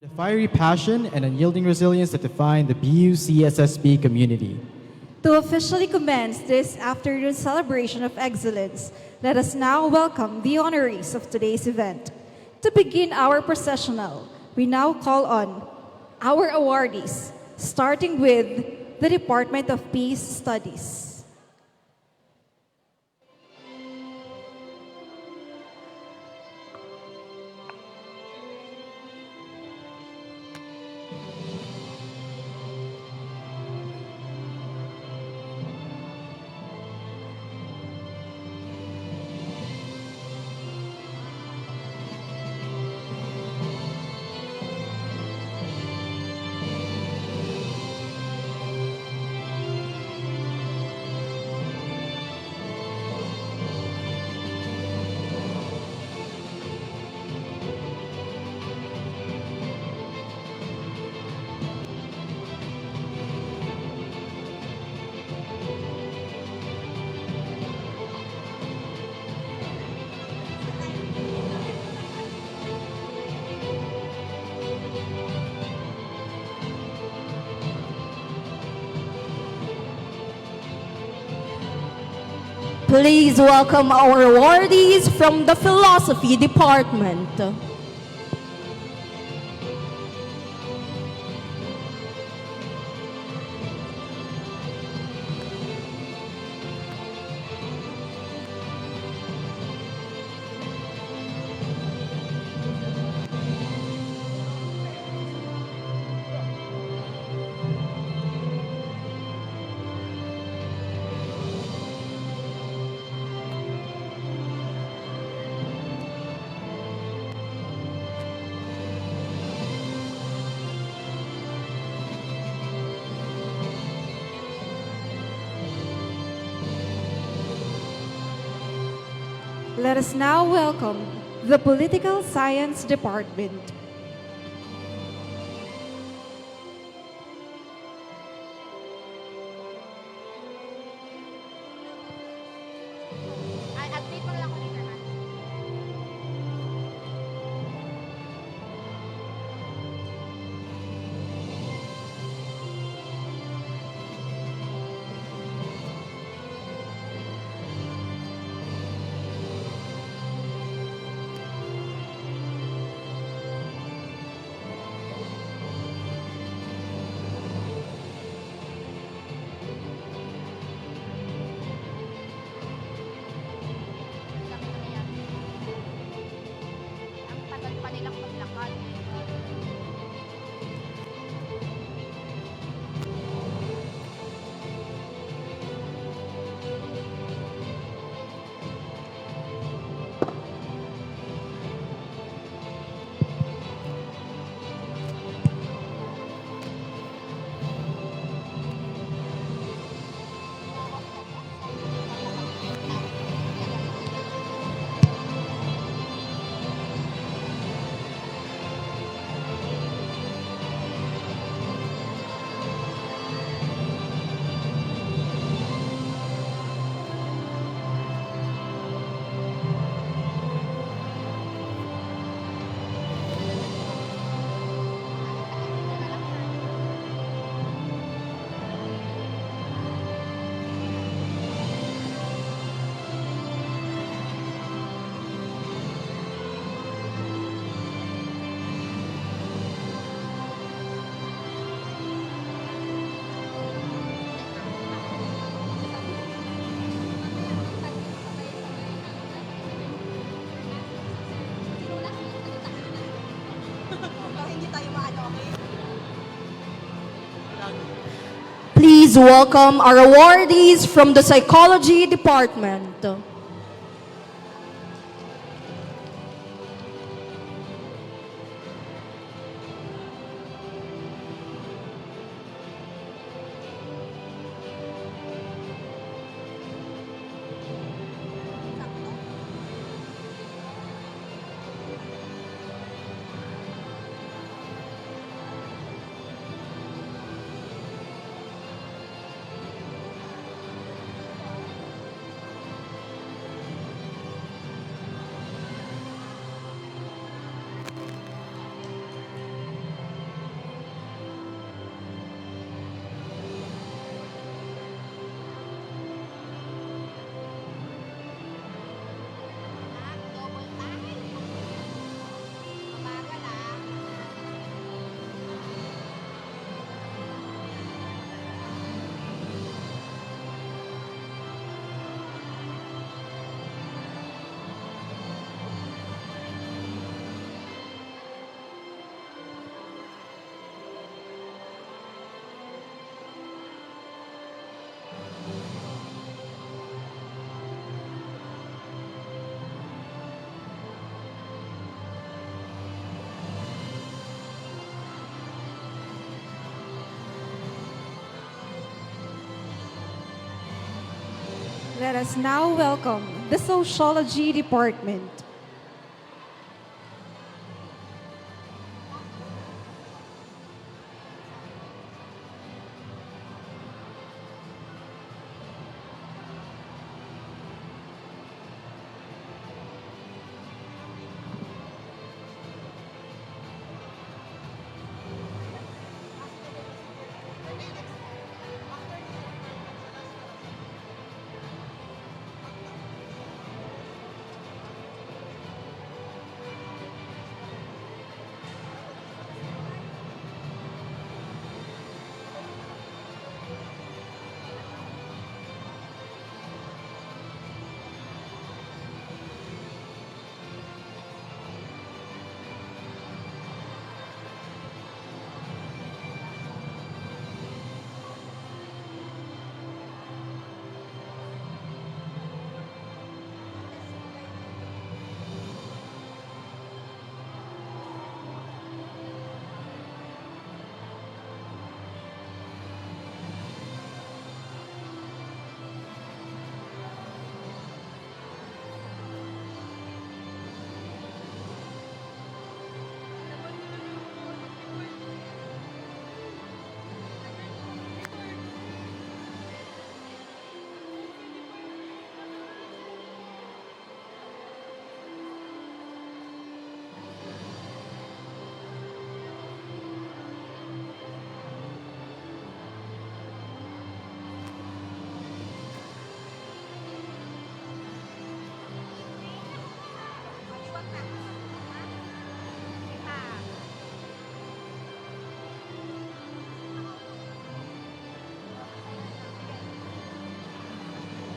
The fiery passion and unyielding resilience that define the BU-CSSB community. To officially commence this afternoon celebration of excellence, let us now welcome the honorees of today's event. To begin our processional, we now call on our awardees, starting with the Department of Peace Studies. Please welcome our awardees from the Philosophy Department. Let us now welcome the Political Science Department. Update mo lang ako later, man. Ang tagal pa nilang maglakad. Please welcome our awardees from the Psychology Department. let us now welcome the Sociology Department.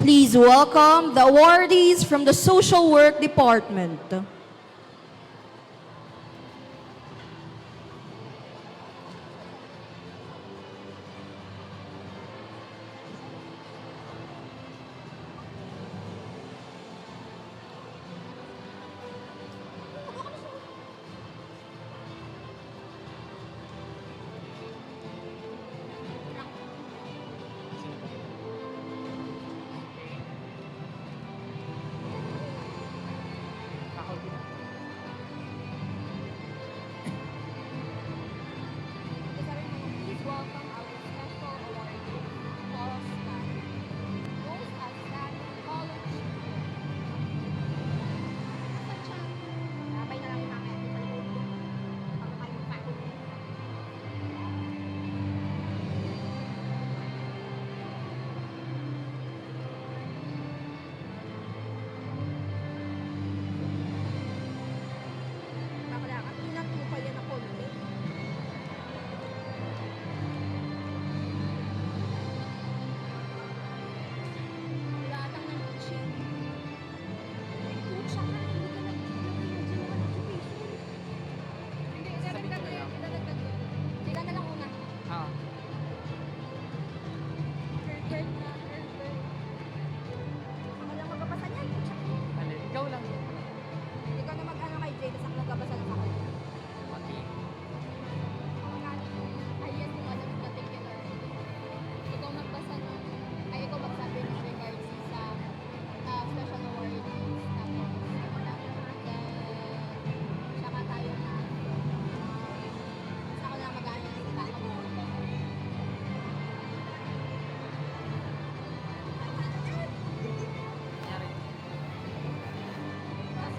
Please welcome the awardees from the Social Work Department. Please welcome our special awardee, Paul Scott. Most outstanding college student. Nasaan siya? Sabay na lang yung mga sa loob. Pag kayo pa. Papalakan. Ilang po yan na konti. Latang ng kitchen. Ay, pucha ka. Hindi ka nag-education. Hindi, dadagdag ko yun. Dadagdag ko. Sila na lang una. Herbert na, Herbert. Ako lang magbabasa niyan. Pucha ka. Ikaw lang. Ikaw na mag-ano kay Jay, tapos ako magbabasa lang ako. Okay. Ay, yes, kung ano yung particular. Ikaw magbasa nun. Ay, ikaw magsabi ng regards sa special awards. Tapos, saka tayo na ako na mag-ano sa tao.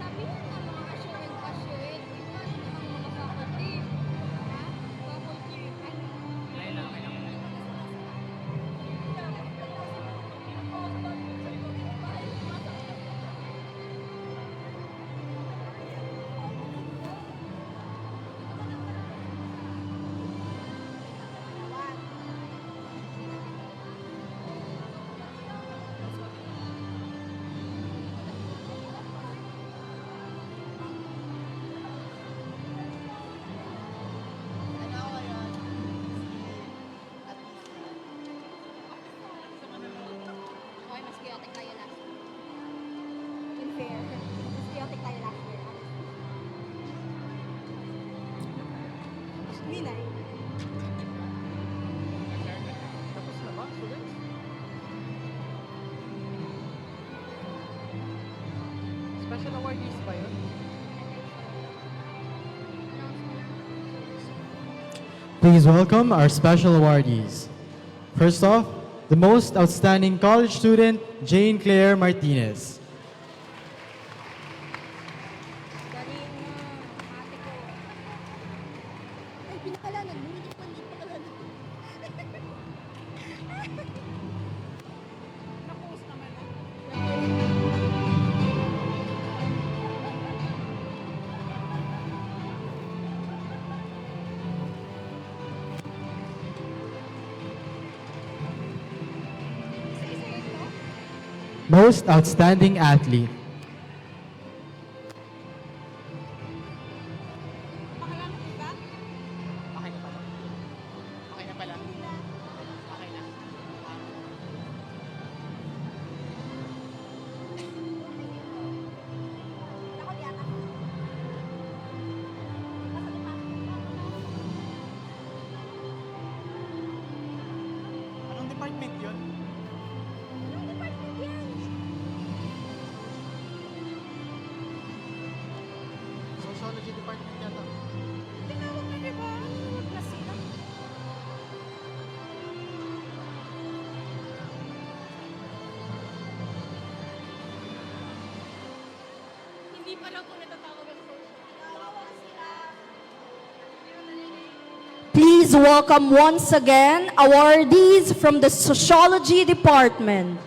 Sabihin nga mga assured, assured. Ito ang mga faculty. Ha? Faculty. Ano? Ayun lang, okay lang. Okay, mas chaotic tayo last year. In fair. Mas chaotic tayo last year. Minay. Tapos na ba, students? Special awardees ba yun? Please welcome our special awardees. First off, the most outstanding college student, Jane Claire Martinez. Ay, pinakalanan mo. Hindi ko hindi pakalanan. Napost naman ah. Isa-isa yun, no? Most outstanding athlete. Pakalanan mo ba? Okay na pala. Okay na pala. Okay na. Ako yata. Nasa lipa. Anong department yun? Anong department yan? Sociology department yata. Tinawag na, di ba? Tinawag na sila. Hindi pa lang po natatawag ang social. Tawagan sila. Please welcome once again awardees from the Sociology Department.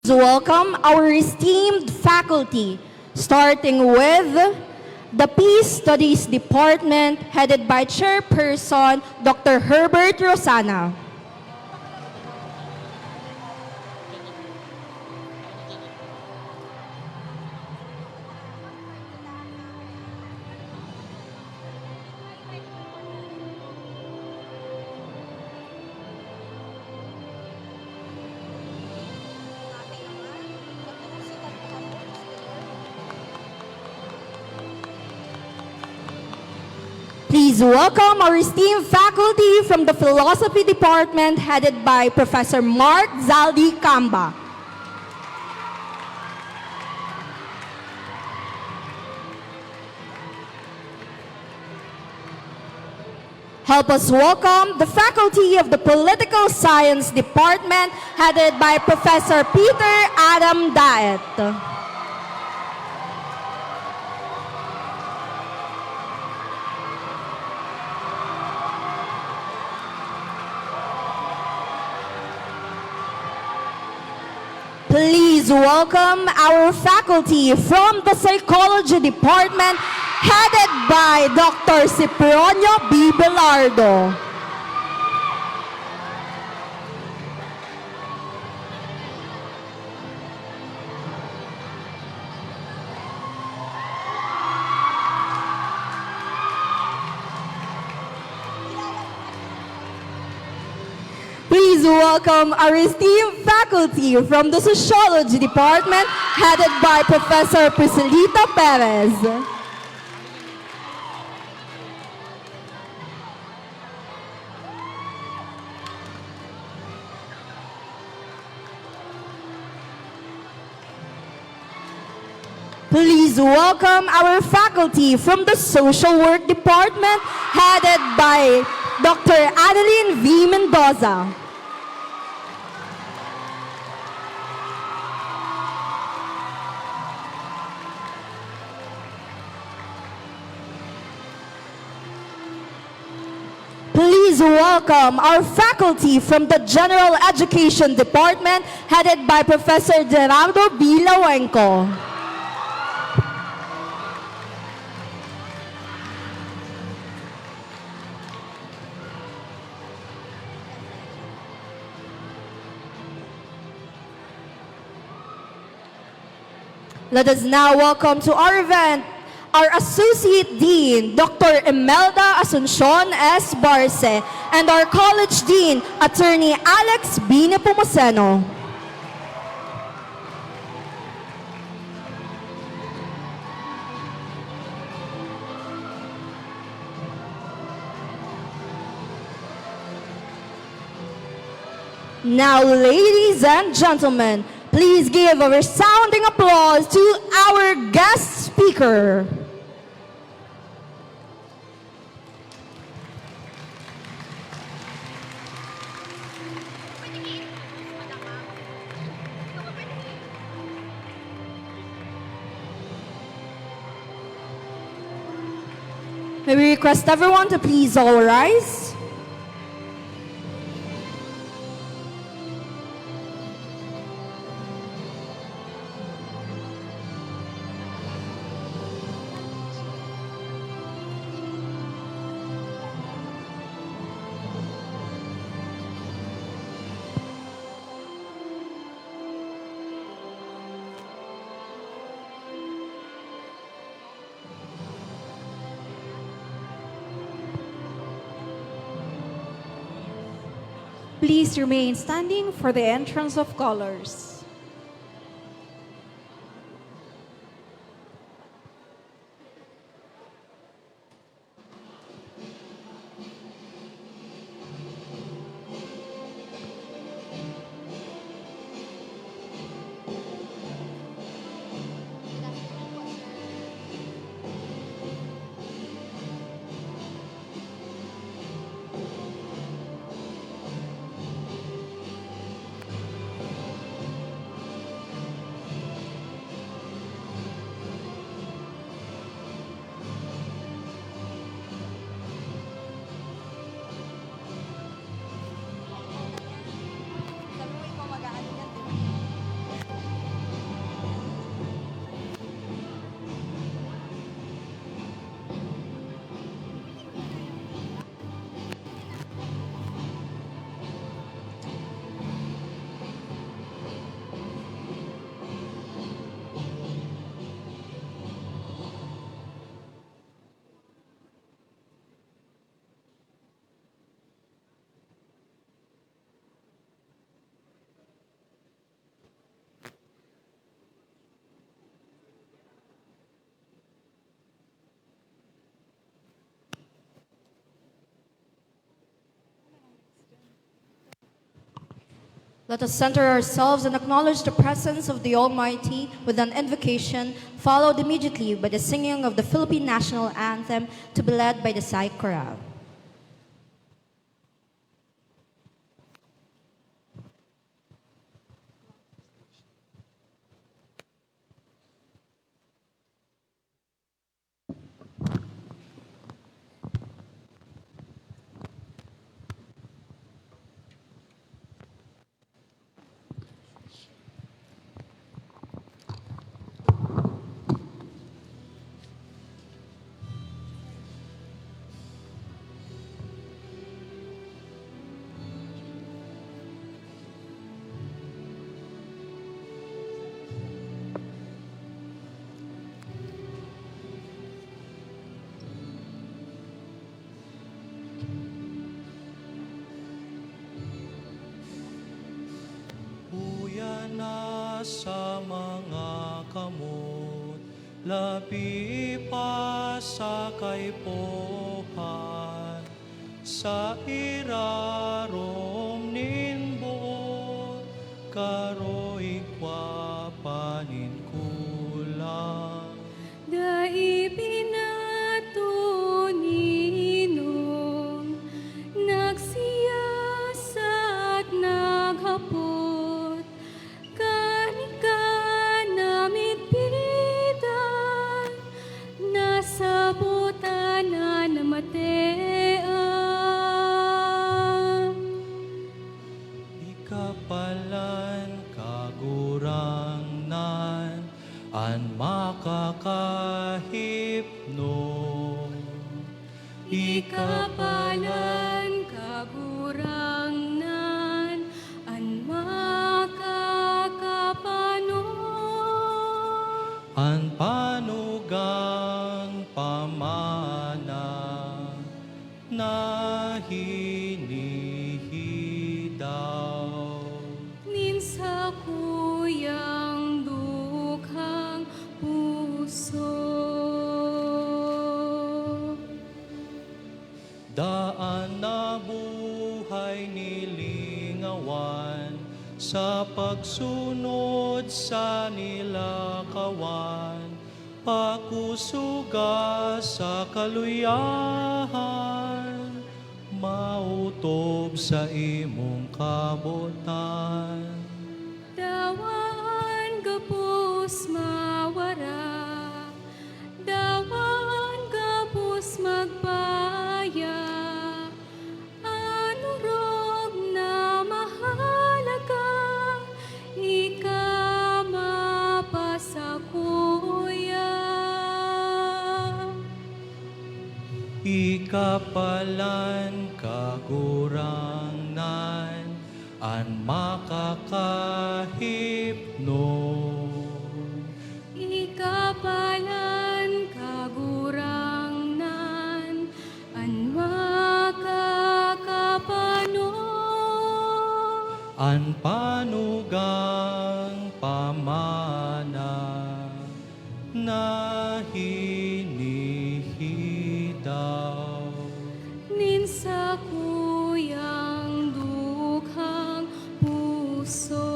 Please welcome our esteemed faculty, starting with the Peace Studies Department headed by Chairperson Dr. Herbert Rosana. Please welcome our esteemed faculty from the Philosophy Department headed by Professor Mark Zaldi Kamba. Help us welcome the faculty of the Political Science Department headed by Professor Peter Adam Daet. Please welcome our faculty from the Psychology Department headed by Dr. Cipronio B. Belardo. Please welcome our esteemed faculty from the Sociology Department headed by Professor Priscilita Perez. Please welcome our faculty from the Social Work Department headed by Dr. Adeline V. Mendoza. Please welcome our faculty from the General Education Department headed by Professor Gerardo B. Lawenco. Let us now welcome to our event our Associate Dean, Dr. Imelda Asuncion S. Barce, and our College Dean, Attorney Alex B. Nepomuceno. Now, ladies and gentlemen, please give a resounding applause to our guest speaker. May we request everyone to please all rise. Please remain standing for the entrance of colors. Let us center ourselves and acknowledge the presence of the Almighty with an invocation, followed immediately by the singing of the Philippine National Anthem to be led by the Sai Chorale. na sa mga kamot, labi pa sa kaipohan, sa irarom nin buot, karo'y kwapanin kulang. Dai pinatunino, nagsiyasat naghapot, kanika namit pidan, nasabutan na namatean. Ikapalan kagurangnan, an makakahipno. Ikapalan kagurangnan, an makakapano. sa pagsunod sa nilakawan, pakusuga sa kaluyahan, mautob sa imong kabutan. Dawaan gapos mawara, dawaan gapos magpaya, anurog na mahalaga, ika mapasakuya. Ikapalan kagurangnan, an makakahipnon. Ikapalan kagurangnan, an makakapano. An panugang pamana na hinihidaw. Ninsa kuyang dukhang puso.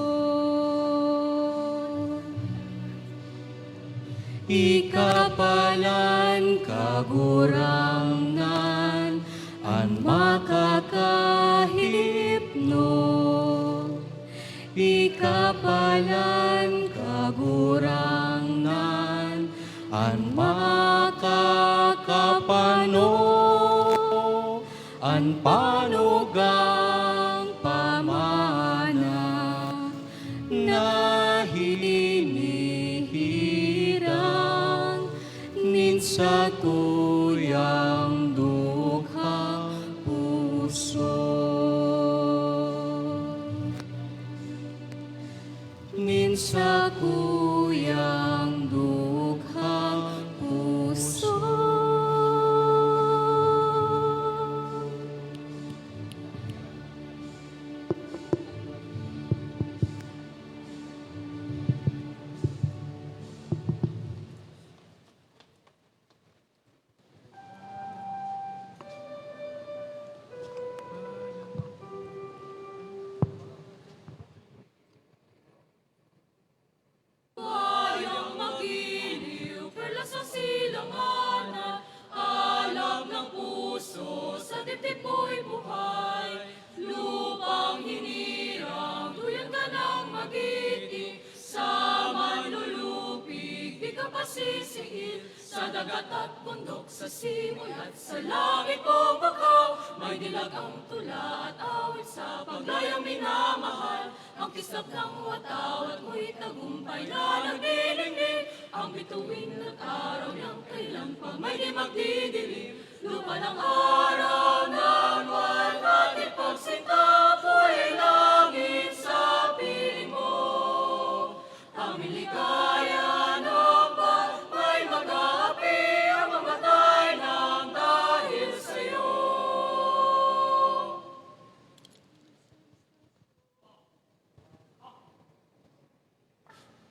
Ikapalan kagurangnan, an makakahipno. Ikapalan kagurangnan, an makakapano. An panugang pamana na hinihirang, ninsa tuyang dukhang puso. Ninsa kuyang dukhang puso. Bayang magiliw, perla sa silanganan, alam ng puso, sa dibdib mo'y buhay. Lupang hinirang, duyan ka ng magiting, sa manlulupig, di ka pasisiil. Sa dagat at bundok, sa simoy at sa langit mong bakaw, may dilag ang tula at awit sa paglayang minamahal. Ang kislap ng wataw at mo'y tagumpay na nagdilingdig, ang bituin at araw niyang kailan pa may di magdidilim. Lupa ng araw ng walang pagsinta, po'y langit sa piling mo. Ang miligaya ng pag may mag-aapi, ang mamatay ng dahil sa'yo.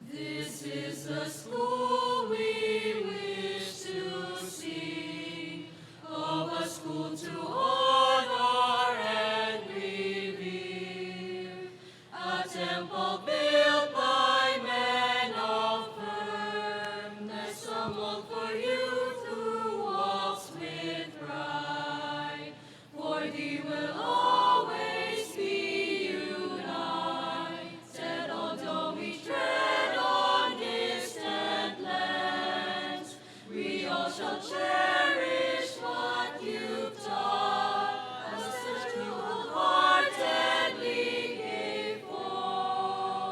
This is the school we wish to see, of a school to honor and revere, a temple built by men of firmness, a mold for youth who walks with pride, for thee will always be united, although we tread on distant lands. We all shall cherish what you've taught, as such who wholeheartedly gave forth.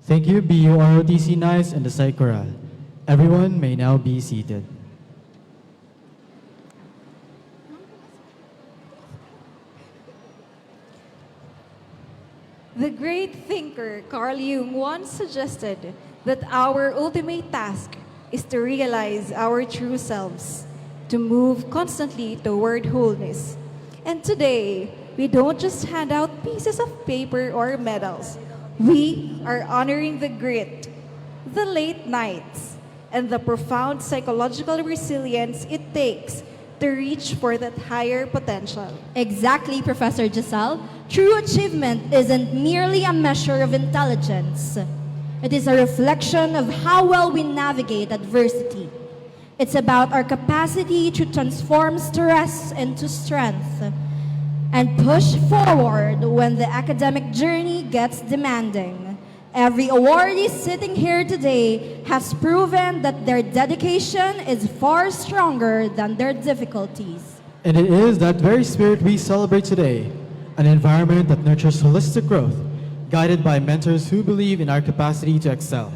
Thank you, BUROTC Nice and the Psych Chorale. Everyone may now be seated. The great thinker Carl Jung once suggested that our ultimate task is to realize our true selves, to move constantly toward wholeness. And today, we don't just hand out pieces of paper or medals. We are honoring the grit, the late nights, and the profound psychological resilience it takes to reach for that higher potential. Exactly, Professor Giselle. True achievement isn't merely a measure of intelligence. It is a reflection of how well we navigate adversity. It's about our capacity to transform stress into strength and push forward when the academic journey gets demanding. Every awardee sitting here today has proven that their dedication is far stronger than their difficulties. And it is that very spirit we celebrate today, an environment that nurtures holistic growth, guided by mentors who believe in our capacity to excel.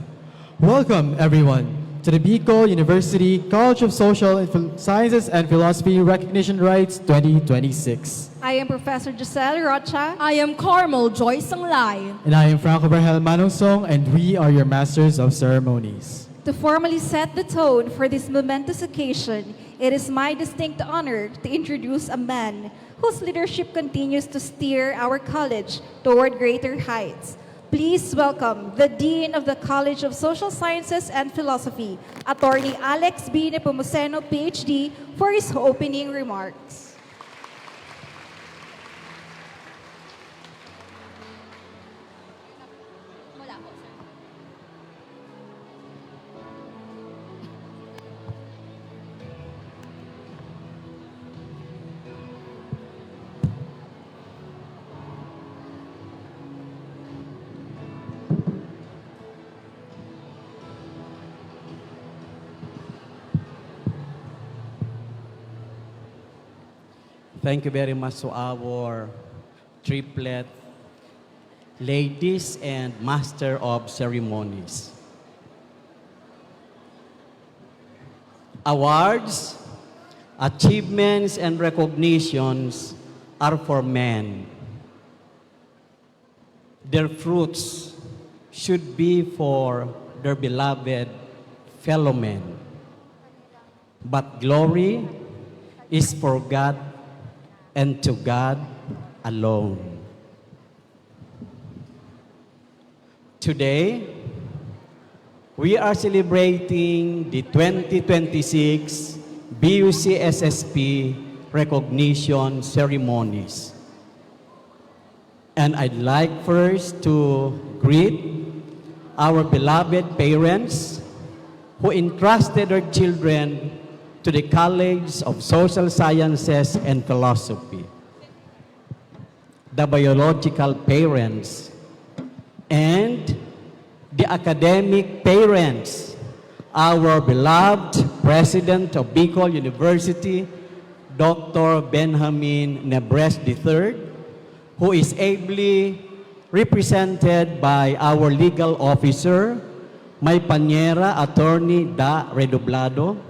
Welcome, everyone, to the Bicol University College of Social Sciences and Philosophy Recognition Rights 2026. I am Professor Giselle Rocha. I am Carmel Joy Sanglay. And I am Franco Berhel Manong, and we are your Masters of Ceremonies. To formally set the tone for this momentous occasion, it is my distinct honor to introduce a man whose leadership continues to steer our college toward greater heights. Please welcome the Dean of the College of Social Sciences and Philosophy, Attorney Alex B. Nepomuceno, PhD, for his opening remarks. Wala po, sir. Thank you very much to our triplet ladies and master of ceremonies. Awards, achievements, and recognitions are for men. Their fruits should be for their beloved fellow men. But glory is for God and to God alone. Today, we are celebrating the 2026 BUCSSP recognition ceremonies. And I'd like first to greet our beloved parents who entrusted their children to the College of Social Sciences and Philosophy, the biological parents, and the academic parents, our beloved President of Bicol University, Dr. Benjamin Nebres III, who is ably represented by our legal officer, my Panyera, Attorney Da Redoblado.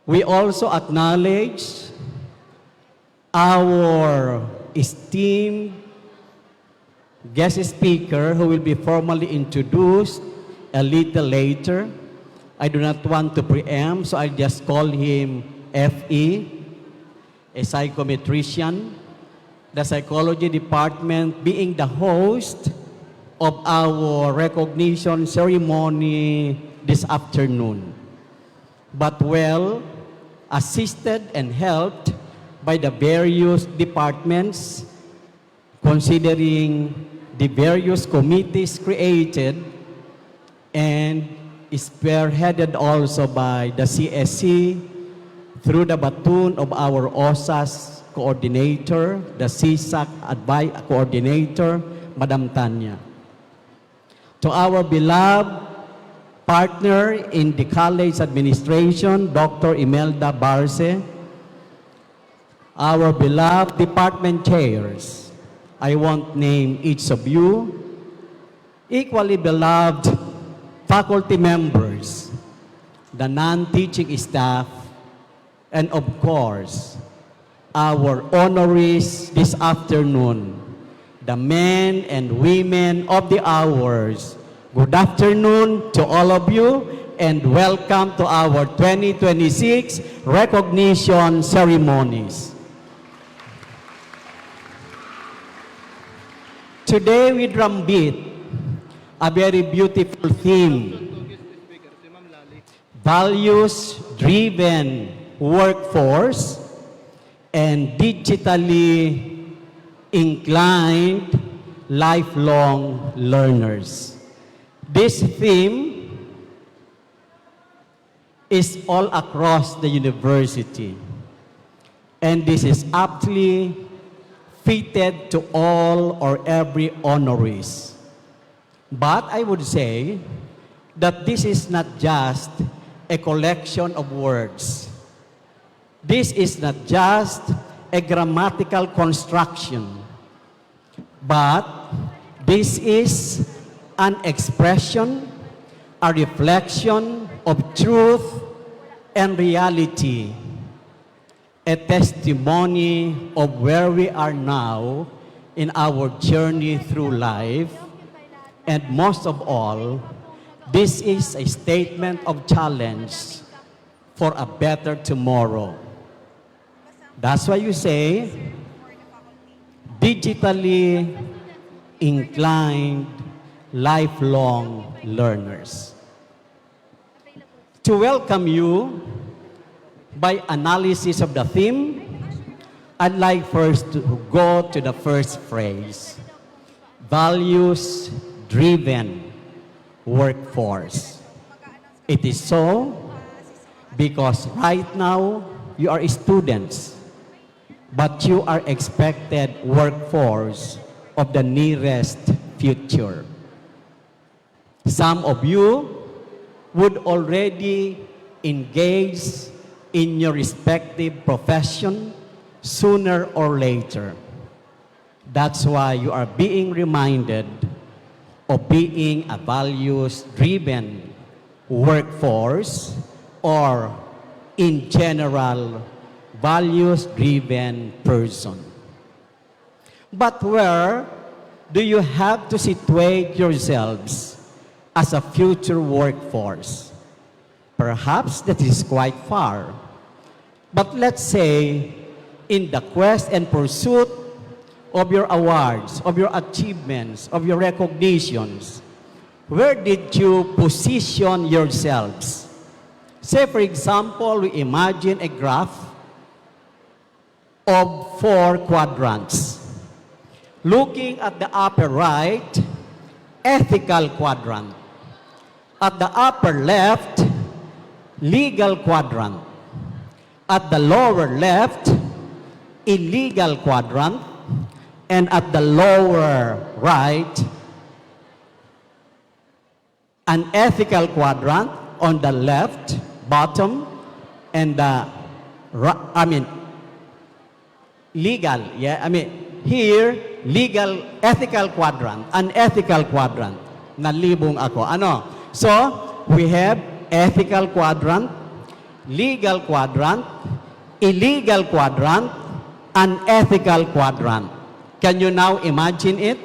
We also acknowledge our esteemed guest speaker who will be formally introduced a little later. I do not want to preempt, so I'll just call him FE, a psychometrician, the psychology department being the host of our recognition ceremony this afternoon, but well assisted and helped by the various departments, considering the various committees created and spearheaded also by the CSC through the baton of our OSAS coordinator, the CSAC coordinator, Madam Tanya. To our beloved partner in the college administration, Dr. Imelda Barce, our beloved department chairs, I won't name each of you, equally beloved faculty members, the non-teaching staff, and of course, our honorees this afternoon, the men and women of the hours. Good afternoon to all of you and welcome to our 2026 recognition ceremonies. Today we drumbeat a very beautiful theme, values-driven workforce and digitally inclined lifelong learners. This theme is all across the university, and this is aptly fitted to all or every honorees. But I would say that this is not just a collection of words. This is not just a grammatical construction, but this is an expression, a reflection of truth and reality, a testimony of where we are now in our journey through life, and most of all, this is a statement of challenge for a better tomorrow. That's why you say, digitally inclined lifelong learners. To welcome you by analysis of the theme, I'd like first to go to the first phrase, values-driven workforce. It is so because right now you are students, but you are expected workforce of the nearest future. Some of you would already engage in your respective profession sooner or later. That's why you are being reminded of being a values-driven workforce, or in general, values-driven person. But where do you have to situate yourselves as a future workforce? Perhaps that is quite far. But let's say, in the quest and pursuit of your awards, of your achievements, of your recognitions, where did you position yourselves? Say, for example, we imagine a graph of 4 quadrants. Looking at the upper right, ethical quadrant. At the upper left, legal quadrant. At the lower left, illegal quadrant. And at the lower right, an ethical quadrant on the left bottom, and the legal, here, legal, ethical quadrant, unethical quadrant. Nalibong ako. Ano? So, we have ethical quadrant, legal quadrant, illegal quadrant, unethical quadrant. Can you now imagine it?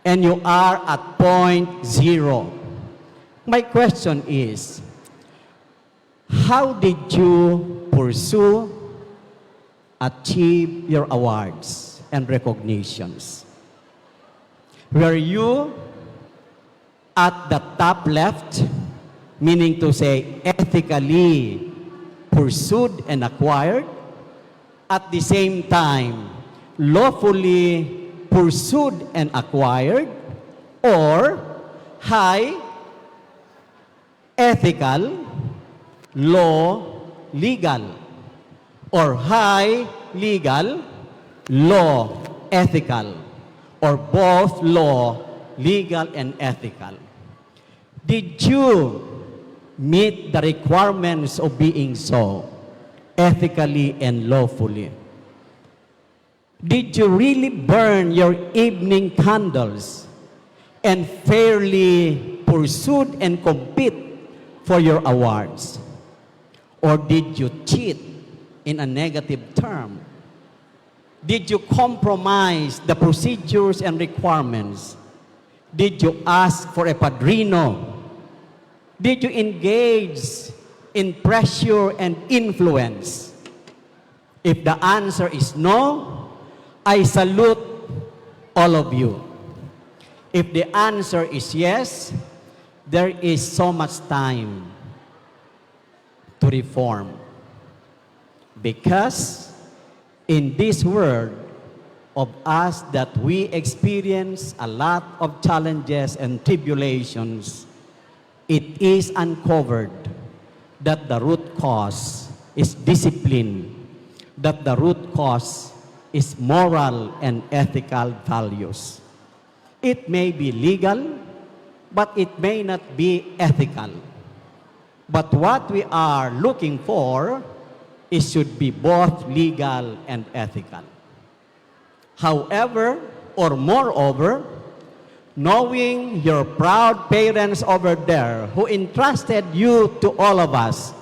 And you are at point 0. My question is, how did you pursue, achieve your awards and recognitions? Were you at the top left, meaning to say ethically pursued and acquired, at the same time lawfully pursued and acquired, or high, ethical, low, legal, or high, legal, low, ethical, or both law, legal, and ethical? Did you meet the requirements of being so, ethically and lawfully? Did you really burn your evening candles and fairly pursued and compete for your awards? Or did you cheat in a negative term? Did you compromise the procedures and requirements? Did you ask for a padrino? Did you engage in pressure and influence? If the answer is no, I salute all of you. If the answer is yes, there is so much time to reform. Because in this world of us that we experience a lot of challenges and tribulations, it is uncovered that the root cause is discipline, that the root cause is moral and ethical values. It may be legal, but it may not be ethical. But what we are looking for, it should be both legal and ethical. However, or moreover, knowing your proud parents over there who entrusted you to all of us,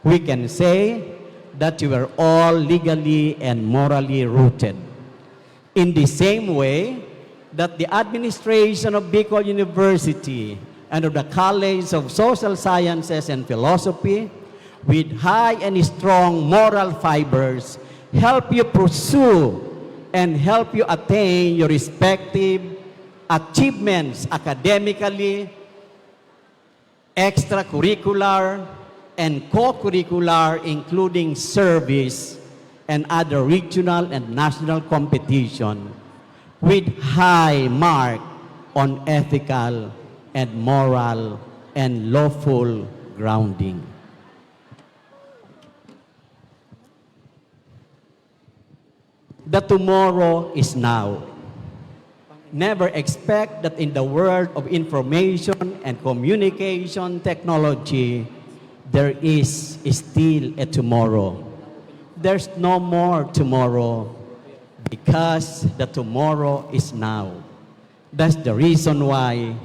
we can say that you are all legally and morally rooted. In the same way that the administration of Bicol University and of the College of Social Sciences and Philosophy, with high and strong moral fibers, help you pursue and help you attain your respective achievements academically, extracurricular, and co-curricular, including service and other regional and national competition, with high mark on ethical and moral and lawful grounding. The tomorrow is now. Never expect that in the world of information and communication technology, there is still a tomorrow. There's no more tomorrow because the tomorrow is now. That's the reason why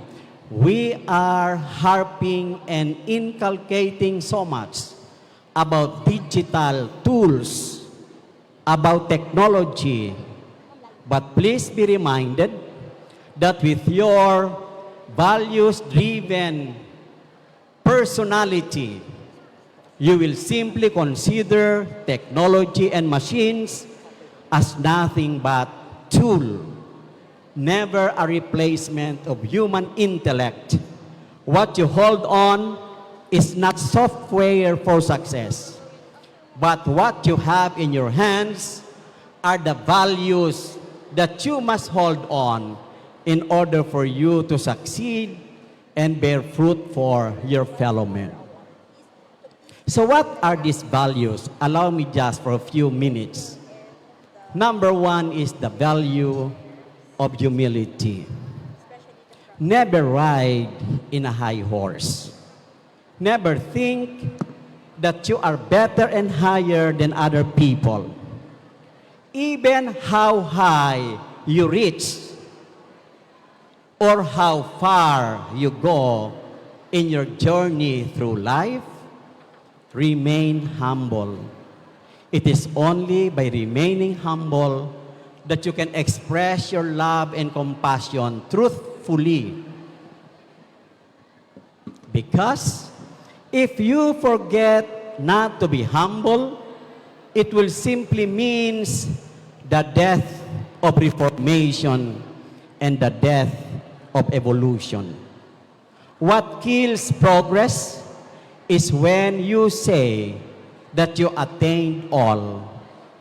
we are harping and inculcating so much about digital tools, about technology. But please be reminded that with your values-driven personality, you will simply consider technology and machines as nothing but tool, never a replacement of human intellect. What you hold on is not software for success, but what you have in your hands are the values that you must hold on in order for you to succeed and bear fruit for your fellow men. So what are these values? Allow me just for a few minutes. Number one is the value of humility. Never ride in a high horse. Never think that you are better and higher than other people. Even how high you reach or how far you go in your journey through life, remain humble. It is only by remaining humble that you can express your love and compassion truthfully. Because if you forget not to be humble, it will simply means the death of reformation and the death of evolution. What kills progress is when you say that you attained all,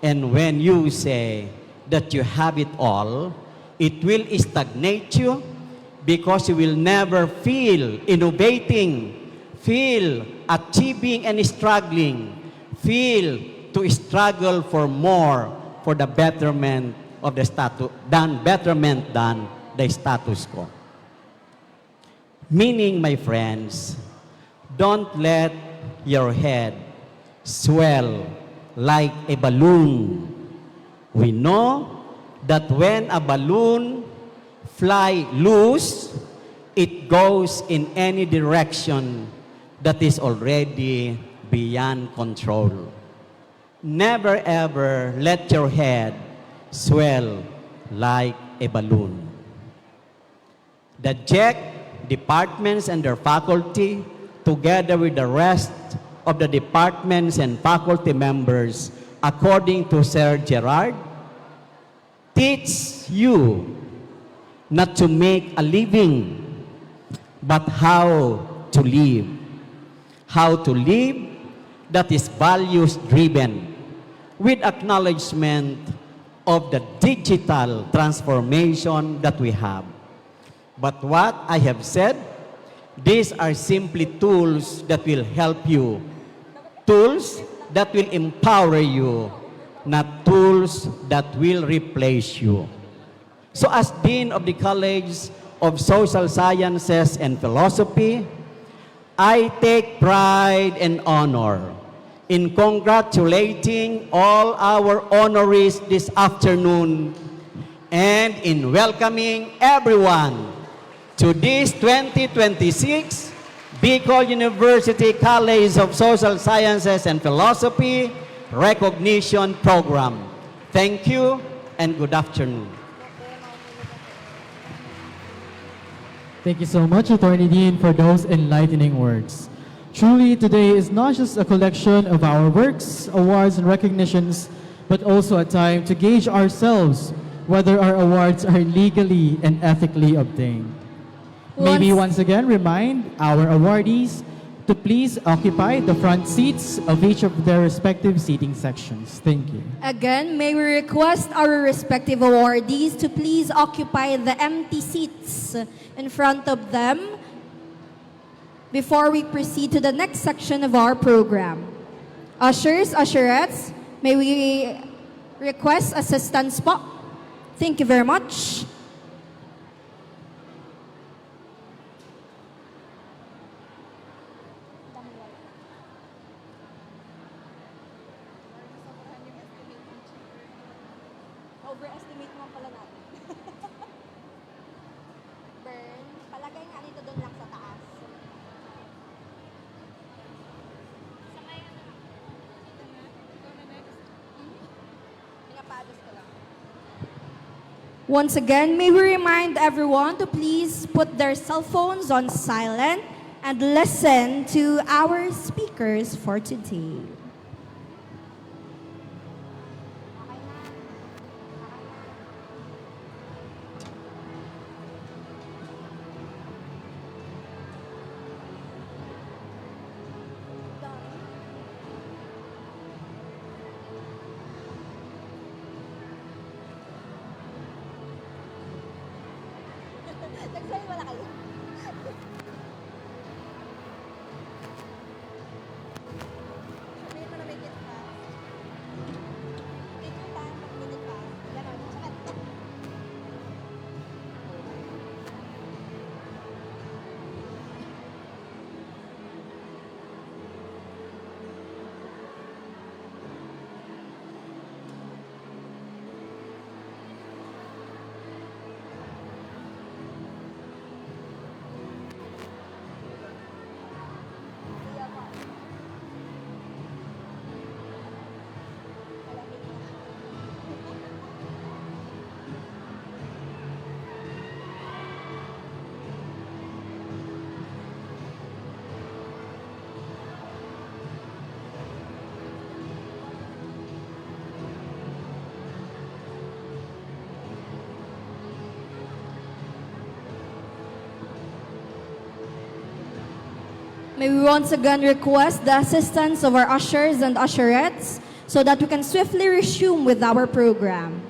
and when you say that you have it all, it will stagnate you because you will never feel innovating, feel achieving and struggling, feel to struggle for more for the betterment of the status than the status quo. Meaning, my friends, don't let your head swell like a balloon. We know that when a balloon fly loose, it goes in any direction that is already beyond control. Never ever let your head swell like a balloon. The JEC departments and their faculty, together with the rest of the departments and faculty members, according to Sir Gerard, teach you not to make a living, but how to live. How to live that is values-driven, with acknowledgement of the digital transformation that we have. But what I have said, these are simply tools that will help you, tools that will empower you, not tools that will replace you. So as Dean of the College of Social Sciences and Philosophy, I take pride and honor in congratulating all our honorees this afternoon and in welcoming everyone to this 2026 Bicol University College of Social Sciences and Philosophy Recognition Program. Thank you and good afternoon. Thank you so much, Attorney Dean, for those enlightening words. Truly, today is not just a collection of our works, awards, and recognitions, but also a time to gauge ourselves whether our awards are legally and ethically obtained. May we once again remind our awardees to please occupy the front seats of each of their respective seating sections. Thank you. Again, may we request our respective awardees to please occupy the empty seats in front of them before we proceed to the next section of our program. Ushers, usherettes, may we request assistance po? Thank you very much. Overestimate mo pala natin. Bern, palagay nga nito doon lang sa taas. Pinapados ko lang. Once again, may we remind everyone to please put their cell phones on silent and listen to our speakers for today. May we once again request the assistance of our ushers and usherettes so that we can swiftly resume with our program.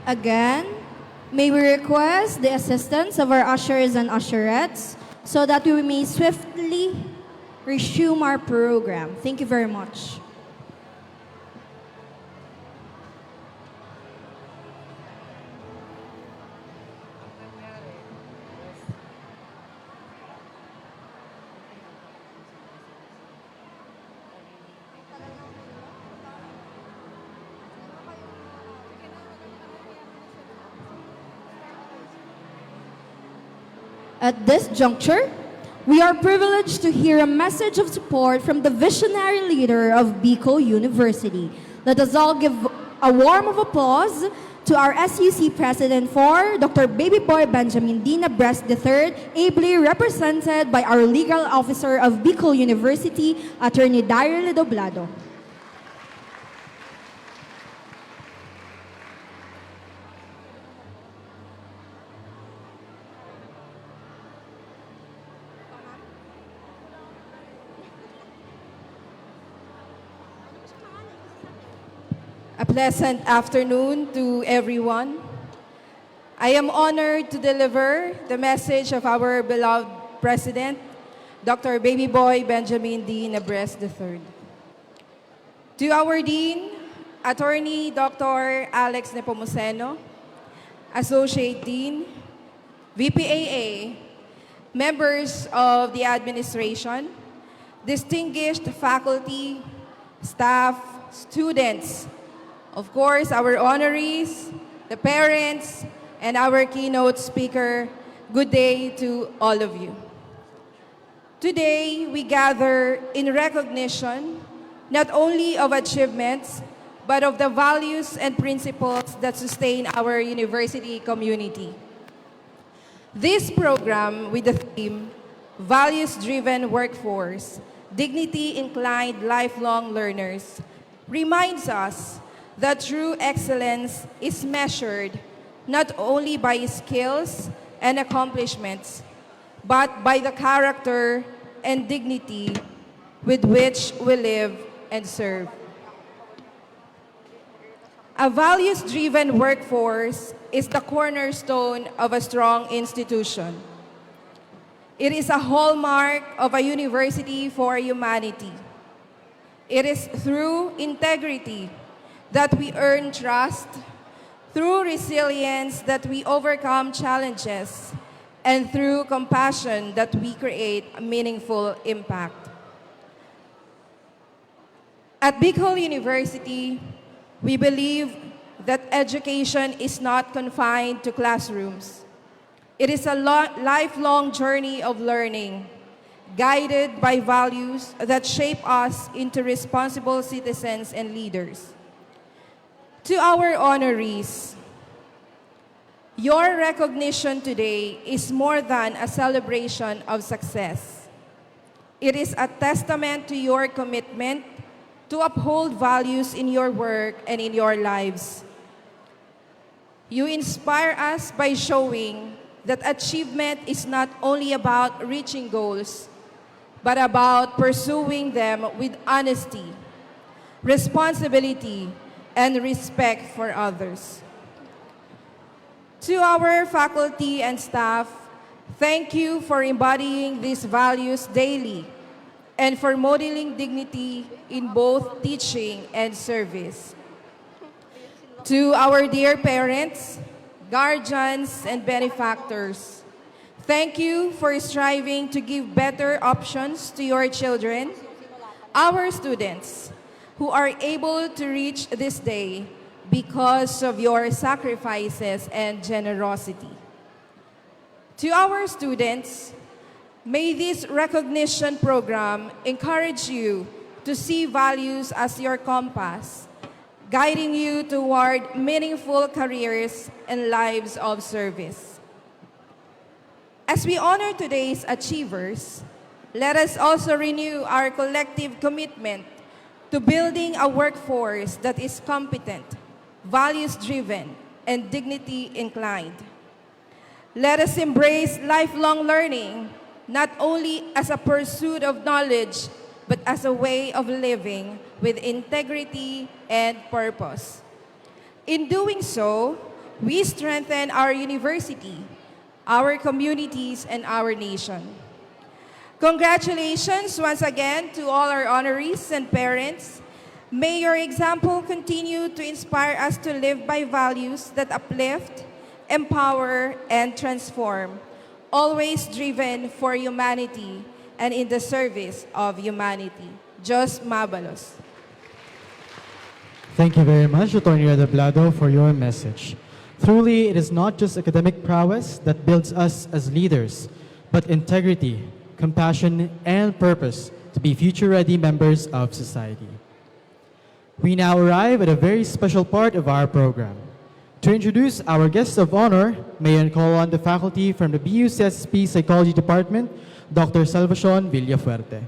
Again, may we request the assistance of our ushers and usherettes so that we may swiftly resume our program. Thank you very much. At this juncture, we are privileged to hear a message of support from the visionary leader of Bicol University. Let us all give a warm of applause to our SUC President for Dr. Baby Boy Benjamin D. Nabres III, ably represented by our legal officer of Bicol University, Attorney Daryl Doblado. A pleasant afternoon to everyone. I am honored to deliver the message of our beloved President, Dr. Baby Boy Benjamin D. Nabres III. To our Dean, Attorney Dr. Alex Nepomuceno, Associate Dean, VPAA, members of the administration, distinguished faculty, staff, students, of course, our honorees, the parents, and our keynote speaker, good day to all of you. Today, we gather in recognition not only of achievements, but of the values and principles that sustain our university community. This program with the theme, Values-Driven Workforce, Dignity-Inclined Lifelong Learners, reminds us that true excellence is measured not only by skills and accomplishments, but by the character and dignity with which we live and serve. A values-driven workforce is the cornerstone of a strong institution. It is a hallmark of a university for humanity. It is through integrity that we earn trust, through resilience that we overcome challenges, and through compassion that we create a meaningful impact. At Bicol University, we believe that education is not confined to classrooms. It is a lifelong journey of learning, guided by values that shape us into responsible citizens and leaders. To our honorees, your recognition today is more than a celebration of success. It is a testament to your commitment to uphold values in your work and in your lives. You inspire us by showing that achievement is not only about reaching goals, but about pursuing them with honesty, responsibility, and respect for others. To our faculty and staff, thank you for embodying these values daily and for modeling dignity in both teaching and service. To our dear parents, guardians, and benefactors, thank you for striving to give better options to your children, our students, who are able to reach this day because of your sacrifices and generosity. To our students, may this recognition program encourage you to see values as your compass, guiding you toward meaningful careers and lives of service. As we honor today's achievers, let us also renew our collective commitment to building a workforce that is competent, values-driven, and dignity-inclined. Let us embrace lifelong learning, not only as a pursuit of knowledge, but as a way of living with integrity and purpose. In doing so, we strengthen our university, our communities, and our nation. Congratulations once again to all our honorees and parents. May your example continue to inspire us to live by values that uplift, empower, and transform, always driven for humanity and in the service of humanity. Diyos Mabalos. Thank you very much, Attorney Redoblado, for your message. Truly, it is not just academic prowess that builds us as leaders, but integrity, compassion, and purpose to be future-ready members of society. We now arrive at a very special part of our program. To introduce our guests of honor, may I call on the faculty from the BUCSP Psychology Department, Dr. Salvacion Villafuerte.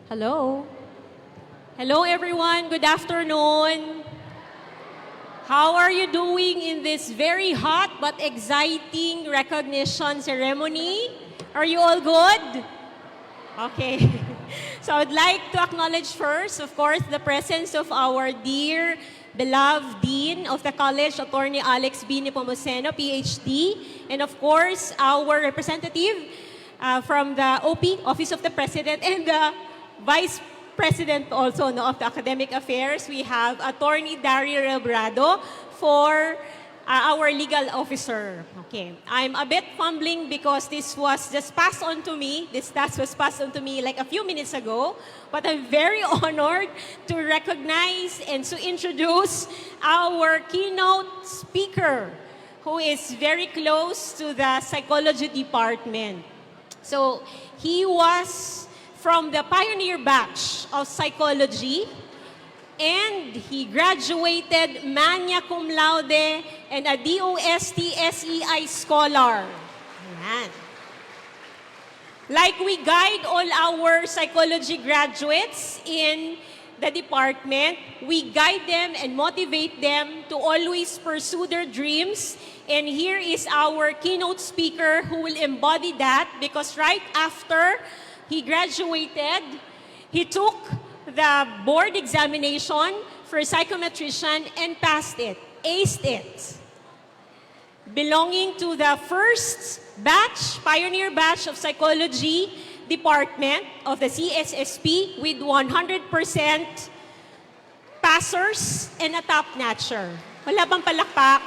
Hello. Hello, everyone. Good afternoon. How are you doing in this very hot but exciting recognition ceremony? Are you all good? Okay. So I would like to acknowledge first, of course, the presence of our dear, beloved Dean of the College, Attorney Alex B. Nepomuceno, PhD, and of course, our representative from the OP, Office of the President, and the Vice President also of the Academic Affairs. We have Attorney Dario Rebrado for our legal officer. Okay, I'm a bit fumbling because this was just passed on to me. This task was passed on to me like a few minutes ago. But I'm very honored to recognize and to introduce our keynote speaker, who is very close to the psychology department. So he was from the pioneer batch of psychology, and he graduated magna cum laude and a DOST SEI scholar. Ayan. Like we guide all our psychology graduates in the department, we guide them and motivate them to always pursue their dreams. And here is our keynote speaker who will embody that, because right after he graduated, he took the board examination for psychometrician and passed it, aced it. Belonging to the first batch, pioneer batch of psychology department of the CSSP with 100% passers and a top-notcher. Wala bang palakpak?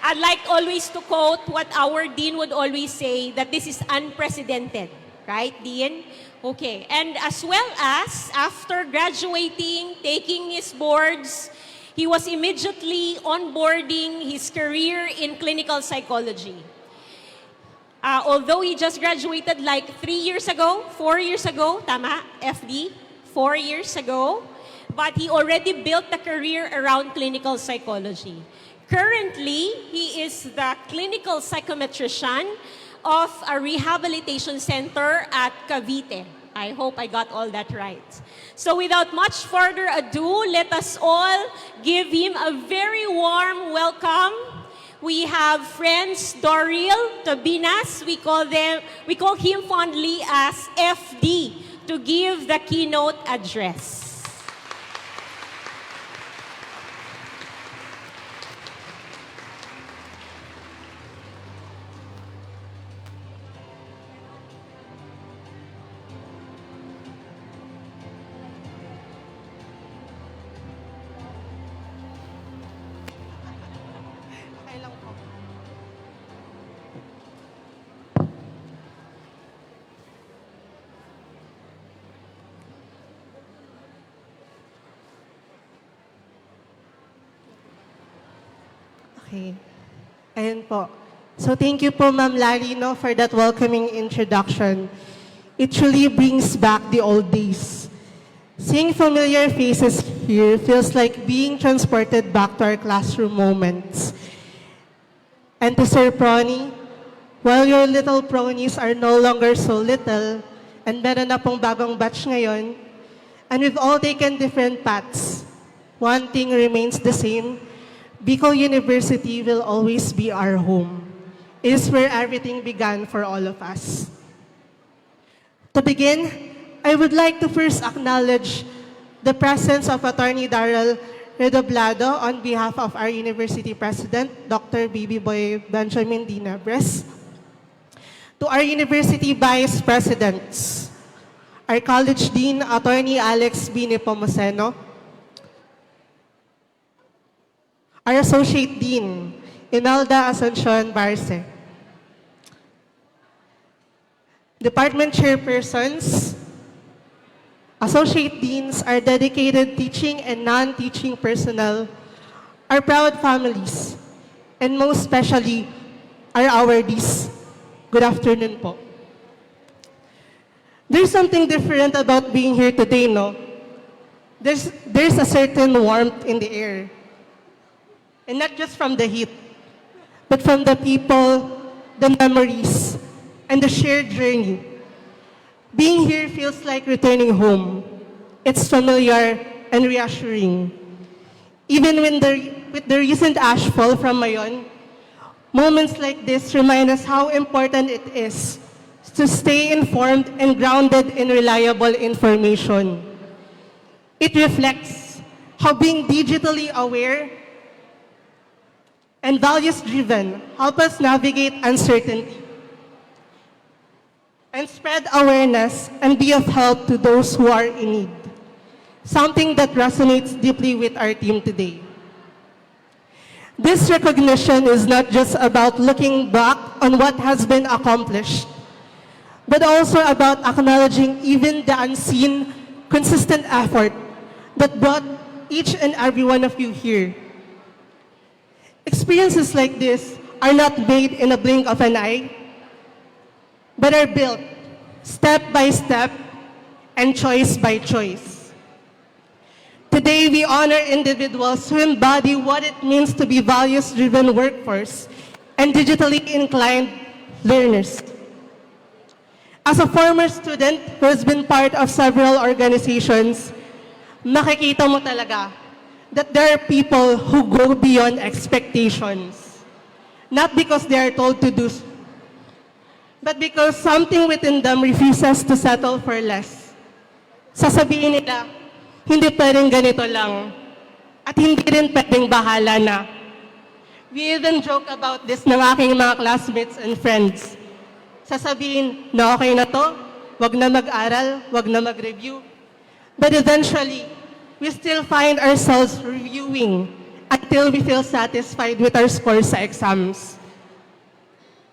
I'd like always to quote what our dean would always say, that this is unprecedented. Right, Dean? Okay. And as well as, after graduating, taking his boards, he was immediately onboarding his career in clinical psychology. Although he just graduated like 4 years ago, tama, FD, 4 years ago, but he already built a career around clinical psychology. Currently, he is the clinical psychometrician of a rehabilitation center at Cavite. I hope I got all that right. So without much further ado, let us all give him a very warm welcome. We have friends Doril Tabinas, we call him fondly as FD, to give the keynote address. Okay. Ayan po. So thank you po, Ma'am Larry, no, for that welcoming introduction. It truly brings back the old days. Seeing familiar faces here feels like being transported back to our classroom moments. And to Sir Prony, while your little pronies are no longer so little, and meron na pong bagong batch ngayon. And we've all taken different paths. One thing remains the same. Bicol University will always be our home. It is where everything began for all of us. To begin, I would like to first acknowledge the presence of Attorney Darrell Redoblado on behalf of our university president, Dr. Baby Boy Benjamin D. Nebres. To our university vice presidents, our college dean, Attorney Alex B. Nepomuceno, our associate dean, Imelda Asuncion Barce, department chairpersons, associate deans, our dedicated teaching and non-teaching personnel, our proud families, and most especially, our awardees. Good afternoon po. There's something different about being here today, no? There's a certain warmth in the air. And not just from the heat, but from the people, the memories, and the shared journey. Being here feels like returning home. It's familiar and reassuring. Even with the recent ashfall from Mayon, moments like this remind us how important it is to stay informed and grounded in reliable information. It reflects how being digitally aware and values-driven help us navigate uncertainty and spread awareness and be of help to those who are in need, something that resonates deeply with our team today. This recognition is not just about looking back on what has been accomplished, but also about acknowledging even the unseen, consistent effort that brought each and every one of you here. Experiences like this are not made in a blink of an eye, but are built step by step and choice by choice. Today, we honor individuals who embody what it means to be values-driven workforce and digitally inclined learners. As a former student who has been part of several organizations, makikita mo talaga that there are people who go beyond expectations. Not because they are told to do so, but because something within them refuses to settle for less. Sasabihin nila, hindi pwedeng ganito lang, at hindi rin pwedeng bahala na. We even joke about this ng aking mga classmates and friends. Sasabihin na okay na to, wag na mag-aral, wag na mag-review. But eventually, we still find ourselves reviewing until we feel satisfied with our scores sa exams.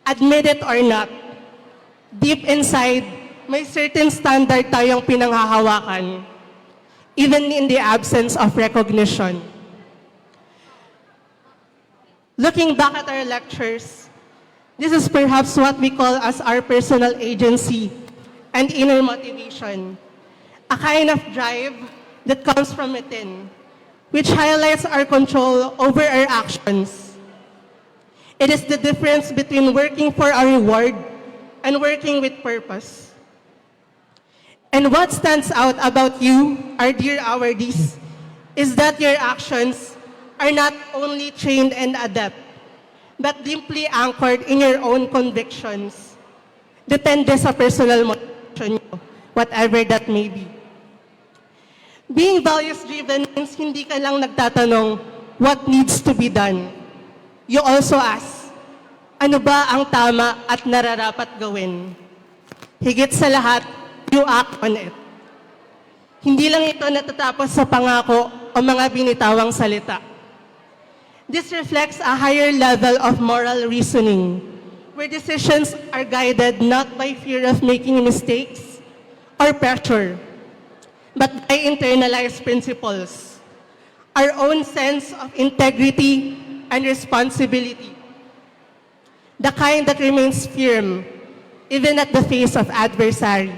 Admit it or not, deep inside, may certain standard tayong pinanghahawakan, even in the absence of recognition. Looking back at our lectures, this is perhaps what we call as our personal agency and inner motivation, a kind of drive that comes from within, which highlights our control over our actions. It is the difference between working for a reward and working with purpose. And what stands out about you, our dear awardees, is that your actions are not only trained and adept, but deeply anchored in your own convictions. Depende sa personal motivation nyo, whatever that may be. Being values-driven means hindi ka lang nagtatanong what needs to be done. You also ask, ano ba ang tama at nararapat gawin? Higit sa lahat, you act on it. Hindi lang ito natatapos sa pangako o mga binitawang salita. This reflects a higher level of moral reasoning, where decisions are guided not by fear of making mistakes or pressure, but by internalized principles, our own sense of integrity and responsibility, the kind that remains firm even at the face of adversary.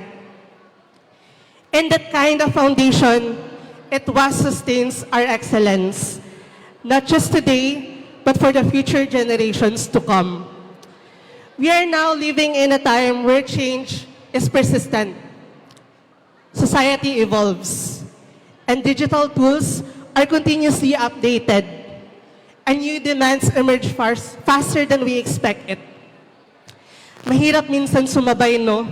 And that kind of foundation, it was sustains our excellence, not just today, but for the future generations to come. We are now living in a time where change is persistent, society evolves, and digital tools are continuously updated, and new demands emerge faster than we expect it. Mahirap minsan sumabay, no?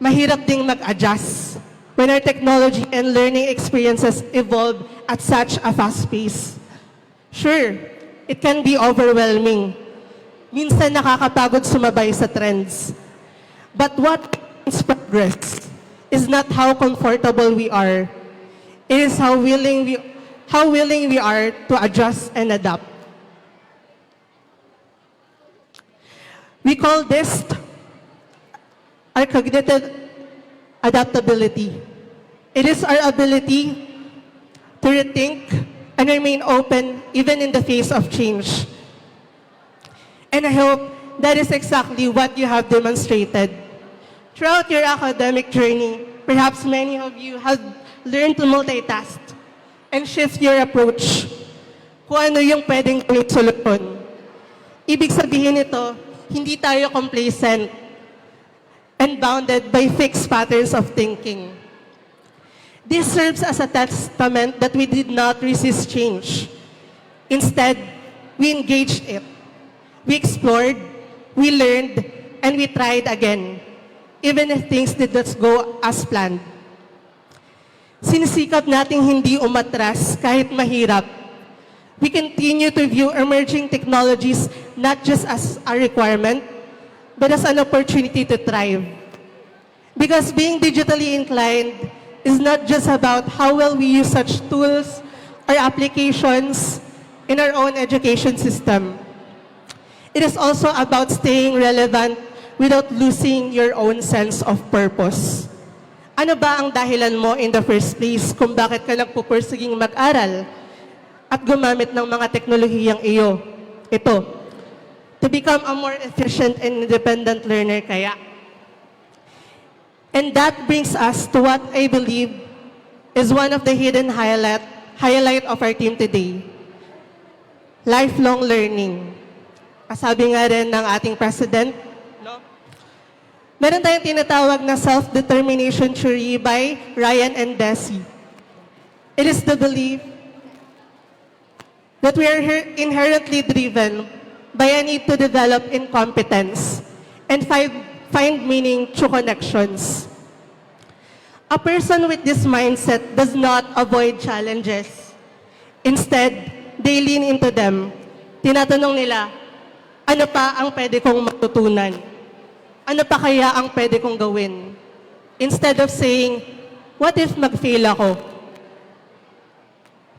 Mahirap ding mag-adjust when our technology and learning experiences evolve at such a fast pace. Sure, it can be overwhelming. Minsan nakakapagod sumabay sa trends. But what makes progress is not how comfortable we are. It is how willing we are to adjust and adapt. We call this our cognitive adaptability. It is our ability to rethink and remain open even in the face of change. And I hope that is exactly what you have demonstrated. Throughout your academic journey, perhaps many of you have learned to multitask and shift your approach kung ano yung pwedeng gawing solusyon. Ibig sabihin nito, hindi tayo complacent and bounded by fixed patterns of thinking. This serves as a testament that we did not resist change. Instead, we engaged it. We explored, we learned, and we tried again, even if things did not go as planned. Sinisikap nating hindi umatras kahit mahirap. We continue to view emerging technologies not just as a requirement, but as an opportunity to thrive. Because being digitally inclined is not just about how well we use such tools or applications in our own education system. It is also about staying relevant without losing your own sense of purpose. Ano ba ang dahilan mo in the first place kung bakit ka nagpupursiging mag-aral at gumamit ng mga teknolohiyang iyo? Ito, to become a more efficient and independent learner kaya. And that brings us to what I believe is one of the hidden highlight of our team today, lifelong learning. Sabi nga rin ng ating president, no? Meron tayong tinatawag na self-determination theory by Ryan and Deci. It is the belief that we are inherently driven by a need to develop incompetence and find meaning through connections. A person with this mindset does not avoid challenges. Instead, they lean into them. Tinatanong nila, ano pa ang pwede kong matutunan? Ano pa kaya ang pwede kong gawin? Instead of saying, what if mag-fail ako?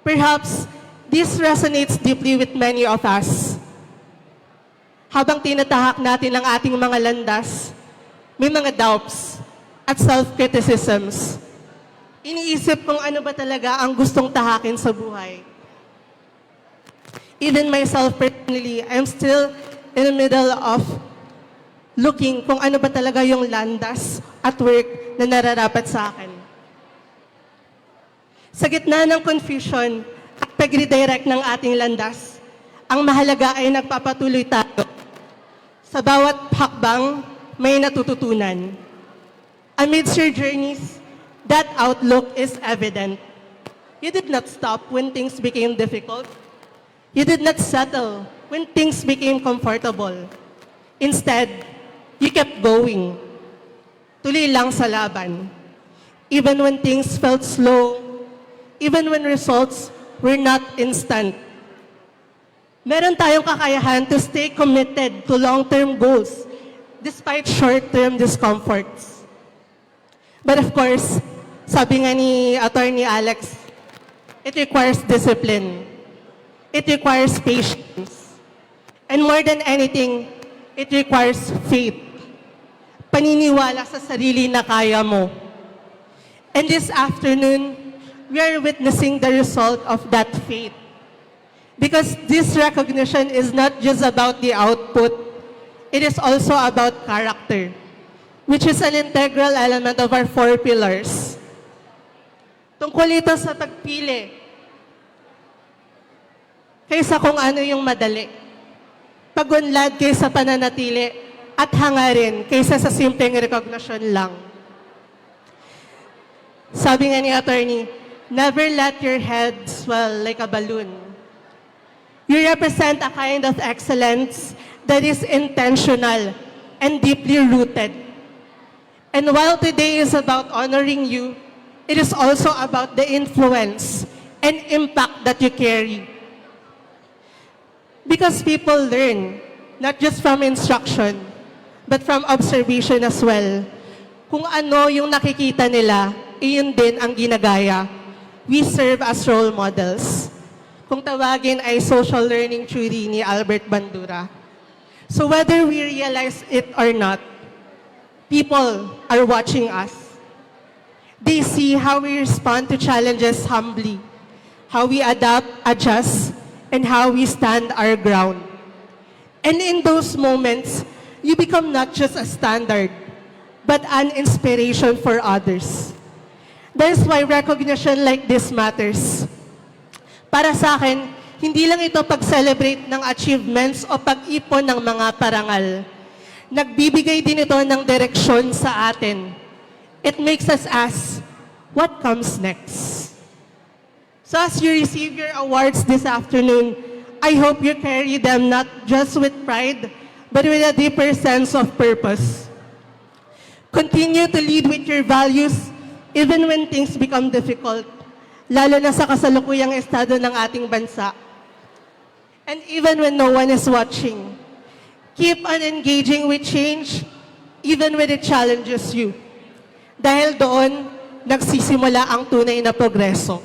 Perhaps, this resonates deeply with many of us. Habang tinatahak natin ang ating mga landas, may mga doubts at self-criticisms. Iniisip kung ano ba talaga ang gustong tahakin sa buhay. Even myself personally, I'm still in the middle of looking kung ano ba talaga yung landas at work na nararapat sa akin. Sa gitna ng confusion at pag-redirect ng ating landas, ang mahalaga ay nagpapatuloy tayo. Sa bawat hakbang, may natututunan. Amidst your journeys, that outlook is evident. You did not stop when things became difficult. You did not settle when things became comfortable. Instead, you kept going. Tuloy lang sa laban. Even when things felt slow, even when results were not instant. Meron tayong kakayahan to stay committed to long-term goals despite short-term discomforts. But of course, sabi nga ni Attorney Alex, it requires discipline. It requires patience. And more than anything, it requires faith. Paniniwala sa sarili na kaya mo. And this afternoon, we are witnessing the result of that faith. Because this recognition is not just about the output, it is also about character, which is an integral element of our 4 pillars. Tungkol ito sa pagpili kaysa kung ano yung madali. Pagunlad kaysa pananatili at hangarin kaysa sa simpleng recognition lang. Sabi nga ni attorney, never let your head swell like a balloon. You represent a kind of excellence that is intentional and deeply rooted. And while today is about honoring you, it is also about the influence and impact that you carry. Because people learn, not just from instruction, but from observation as well. Kung ano yung nakikita nila, iyon din ang ginagaya. We serve as role models. Kung tawagin ay social learning theory ni Albert Bandura. So whether we realize it or not, people are watching us. They see how we respond to challenges humbly, how we adapt, adjust, and how we stand our ground. And in those moments, you become not just a standard, but an inspiration for others. That is why recognition like this matters. Para sa akin, hindi lang ito pag-celebrate ng achievements o pag-ipon ng mga parangal. Nagbibigay din ito ng direksyon sa atin. It makes us ask, what comes next? So as you receive your awards this afternoon, I hope you carry them not just with pride, but with a deeper sense of purpose. Continue to lead with your values even when things become difficult, lalo na sa kasalukuyang estado ng ating bansa. And even when no one is watching, keep on engaging with change even when it challenges you. Dahil doon, nagsisimula ang tunay na progreso.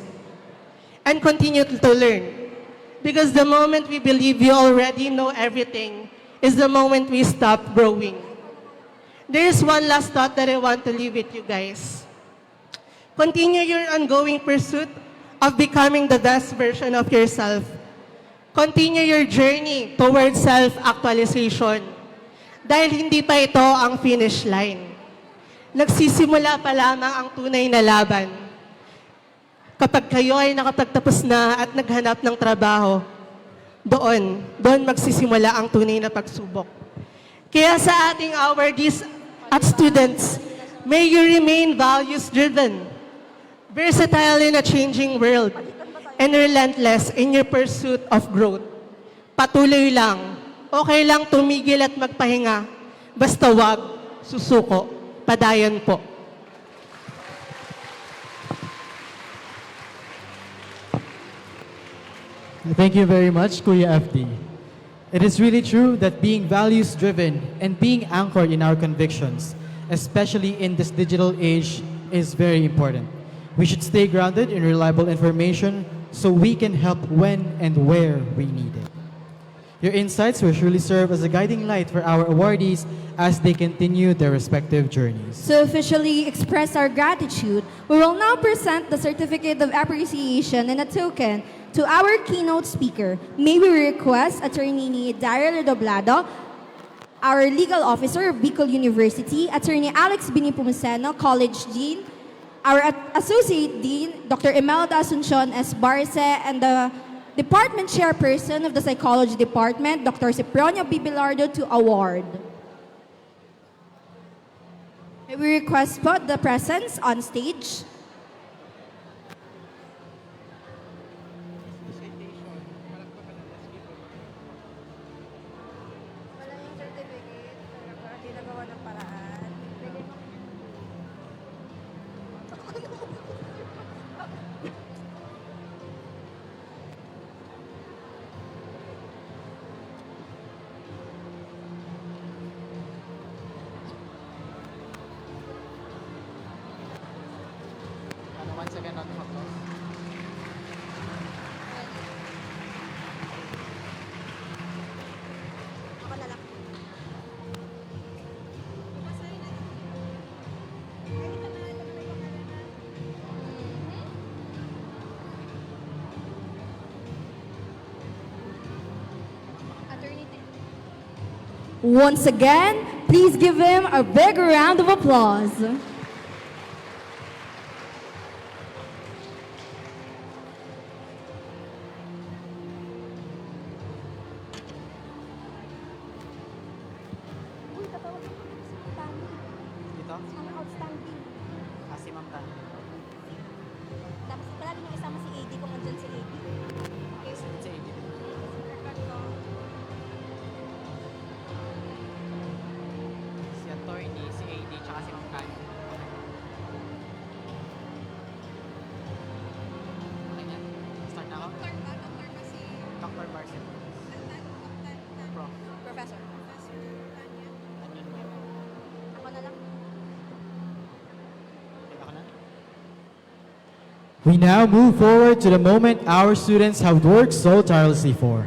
And continue to learn. Because the moment we believe you already know everything is the moment we stop growing. There is one last thought that I want to leave with you guys. Continue your ongoing pursuit of becoming the best version of yourself. Continue your journey towards self-actualization. Dahil hindi pa ito ang finish line. Nagsisimula pa lamang ang tunay na laban. Kapag kayo ay nakapagtapos na at naghanap ng trabaho, doon magsisimula ang tunay na pagsubok. Kaya sa ating awardees at students, may you remain values-driven, versatile in a changing world, and relentless in your pursuit of growth. Patuloy lang. Okay lang tumigil at magpahinga. Basta wag susuko. Padayon po. Thank you very much, Kuya FD. It is really true that being values-driven and being anchored in our convictions, especially in this digital age, is very important. We should stay grounded in reliable information so we can help when and where we need it. Your insights will surely serve as a guiding light for our awardees as they continue their respective journeys. To officially express our gratitude, we will now present the Certificate of Appreciation and a token to our keynote speaker. May we request Attorney Daryl Redoblado, our Legal Officer of Bicol University, Attorney Alex Binipumuseno, College Dean, our Associate Dean, Dr. Imelda Asuncion S. Barce, and the Department Chairperson of the Psychology Department, Dr. Cipronio Bibilardo, to award. May we request both the presence on stage. Once again, not photos. Once again, please give him a big round of applause. Dito? Si Ma'am Tan. Tapos palagi nyo isama si AD kung andyan si AD. Okay, so Si AD. record ko. Si attorney, si AD, tsaka si Ma'am Kanye. Okay na. Start na ako? Doktor ba si Dr. Barcel. Prof. Professor. Ano yun? Ako na lang. Okay, ako na? We now move forward to the moment our students have worked so tirelessly for.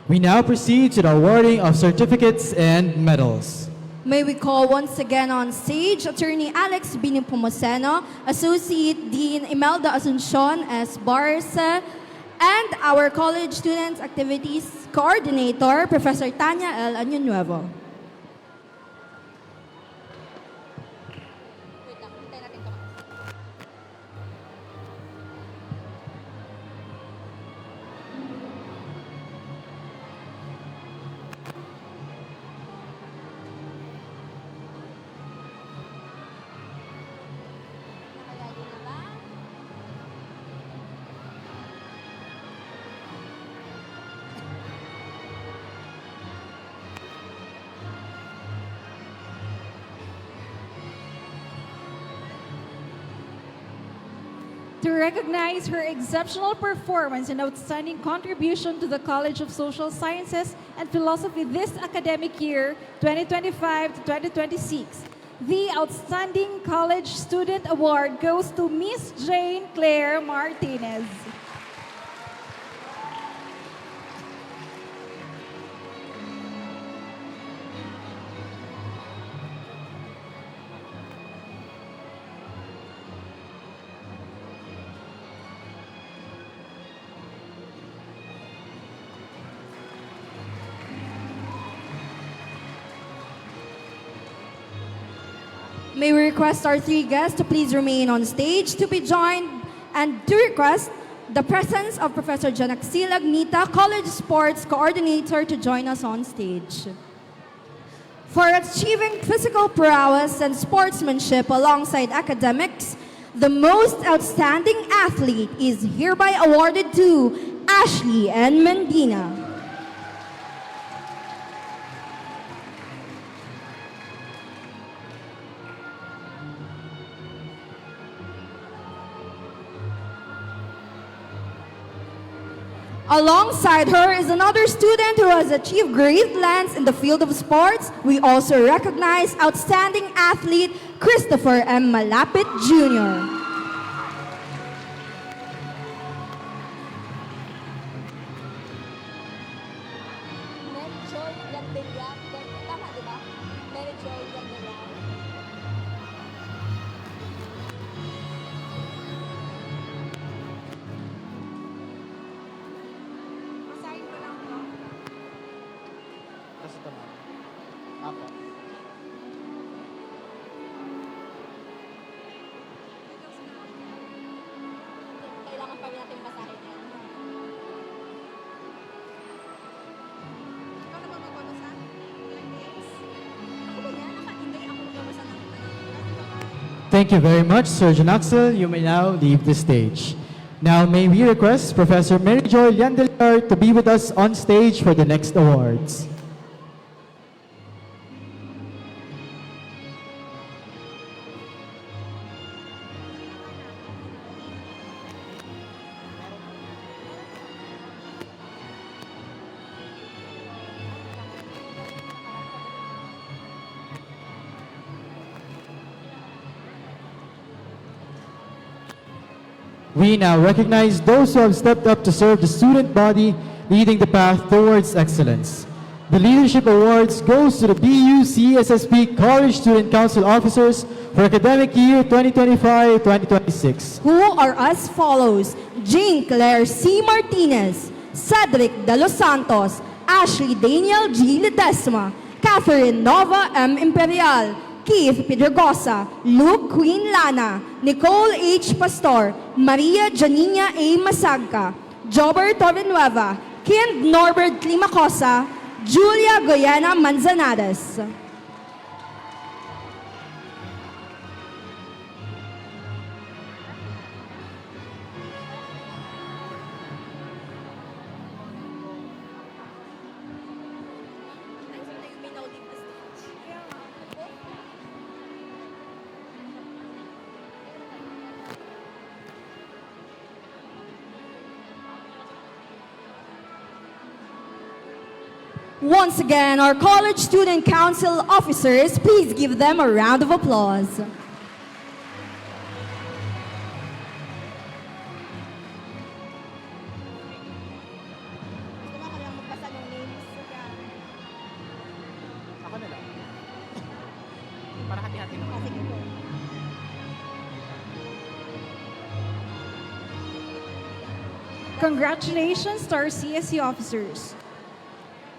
We now proceed to the awarding of certificates and medals. May we call once again on stage Attorney Alex Binipumoseno, Associate Dean Imelda Asuncion S. Barce, and our College Students Activities Coordinator, Professor Tanya L. Año-Nuevo. Wait lang, hintayin natin ito. Nakalali na ba? To recognize her exceptional performance and outstanding contribution to the College of Social Sciences and Philosophy this academic year, 2025 to 2026, the Outstanding College Student Award goes to Miss Jane Claire Martinez. May we request our three guests to please remain on stage to be joined and to request the presence of Professor Janaxila Agnita, College Sports Coordinator, to join us on stage. For achieving physical prowess and sportsmanship alongside academics, the most outstanding athlete is hereby awarded to Ashley N. Mendina. Alongside her is another student who has achieved great lengths in the field of sports. We also recognize outstanding athlete Christopher M. Malapit Jr. Mary Joy Gandelian. Tama, di ba? Mary Joy Gandelian. Basahin ko lang to. Tapos ito na. Apo. Kailangan pa rin natin basahin yan. Ikaw na ba magbabasa? Ilang days? Ako ba yan? Hindi ako magbabasa ng Thank you very much, Surgeon Axel. You may now leave the stage. Now, may we request Professor Mary Joy Liandeliar to be with us on stage for the next awards. We now recognize those who have stepped up to serve the student body, leading the path towards excellence. The Leadership Awards goes to the BU CSSP College Student Council officers for academic year 2025-2026. Who are as follows: Jane Claire C. Martinez, Cedric De Los Santos, Ashley Daniel G. Ledesma, Catherine Nova M. Imperial, Keith Pedregosa, Luke Queen Lana, Nicole H. Pastor, Maria Janina A. Masagka, Jobber Torrenueva, Kent Norbert Climacosa, Julia Goyena Manzanares. Once again, our College Student Council officers, please give them a round of applause. Gusto mo ako lang magbasa ng names. Ako na lang. Para hati-hati naman. Sige po. Congratulations to our CSE officers.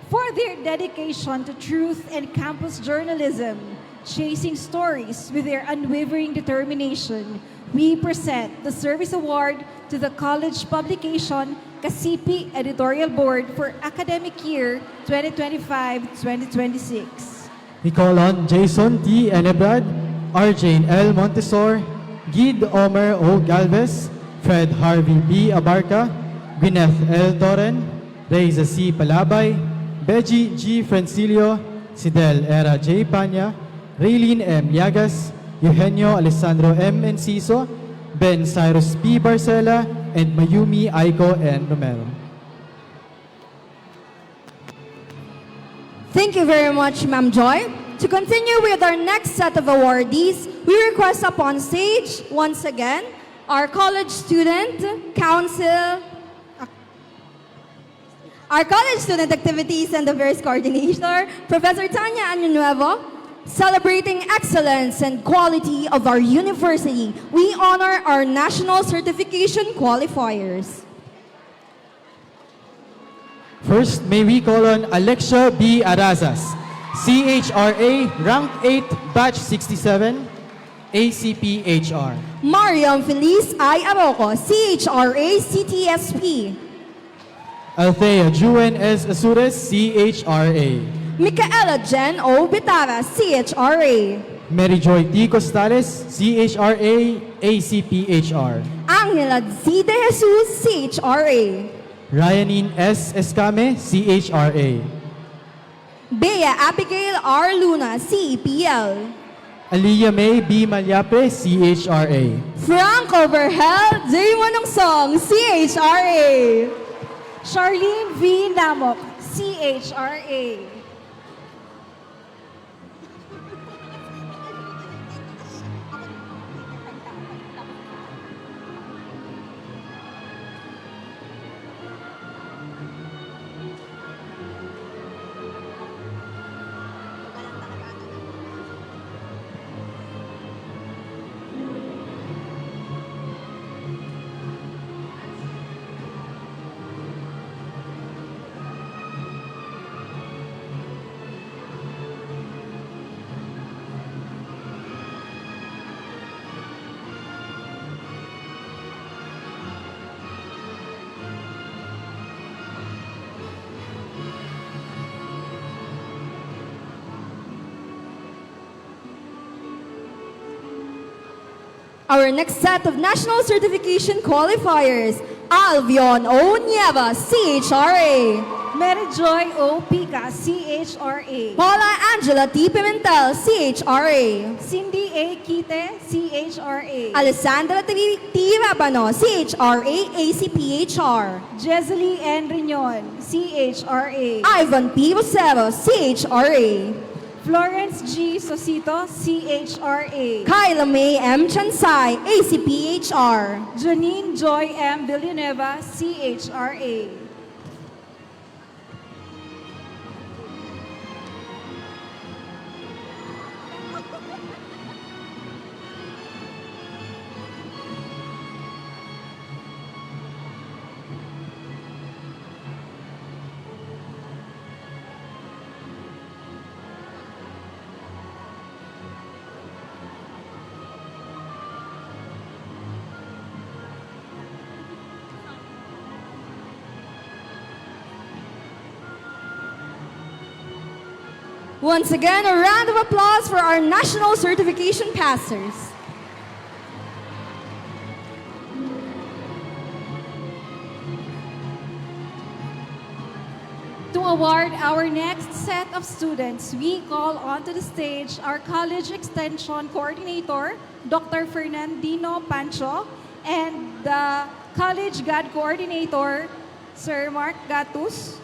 For their dedication to truth and campus journalism, chasing stories with their unwavering determination, we present the Service Award to the College Publication Kasipi Editorial Board for academic year 2025-2026. We call on Jason T. Enebrad, Arjane L. Montesor, Gid Omer O. Galvez, Fred Harvey B. Abarca, Gwyneth L. Torren, Reza C. Palabay, Beji G. Francilio, Sidel Era J. Panya, Raylene M. Llagas, Eugenio Alessandro M. Enciso, Ben Cyrus P. Barcela, and Mayumi Aiko N. Romero. Thank you very much, Ma'am Joy. To continue with our next set of awardees, we request upon stage, once again, our College Student Council, our College Student Activities and Affairs Coordinator, Professor Tanya Año, celebrating excellence and quality of our university. We honor our national certification qualifiers. First, may we call on Alexia B. Arazas, CHRA, Rank 8, Batch 67, ACPHR. Mariam Feliz I. Aroco, CHRA CTSP. Althea Juen S. Asures, CHRA. Micaela Jen O. Bitara, CHRA. Mary Joy T. Costales, CHRA, ACPHR. Angela Z. De Jesus, CHRA. Ryanine S. Escame, CHRA. Bea Abigail R. Luna, CEPL. Aliyah May B. Malyapre, CHRA. Franco Verhel J. Manongsong, CHRA. Charlene V. Namok, CHRA. Our next set of national certification qualifiers, Alvion O. Nieva, CHRA. Mary Joy O. Pica, CHRA. Paula Angela T. Pimentel, CHRA. Cindy A. Quite, CHRA. Alessandra T. Rabano, CHRA ACPHR. Jesely N. Riñon, CHRA. Ivan P. Vocero, CHRA. Florence G. Sosito, CHRA. Kyla May M. Chansay, ACPHR. Janine Joy M. Villanueva, CHRA. Once again, a round of applause for our national certification passers. To award our next set of students, we call onto the stage our College Extension Coordinator, Dr. Fernandino Pancho, and the College GAD Coordinator, Sir Mark Gatus.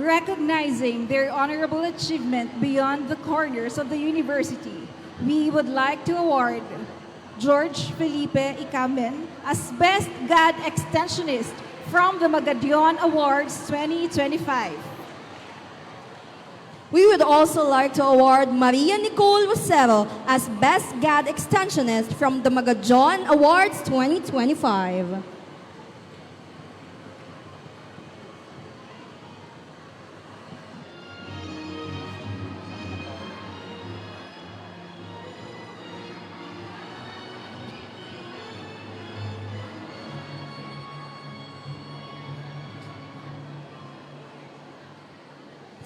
Recognizing their honorable achievement beyond the corners of the university, we would like to award George Felipe Icamen as Best GAD Extensionist from the Magadion Awards 2025. We would also like to award Maria Nicole Lucero as Best GAD Extensionist from the Magajon Awards 2025.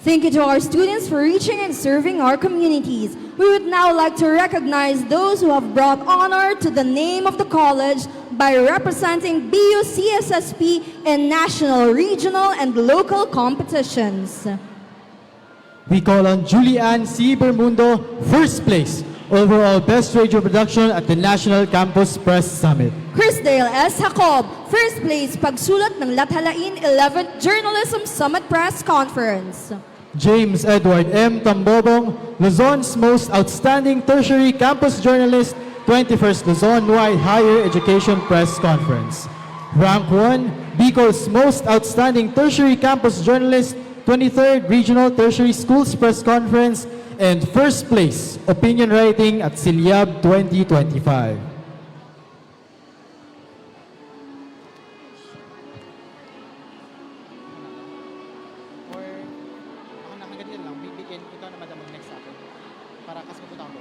Thank you to our students for reaching and serving our communities. We would now like to recognize those who have brought honor to the name of the college by representing BUCSSP in national, regional, and local competitions. We call on Julianne C. Bermundo, first place, overall best radio production at the National Campus Press Summit. Chrisdale S. Jacob, first place, pagsulat ng Lathalain 11th Journalism Summit Press Conference. James Edward M. Tambobong, Luzon's most outstanding tertiary campus journalist, 21st Luzon-wide Higher Education Press Conference. Rank 1, Bicol's most outstanding tertiary campus journalist, 23rd Regional Tertiary Schools Press Conference, and first place, opinion writing at Siliab 2025. Or, hanggang ganyan lang, bibigyan, ikaw na madam mag-next sa akin. Para kasi mapunta ako.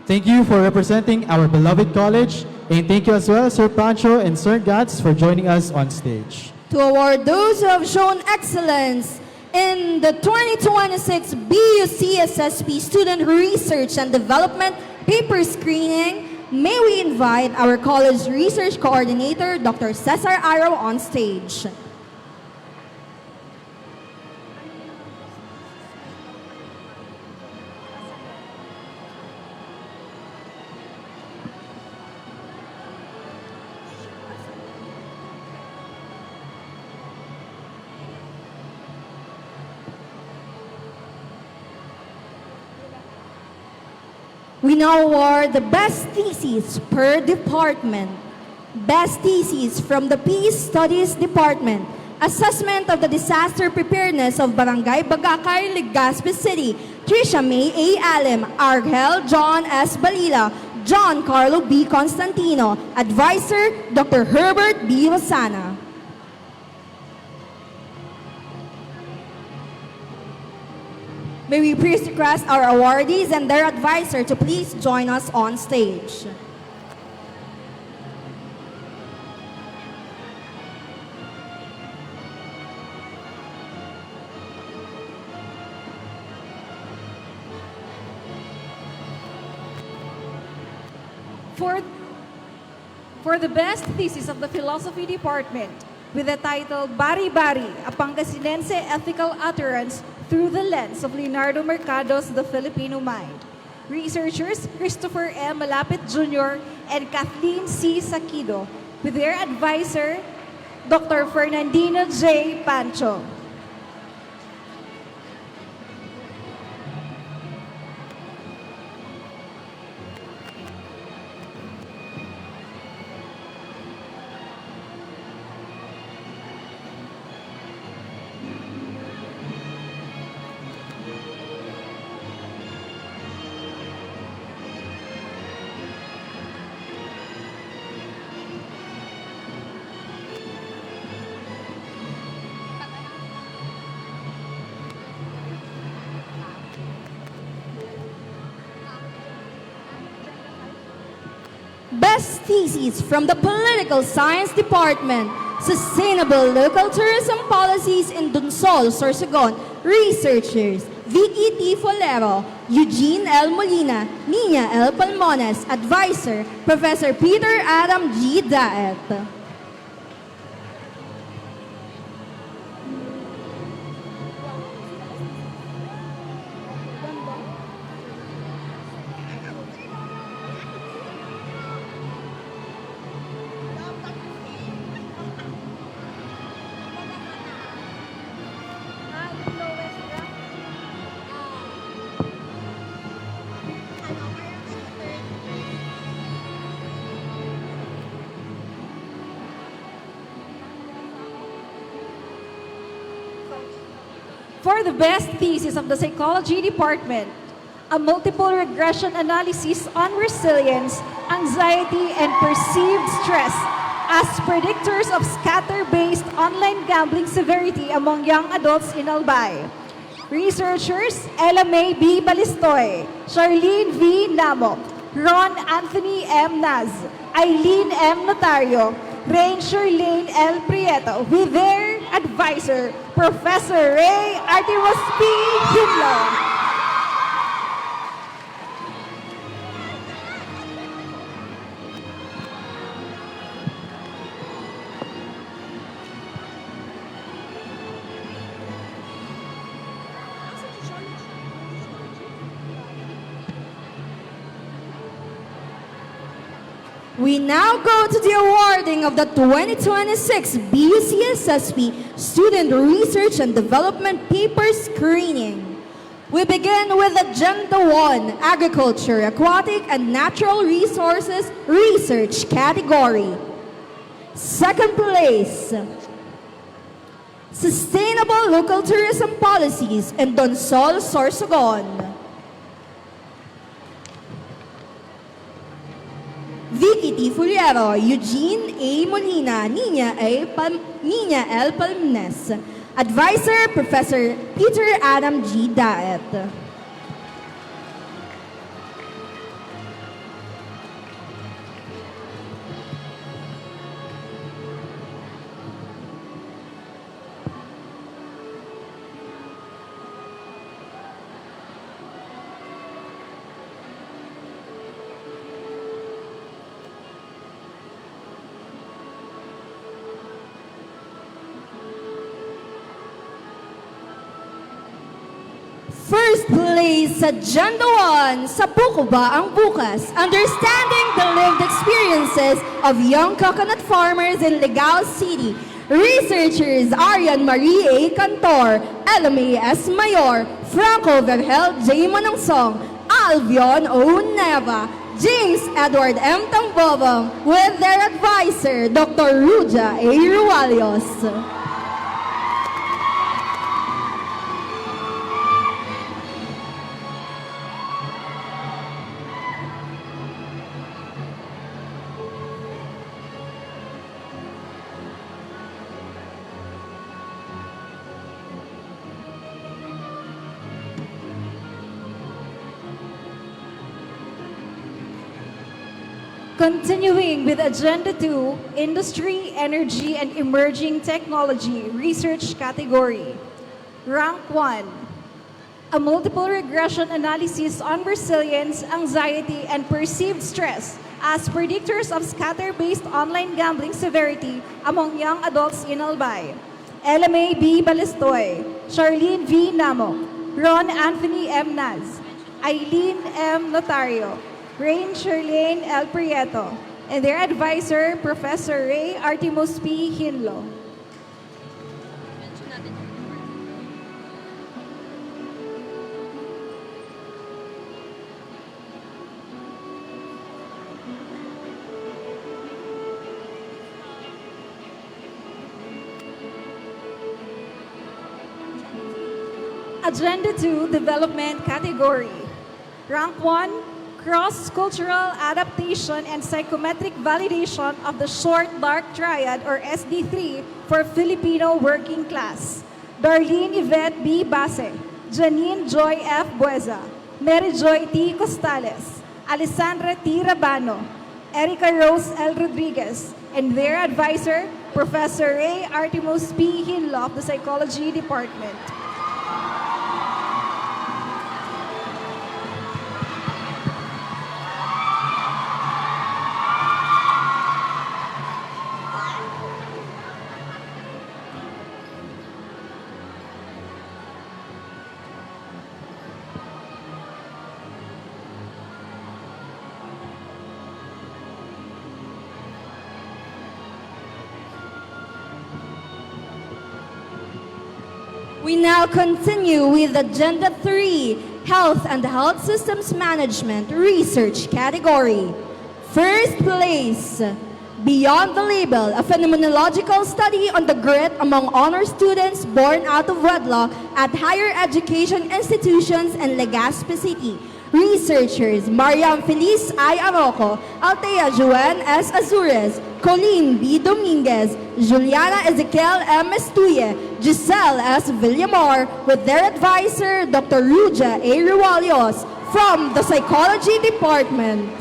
Thank you for representing our beloved college, and thank you as well, Sir Pancho and Sir Gats, for joining us on stage. To award those who have shown excellence in the 2026 BUCSSP Student Research and Development Paper Screening, may we invite our college research coordinator, Dr. Cesar Araw, on stage. We now award the best thesis per department. Best thesis from the Peace Studies Department. Assessment of the disaster preparedness of Barangay Bagakay, Legazpi City. Trisha May A. Alim, Argel John S. Balila, John Carlo B. Constantino. Advisor, Dr. Herbert B. Rosana. May we please request our awardees and their advisor to please join us on stage. For the best thesis of the Philosophy Department with the title Bari Bari, a Pangasinense Ethical Utterance Through the Lens of Leonardo Mercado's The Filipino Mind. Researchers Christopher M. Malapit Jr. and Kathleen C. Sakido with their advisor, Dr. Fernandino J. Pancho. Best thesis from the Political Science Department. Sustainable Local Tourism Policies in Dunsol, Sorsogon. Researchers Vicky T. Folero, Eugene L. Molina, Nina L. Palmones. Advisor Professor Peter Adam G. Daet. For the best thesis of the Psychology Department, a multiple regression analysis on resilience, anxiety, and perceived stress as predictors of scatter-based online gambling severity among young adults in Albay. Researchers Ella May B. Balistoy, Charlene V. Namok, Ron Anthony M. Naz, Eileen M. Notario, Ranger Lane L. Prieto, with their advisor, Professor Ray Artimos P. Hinlo. We now go to the awarding of the 2026 BUCSSP Student Research and Development Paper Screening. We begin with Agenda 1, Agriculture, Aquatic, and Natural Resources Research category. Second place, Sustainable Local Tourism Policies in Donsol, Sorsogon. Vicky T. Fuliero, Eugene A. Molina, Nina L. Palmes. Advisor, Professor Peter Adam G. Daet. First place, Agenda 1, sa Buko Ba ang Bukas? Understanding the lived experiences of young coconut farmers in Legao City. Researchers Arian Marie A. Cantor, Elame S. Mayor, Franco Vergel J. Manangsong, Alvion O. Neva, James Edward M. Tambobong, with their advisor, Dr. Ruja A. Rualios. Continuing with Agenda 2, Industry, Energy, and Emerging Technology Research category. Rank 1, a multiple regression analysis on resilience, anxiety, and perceived stress as predictors of scatter-based online gambling severity among young adults in Albay. LMA B. Balistoy, Charlene V. Namok, Ron Anthony M. Naz, Eileen M. Notario, Ranger Lane L. Prieto, and their advisor, Professor Ray Artimos P. Hinlo. Agenda 2, Development category. Rank 1, Cross-cultural adaptation and psychometric validation of the short dark triad or SD3 for Filipino working class. Darlene Yvette B. Base, Janine Joy F. Bueza, Mary Joy T. Costales, Alessandra T. Rabano, Erica Rose L. Rodriguez, and their advisor, Professor Ray Artimos P. Hinlo of the Psychology Department. We now continue with Agenda 3, Health and Health Systems Management Research category. First place, Beyond the Label, a phenomenological study on the grit among honor students born out of wedlock at higher education institutions in Legazpi City. Researchers Mariam Feliz I. Aroco, Altea Joanne S. Azures, Colleen B. Dominguez, Juliana Ezequiel M. Estuye, Giselle S. Villamor, with their advisor, Dr. Ruja A. Rualios, from the Psychology Department.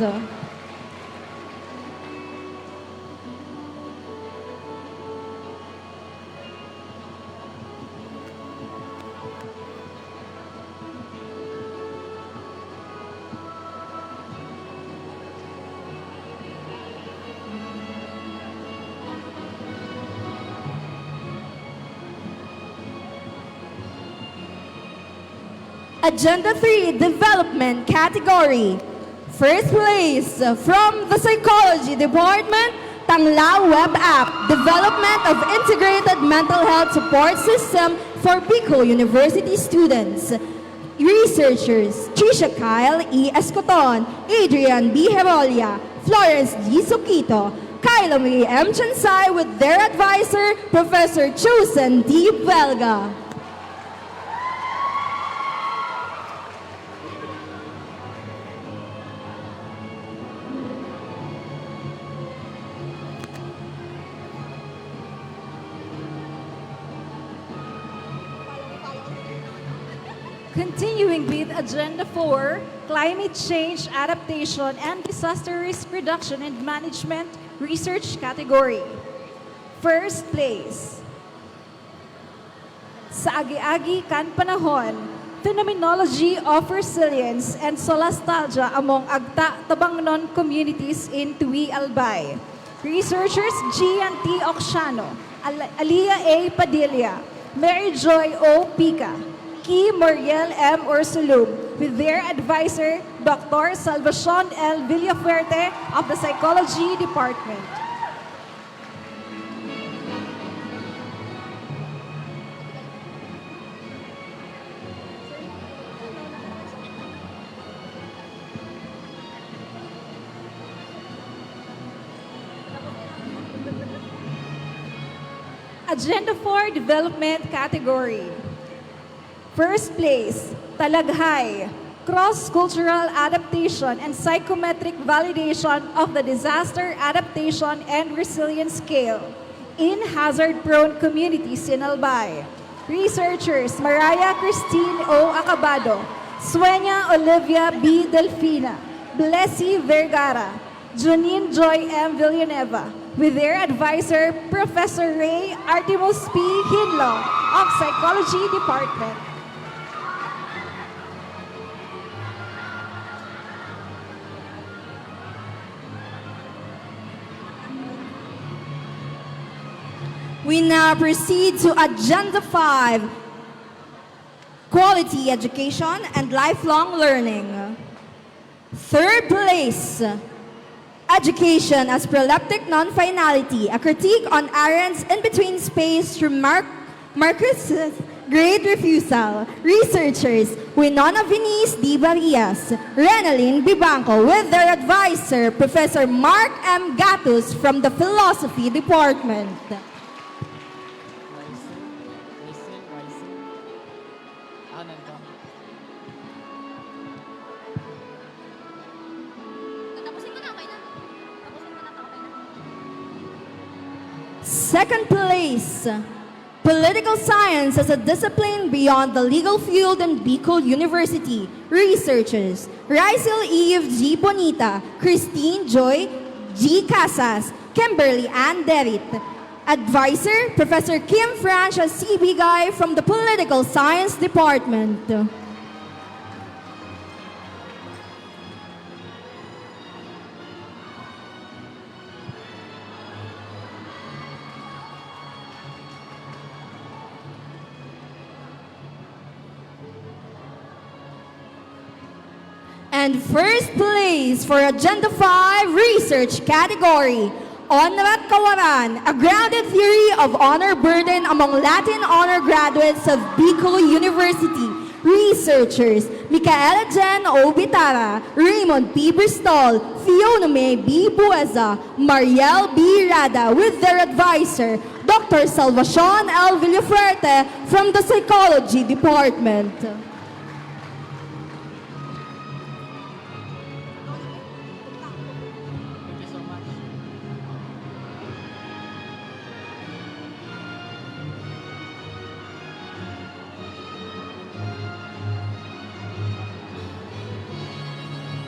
Agenda 3, Development category. First place, from the Psychology Department, Tangla Web App, Development of Integrated Mental Health Support System for Bicol University students. Researchers, Trisha Kyle E. Escoton, Adrian B. Herolia, Florence G. Soquito, Kyla May M. Chansay, with their advisor, Professor Chosen D. Belga. Continuing with Agenda 4, Climate Change Adaptation and Disaster Risk Reduction and Management Research category. First place. Sa agi-agi kan panahon, Phenomenology of Resilience and Solastalgia among agta tabangnon communities in Tui Albay. Researchers Gian T. Oxiano, Alia A. Padilla, Mary Joy O. Pica, Key Muriel M. Ursulum, with their advisor, Dr. Salvacion L. Villafuerte of the Psychology Department. Agenda 4, Development category. First place, Talaghay, Cross-Cultural Adaptation and Psychometric Validation of the Disaster Adaptation and Resilience Scale in Hazard-Prone Communities in Albay. Researchers Mariah Christine O. Acabado, Sueña Olivia B. Delfina, Blessy Vergara, Janine Joy M. Villanueva, with their advisor, Professor Ray Artemus P. Hinlo of Psychology Department. We now proceed to Agenda 5, Quality Education and Lifelong Learning. Third place, Education as Proleptic Non-Finality, a critique on Arendt's in-between space through Marcus's Great Refusal. Researchers, Winona Venice D. Barrias, Renalyn Bibanco, with their advisor, Professor Mark M. Gatus from the Philosophy Department. Second place, Political Science as a Discipline Beyond the Legal Field in Bicol University. Researchers, Rysel Eve G. Bonita, Christine Joy G. Casas, Kimberly Ann Derit. Advisor, Professor Kim Francia C. Bigay from the Political Science Department. And first place for Agenda 5 Research category, Honor at Kawaran, a grounded theory of honor burden among Latin honor graduates of Bicol University. Researchers, Micaela Jen O. Bitara, Raymond P. Bristol, Fiona May B. Bueza, Mariel B. Rada, with their advisor, Dr. Salvacion L. Villaferte from the Psychology Department. Thank you so much.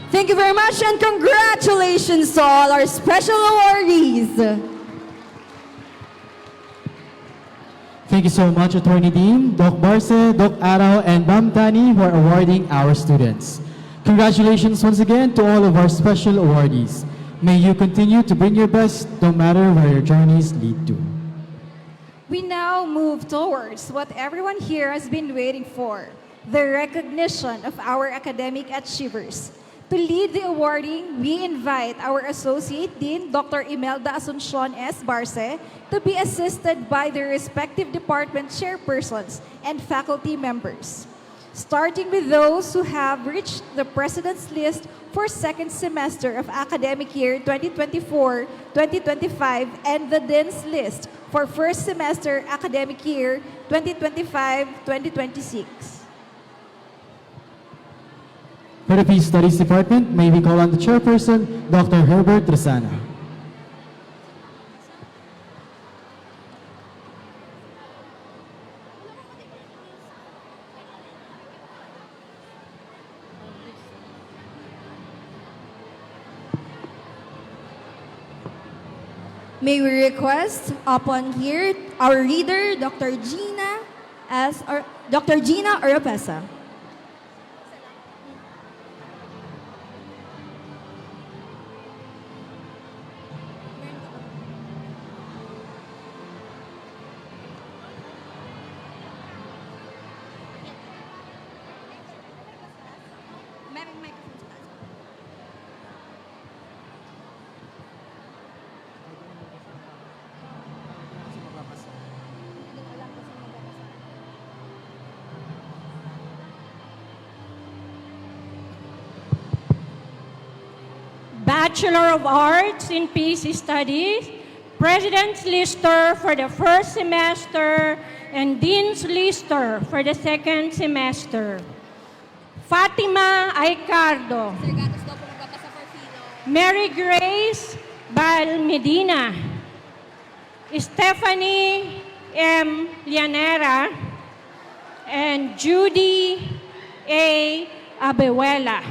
Thank you very much and congratulations to all our special awardees. Thank you so much, Attorney Dean, Doc Barce, Doc Arao, and Ma'am Tani for awarding our students. Congratulations once again to all of our special awardees. May you continue to bring your best no matter where your journeys lead to. We now move towards what everyone here has been waiting for, the recognition of our academic achievers. To lead the awarding, we invite our Associate Dean, Dr. Imelda Asuncion S. Barce, to be assisted by their respective department chairpersons and faculty members. Starting with those who have reached the President's List for second semester of academic year 2024-2025 and the Dean's List for first semester academic year 2025-2026. For the Peace Studies Department, may we call on the chairperson, Dr. Herbert Rosana. May we request upon here our reader, Dr. Gina Oropesa. Kasi mababasa. Bachelor of Arts in Peace Studies, President's Lister for the first semester, and Dean's Lister for the second semester. Fatima Aicardo. Sir Gatos daw po magbabasa for Fino. Mary Grace Bal Medina, Stephanie M. Llanera, and Judy A. Abehuela.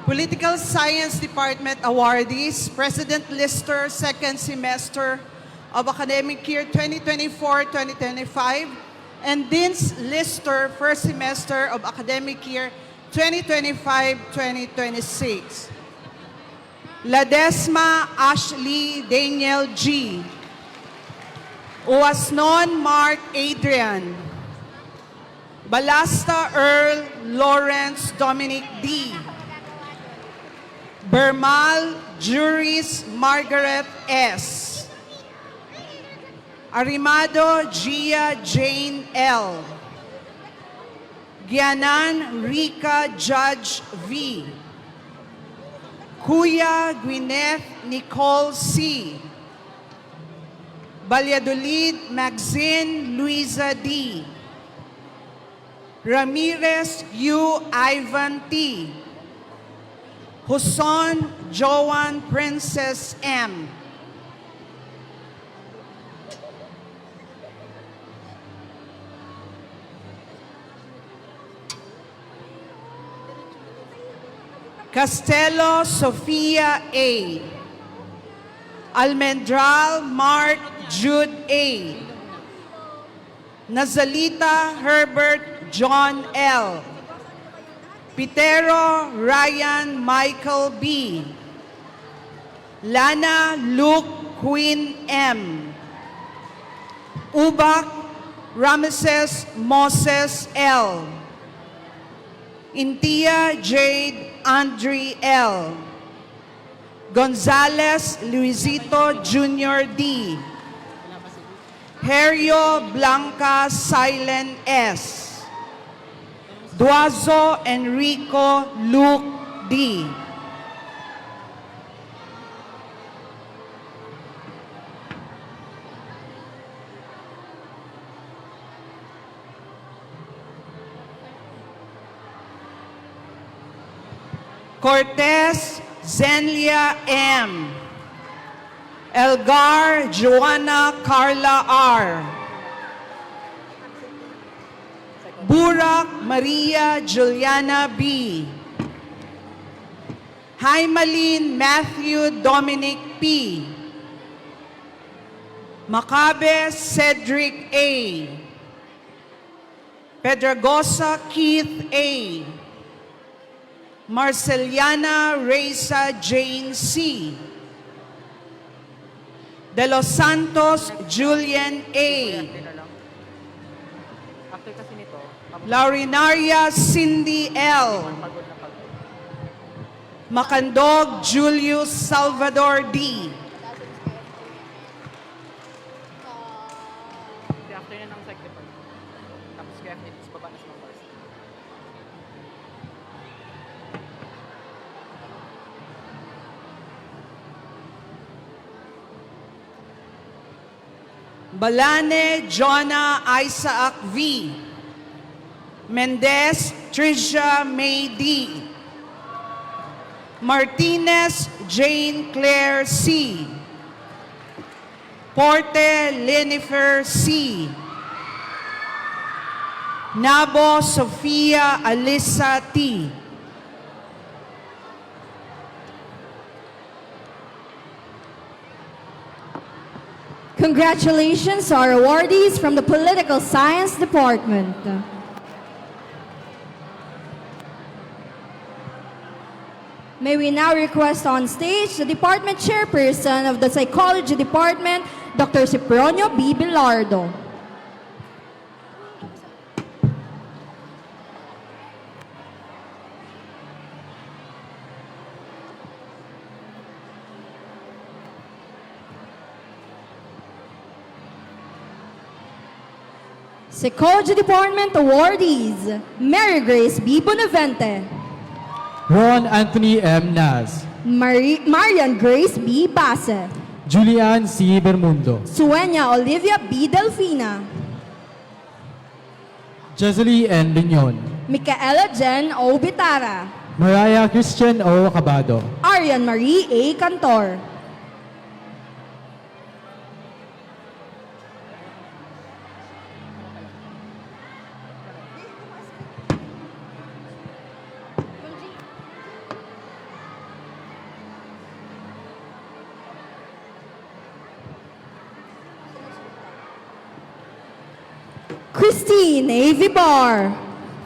Political Science Department awardees, President Lister, second semester of academic year 2024-2025, and Dean's Lister, first semester of academic year 2025-2026. Ladesma Ashley Daniel G. Uasnon Mark Adrian. Balasta Earl Lawrence Dominic D. Bermal Juris Margaret S. Arimado Gia Jane L. Gianan Rica Judge V. Kuya Gwyneth Nicole C. Valladolid Maxine Luisa D. Ramirez U. Ivan T. Huson Joan Princess M. Castelo Sofia A. Almendral Mark Jude A. Nazalita Herbert John L. Pitero Ryan Michael B. Lana Luke Queen M. Ubak Ramesses Moses L. Intia Jade Andre L. Gonzales Luisito Jr. D. Herio Blanca Silent S. Duazo Enrico Luke D. Cortez Zenlia M. Elgar Joanna Carla R. Burak Maria Juliana B. Haimalin Matthew Dominic P. Macabe Cedric A. Pedragosa Keith A. Marceliana Reza Jane C. De Los Santos Julian A. After kasi nito, Laurinaria Cindy L. Macandog Julius Salvador D. after na ng psych department. Tapos kaya tapos baba na sa mga bars. Balane Jonah Isaac V. Mendez Tricia May D. Martinez Jane Claire C. Porte Lenifer C. Nabo Sofia Alisa T. Congratulations to our awardees from the Political Science Department. May we now request on stage the Department Chairperson of the Psychology Department, Dr. Cipronio B. Bilardo. Psychology Department awardees, Mary Grace B. Bonavente, Ron Anthony M. Naz, Marian Grace B. Base, Julian C. Bermundo, Sueña Olivia B. Delfina, Jezely N. Lignon, Micaela Jen O. Bitara, Mariah Christian O. Cabado, Arian Marie A. Cantor, Christine A. Vibar,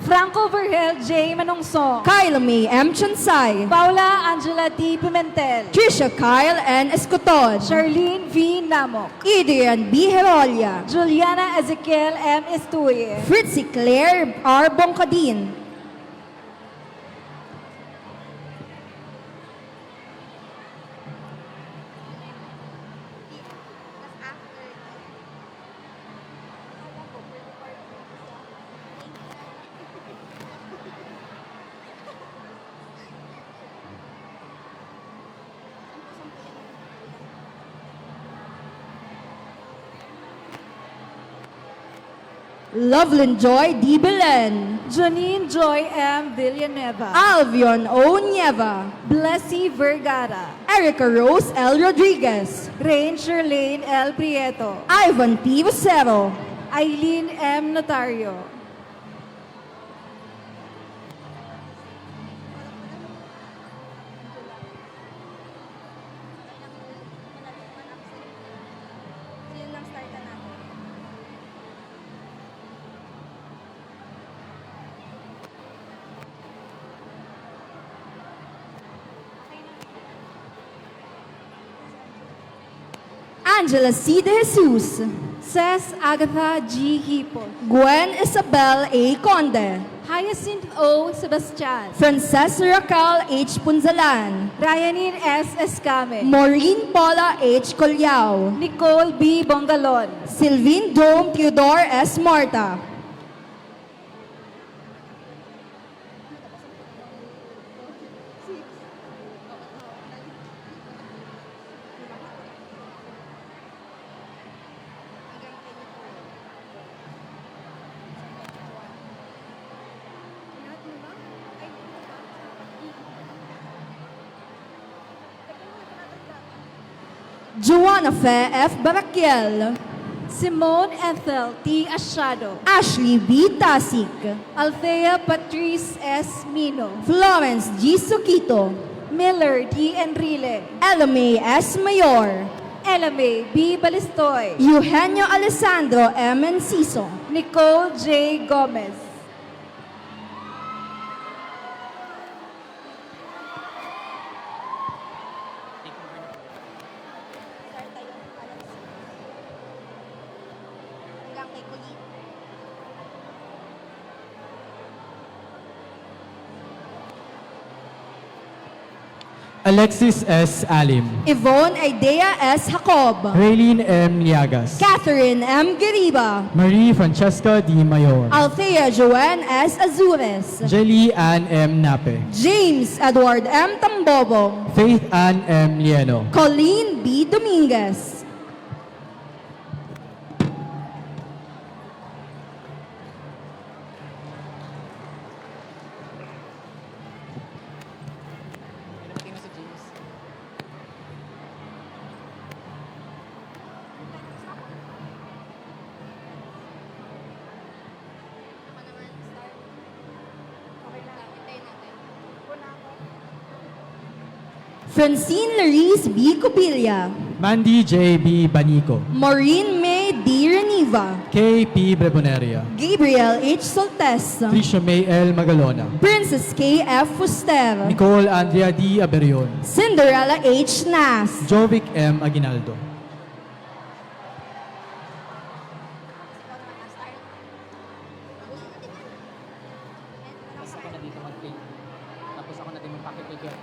Franco Vergel J. Manongso, Kyla May M. Chansay, Paula Angela T. Pimentel, Trisha Kyle N. Escotod, Charlene V. Namok, Adrian B. Herolia, Juliana Ezequiel M. Estuye, Fritzy Claire R. Bongkadin, Loveland Joy D. Belen, Janine Joy M. Villanueva, Alvion O. Nieva, Blessy Vergara, Erica Rose L. Rodriguez, Ranger Lane L. Prieto, Ivan P. Vocero, Eileen M. Notario, Angela C. De Jesus, Ces Agatha G. Hipo, Gwen Isabel A. Conde, Hyacinth O. Sebastian, Frances Raquel H. Punzalan, Ryanin S. Escame, Maureen Paula H. Colyao, Nicole B. Bongalon, Sylvine Dome Theodore S. Marta, Joanna Fe F. Barakiel, Simone Ethel T. Ashado, Ashley B. Tasik, Althea Patrice S. Mino, Florence G. Sukito, Miller D. Enrile, Elome S. Mayor, Elame B. Balistoy, Eugenio Alessandro M. Enciso, Nicole J. Gomez, Alexis S. Alim, Yvonne Idea S. Jacob, Raylene M. Liagas, Catherine M. Geriba, Marie Francesca D. Mayor, Althea Joanne S. Azures, Jelly Ann M. Nape, James Edward M. Tambobong, Faith Ann M. Lieno, Colleen B. Dominguez, Dumating na si James. Francine Laris B. Copilla, Mandy J. B. Banico, Maureen May D. Reniva, K. P. Breboneria, Gabriel H. Soltes, Tricia May L. Magalona, Princess K. F. Fuster, Nicole Andrea D. Aberion, Cinderella H. Nas, Jovic M. Aguinaldo. Tapos ako na dito mag-take. Tapos ako na din magpakipigil.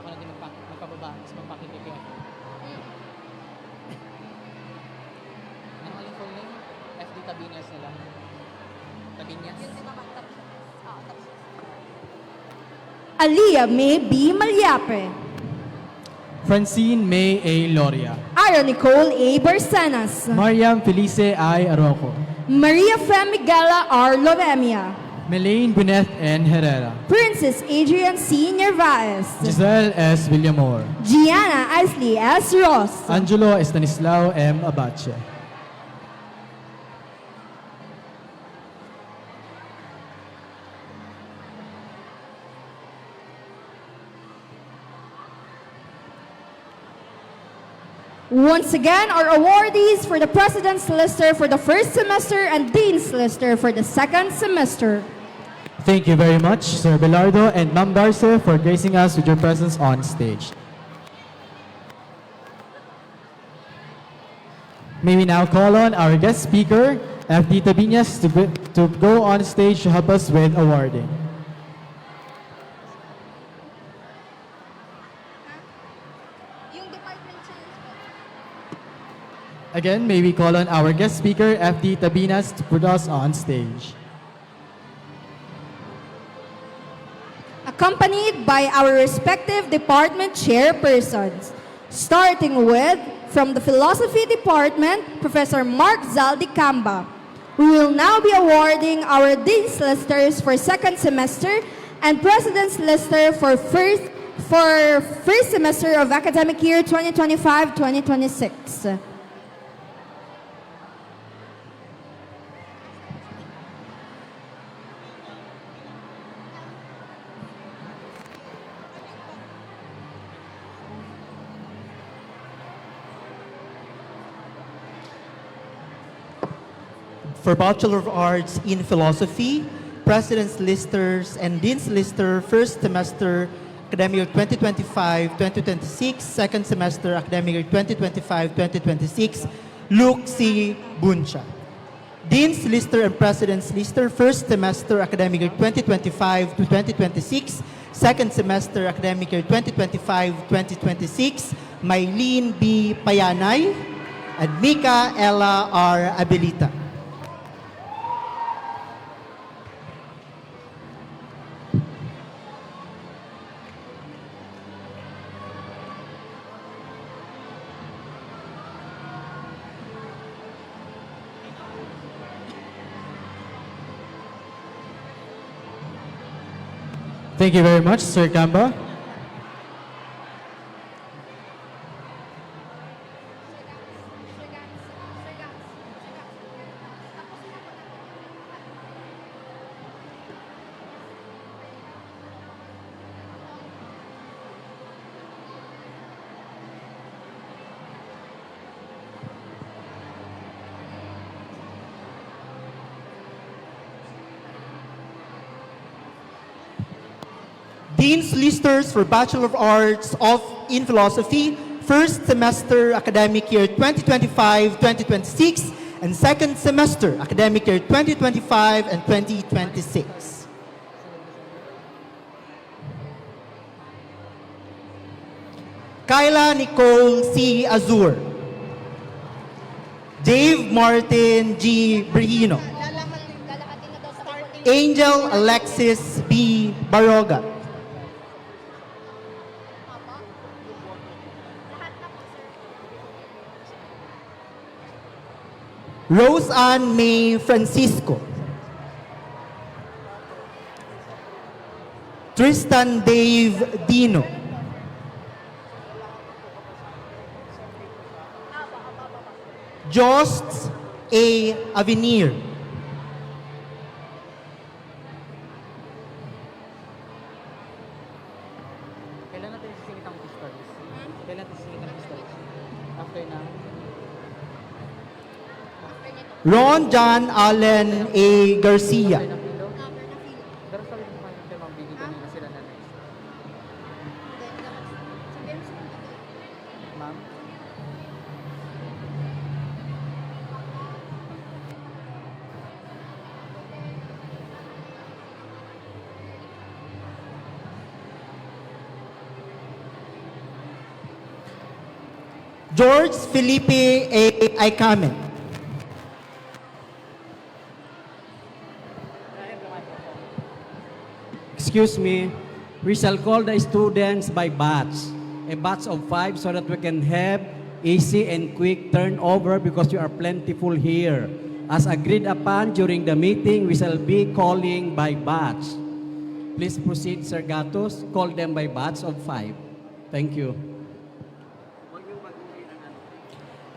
Ako na din magpababa. Tapos magpakipigil. Ano nga yung full name? FD Tabinas na lang. Tabinas? Aliyah May B. Malyape, Francine May A. Loria, Ira Nicole A. Barcenas, Mariam Felice I. Aroco, Maria Femigala R. Loremia, Melaine Gwyneth N. Herrera, Princess Adrian C. Nervaez, Giselle S. Villamor, Gianna Isley S. Ross, Angelo Estanislao M. Abache. Once again, our awardees for the President's Lister for the first semester and Dean's Lister for the second semester. Thank you very much, Sir Belardo and Ma'am Barce, for gracing us with your presence on stage. May we now call on our guest speaker, FD Tabinas, to go on stage to help us with awarding. Again, may we call on our guest speaker, FD Tabinas, to put us on stage. Accompanied by our respective department chairpersons, starting with, from the Philosophy Department, Professor Mark Zaldicamba. We will now be awarding our Dean's Listers for second semester and President's Lister for first semester of academic year 2025-2026. For Bachelor of Arts in Philosophy, President's Listers and Dean's Lister first semester academic year 2025-2026, second semester, academic year 2025-2026, Luke C. Buncha. Dean's Lister and President's Lister, first semester, academic year 2025 to 2026, second semester, academic year 2025-2026, Mylene B. Payanay and Mika Ella R. Abilita. Thank you very much, Sir Gamba. Dean's Listers for Bachelor of Arts in Philosophy, first semester, academic year 2025-2026, and second semester, academic year 2025 and 2026. Kyla Nicole C. Azur. Dave Martin G. Brihino. Angel Alexis B. Baroga. Rose Ann May Francisco. Tristan Dave Dino. Jost A. Avenir. Kailan natin sisingit ang pistols? Kailan natin sisingit ang pistols? After na? Ron John Allen A. Garcia. After ng pilo? Pero sabi mo kay Ma'am Biggie kanina sila na next. Ma'am? George Felipe A. Aycamen. Excuse me, we shall call the students by batch, a batch of 5 so that we can have easy and quick turnover because you are plentiful here. As agreed upon during the meeting, we shall be calling by batch. Please proceed, Sir Gatos. Call them by batch of 5. Thank you.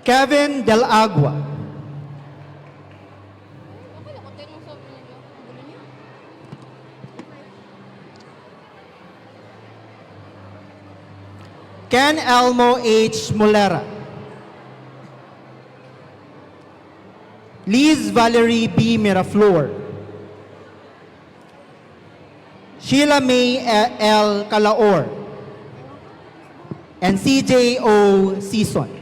Kevin Del Agua. Ken Elmo H. Molera. Liz Valerie B. Miraflor. Sheila May L. Calaor. And CJ O. Season.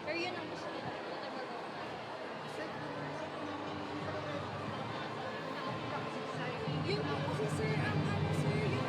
Pero yun ang gusto nila. Yun ang kasi sir, ang ano sir, yung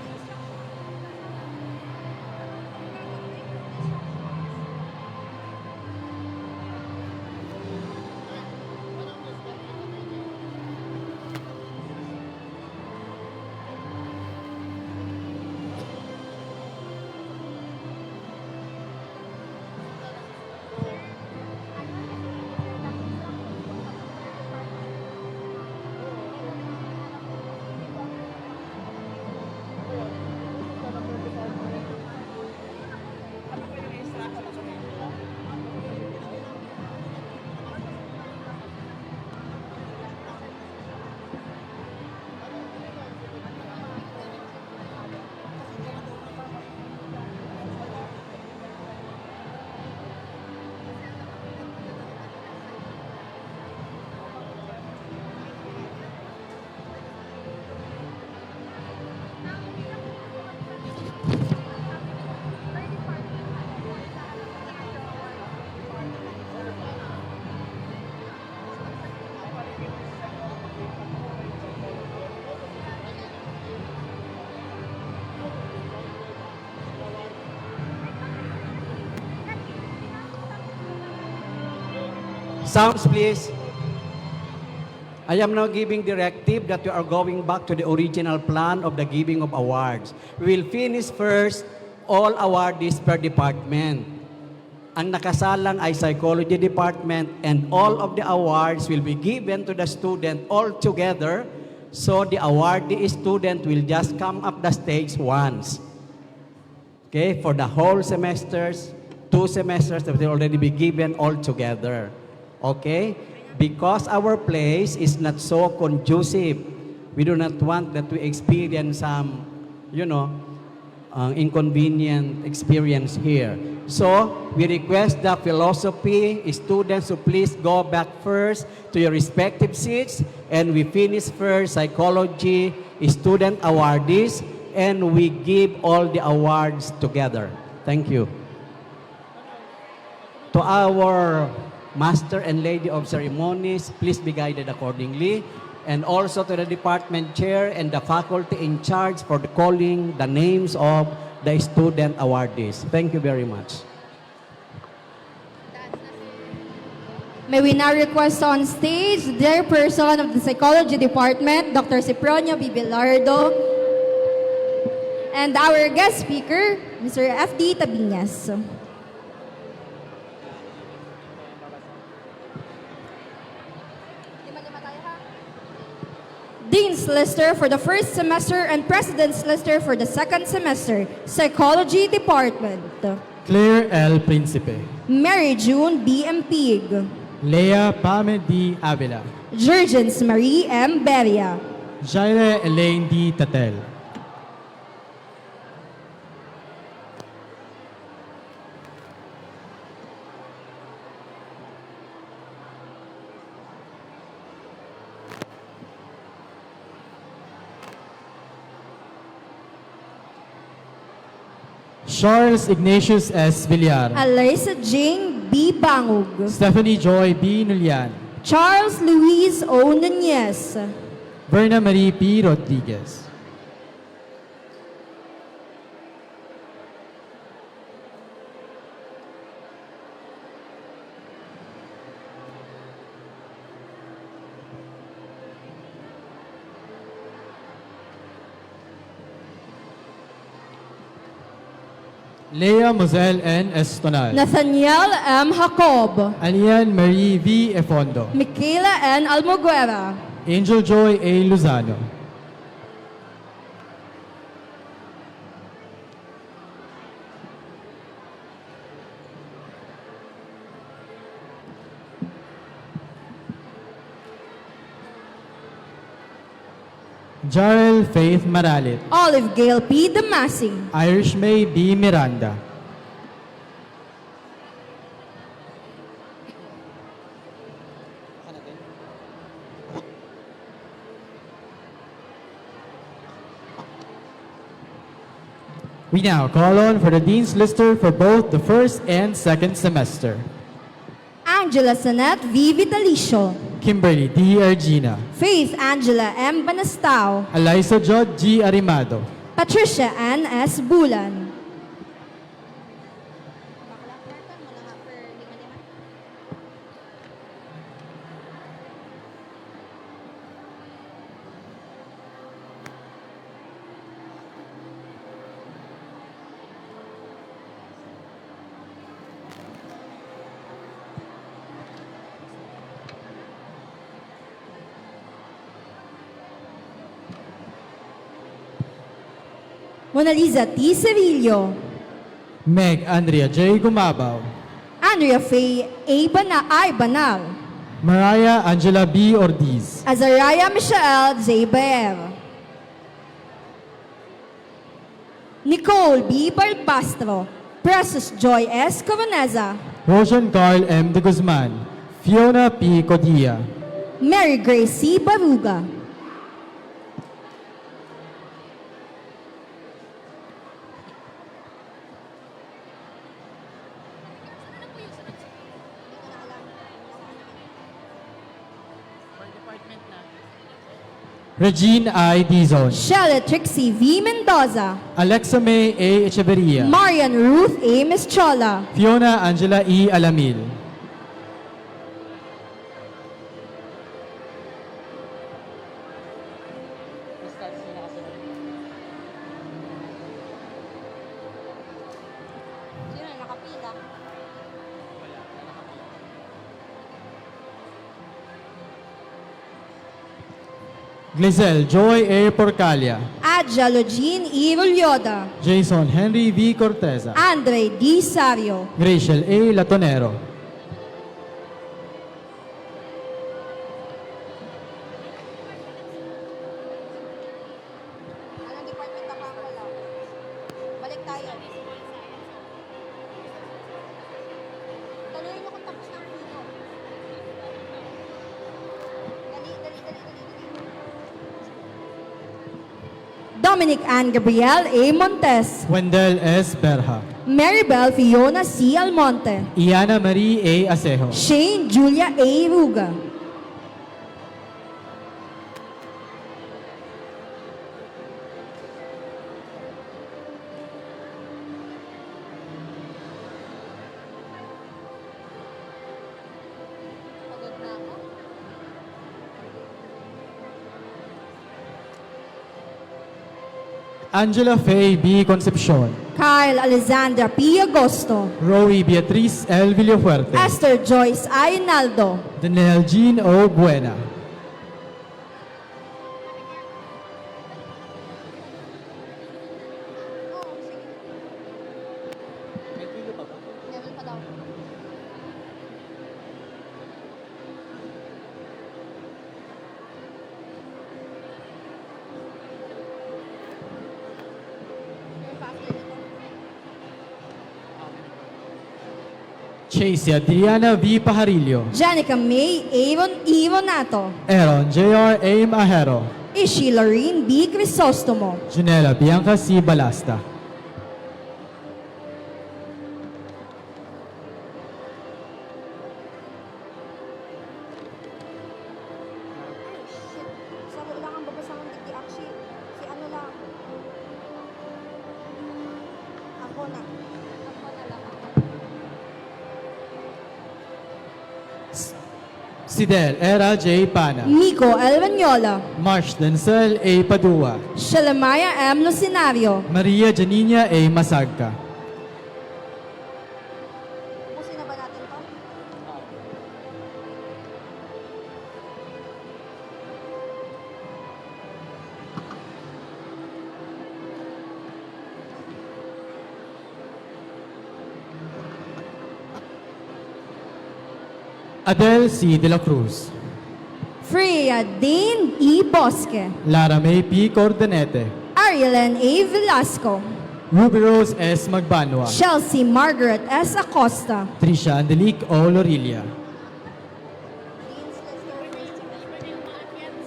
Sounds, please. I am now giving directive that we are going back to the original plan of the giving of awards. We will finish first all awardees per department. Ang nakasalang ay psychology department and all of the awards will be given to the student all together. So the awardee student will just come up the stage once. Okay, for the whole semesters, 2 semesters that will already be given all together. Okay? Because our place is not so conducive, we do not want that we experience some, inconvenient experience here. So, we request the philosophy students to please go back first to your respective seats, and we finish first psychology student awardees, and we give all the awards together. Thank you. To our Master and Lady of Ceremonies, please be guided accordingly. And also to the department chair and the faculty in charge for calling the names of the student awardees. Thank you very much. May we now request on stage the person of the Psychology Department, Dr. Cipronio Bibilardo, and our guest speaker, Mr. F.D. Tabiñas. Dean's Lister for the first semester and President's Lister for the second semester, Psychology Department. Claire L. Principe. Mary June B. Empig. Leah Pame D. Avila. Jurgens Marie M. Beria. Jaira Elaine D. Tatel. Charles Ignatius S. Villar. Alyssa Jane B. Bangog. Stephanie Joy B. Nulian. Charles Luis O. Nunez. Verna Marie P. Rodriguez. Leah Moselle N. Estonal. Nathaniel M. Jacob. Alian Marie V. Efondo. Michaela N. Almoguera. Angel Joy A. Luzano. Jarel Faith Maralit. Olive Gale P. Damasing. Irish May B. Miranda. We now call on for the Dean's Lister for both the first and second semester. Angela Sanet V. Vitalicio. Kimberly D. Ergina. Faith Angela M. Banastao. Eliza Jod G. Arimado. Patricia N. S. Bulan. Mona Lisa T. Sevillo. Meg Andrea J. Gumabaw. Andrea Faye A. Banal. Mariah Angela B. Ortiz. Azariah Michelle J. Baer. Nicole B. Balbastro. Precious Joy S. Coroneza. Roshan Carl M. de Guzman. Fiona P. Codilla. Mary Grace C. Baruga. Regine I. Dizon. Shelley Trixie V. Mendoza. Alexa May A. Echeverria. Marian Ruth A. Mischola. Fiona Angela E. Alamil. nakapila. Glizel Joy A. Porcalia, Adja Login E. Rulyoda, Jason Henry V. Corteza, Andre D. Savio, Rachel A. Latonero, Anong department na pa wala? Balik tayo. Tuloy mo kung tapos na ang video. Dali. Dominic Ann Gabriel A. Montes, Wendell S. Berha, Maribel Fiona C. Almonte, Iana Marie A. Acejo, Shane Julia A. Ruga, Pagod na ako. Angela Faye B. Concepcion, Kyle Alexandra P. Agosto, Rowie Beatriz L. Villafuerte, Esther Joyce I. Naldo, Daniel Jean O. Buena, Oo, sige. May video pa ba? Level pa daw. Yung password nito. Chase Adriana V. Pajarillo, Janica May Aaron E. Ronato, Aaron J.R. A. Mahero, Ishi Lorraine B. Crisostomo, Junela Bianca C. Balasta, Shit. Sa wala kang babasa ng digdi aksi. Si ano lang. Ako na. Ako na lang. Sidel Era J. Pana, Nico L. Vanyola, Marsh Denzel A. Padua, Shalamaya M. Lucinario, Maria Janina A. Masagka, Pusin na ba natin to? Adele C. De La Cruz, Freya Dean E. Bosque, Lara May P. Cordenete, Arielen A. Velasco, Ruby Rose S. Magbanwa, Chelsea Margaret S. Acosta, Trisha Angelique O. Lorilia, Dean's Lester first semester.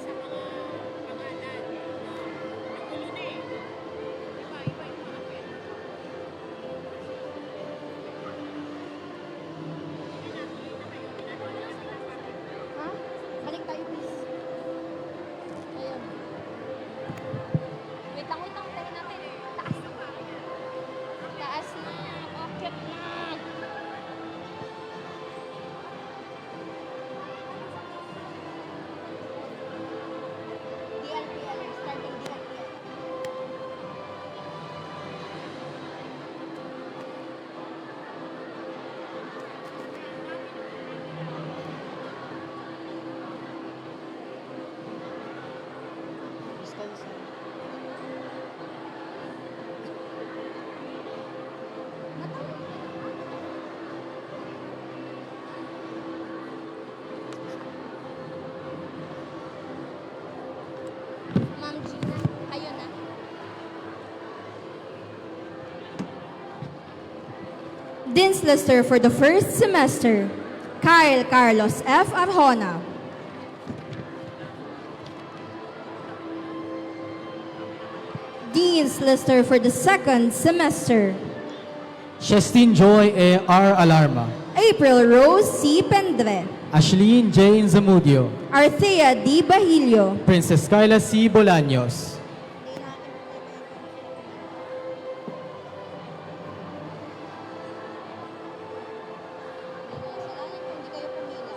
Ha? Balik tayo please. Ayun. Wait lang. Tayo natin. Taas na. Taas na. Bakit na? DLPL. Starting DLPL. Ma'am Gina, ayun na. Dean's Lister for the first semester, Kyle Carlos F. Arjona, Dean's Lister for the second semester, Shestin Joy A. R. Alarma, April Rose C. Pendre, Ashleen J. Zamudio, Arthea D. Bahilio, Princess Kyla C. Bolaños, Hindi natin problema ito. Hindi ko kasalanan kung hindi kayo pumila.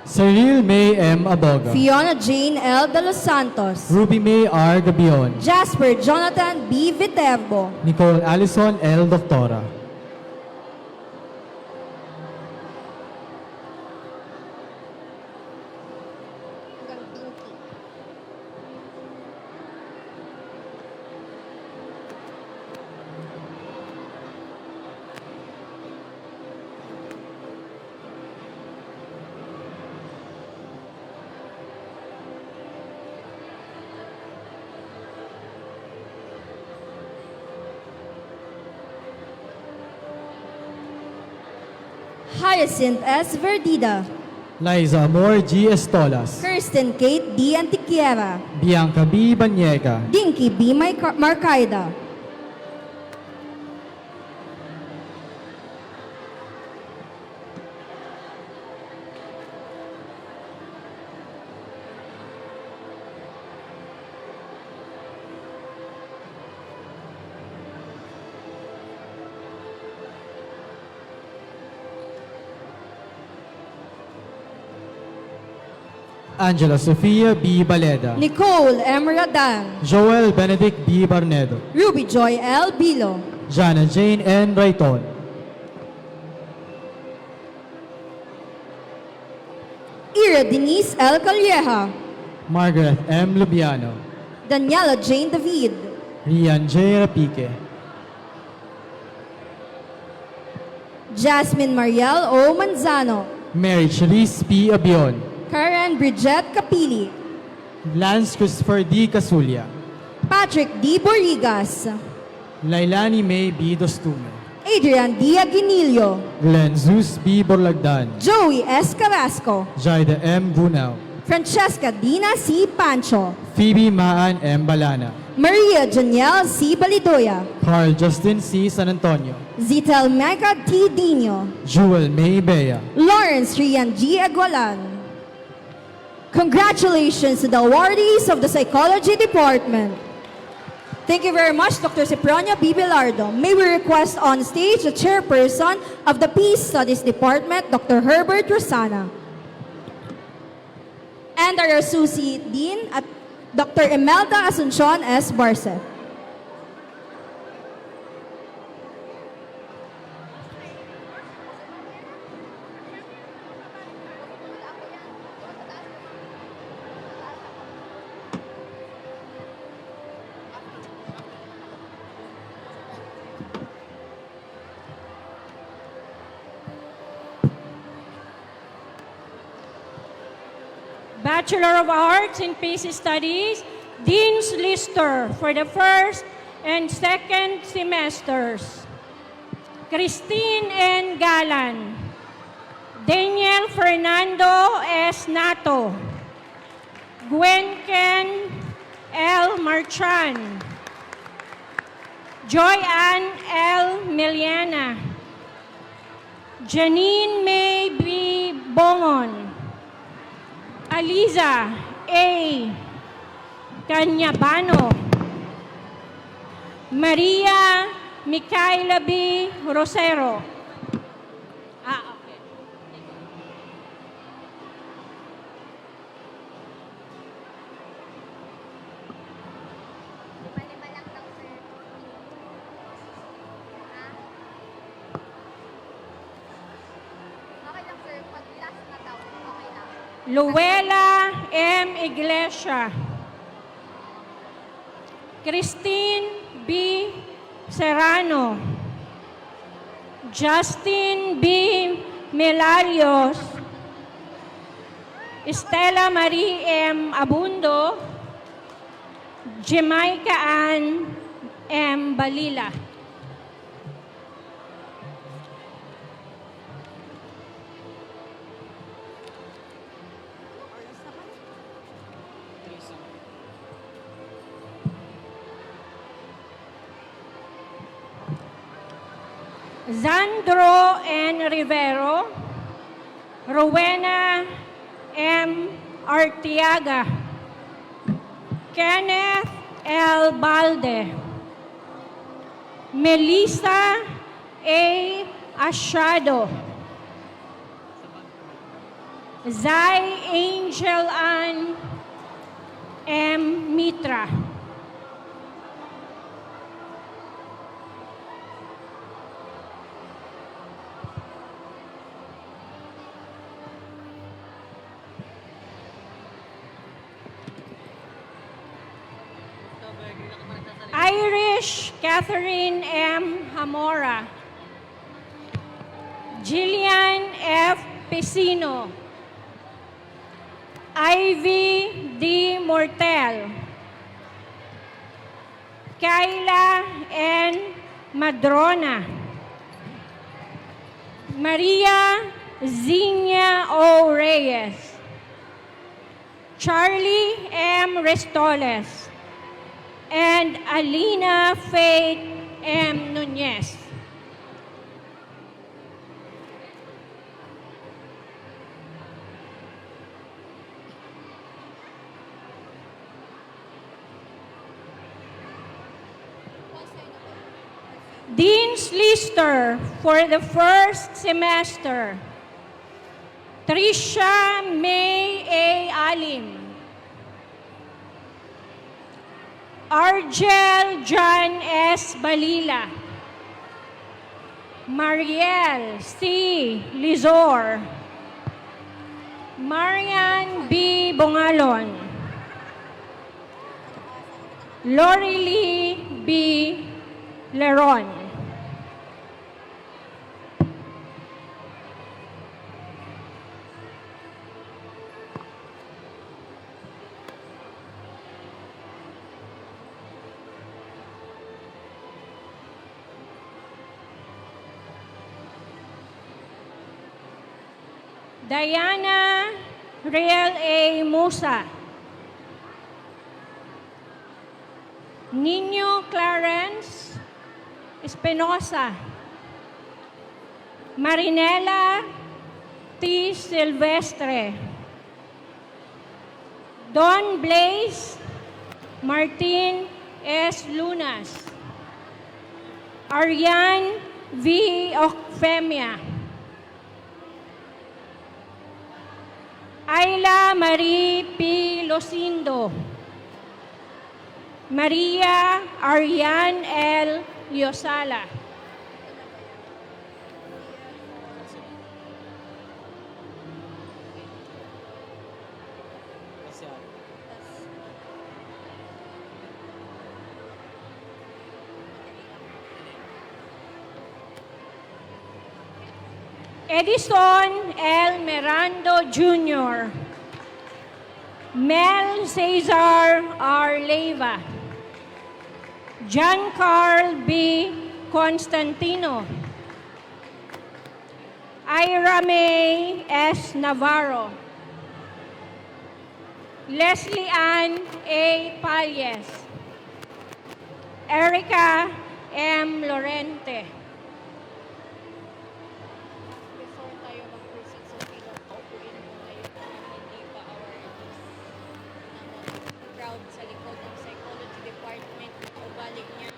Cyril May M. Aboga. Fiona Jane L. De Los Santos. Ruby May R. Gabion. Jasper Jonathan B. Viterbo. Nicole Allison L. Doctora. Hyacinth S. Verdida. Liza Amor G. Estolas. Kirsten Kate D. Antiquiera. Bianca B. Banyega. Dinky B. Marcaida. Angela Sofia B. Baleda. Nicole M. Radan. Joel Benedict B. Barnedo. Ruby Joy L. Bilo. Jana Jane N. Raiton. Ira Denise L. Calleja. Margaret M. Lubiano. Daniela Jane David. Rian J. Rapique. Jasmine Mariel O. Manzano. Mary Cherise P. Abion. Karen Bridget Capili. Lance Christopher D. Casulia. Patrick D. Borigas. Lailani May B. Dostume. Adrian D. Aguinillo. Glenn Zeus B. Borlagdan. Joey S. Carrasco. Jaida M. Bunao. Francesca Dina C. Pancho. Phoebe Maan M. Balana. Maria Janiel C. Balidoya. Carl Justin C. San Antonio. Zitel Mecca T. Dino. Jewel May Bea. Lawrence Rian G. Agualan. Congratulations to the awardees of the Psychology Department. Thank you very much, Dr. Cipronia B. Bilardo. May we request on stage the chairperson of the Peace Studies Department, Dr. Herbert Rosana. And our Associate Dean, at Dr. Imelda Asuncion S. Barce. Bachelor of Arts in Peace Studies, Dean's Lister for the first and second semesters. Christine N. Galan. Daniel Fernando S. Nato. Gwenken L. Marchan. Joy Ann L. Miliana. Janine May B. Bongon. Aliza A. Canyabano. Maria Micaela B. Rosero. Okay. Lima-lima lang daw, sir. Ha? Okay lang, sir. Pag last na daw, okay lang. Luella M. Iglesia. Christine B. Serrano. Justin B. Melarios. Estela Marie M. Abundo. Jamaica Ann M. Balila. Zandro N. Rivero. Rowena M. Artiaga. Kenneth L. Balde. Melissa A. Ashado. Zai Angel Ann M. Mitra. Irish Catherine M. Hamora. Jillian F. Pesino. Ivy D. Mortel. Kayla N. Madrona. Maria Zinia O. Reyes. Charlie M. Restoles. And Alina Faith M. Nunez. Dean's Lister for the first semester, Tricia May A. Alim. Argel John S. Balila. Mariel C. Lizor. Marian B. Bongalon. Lorely B. Leron. Diana Riel A. Musa. Nino Clarence Espinosa. Marinela T. Silvestre. Don Blaze Martin S. Lunas. Ariane V. Ocfemia. Ayla Marie P. Losindo. Maria Ariane L. Liosala. Edison L. Mirando Jr. Mel Cesar R. Leyva. John Carl B. Constantino. Ira May S. Navarro. Leslie Ann A. Palles. Erica M. Lorente. Before tayo mag-proceed sa pinag paupuin mo ngayon na hindi pa awareness na crowd sa likod ng psychology department o balik niya.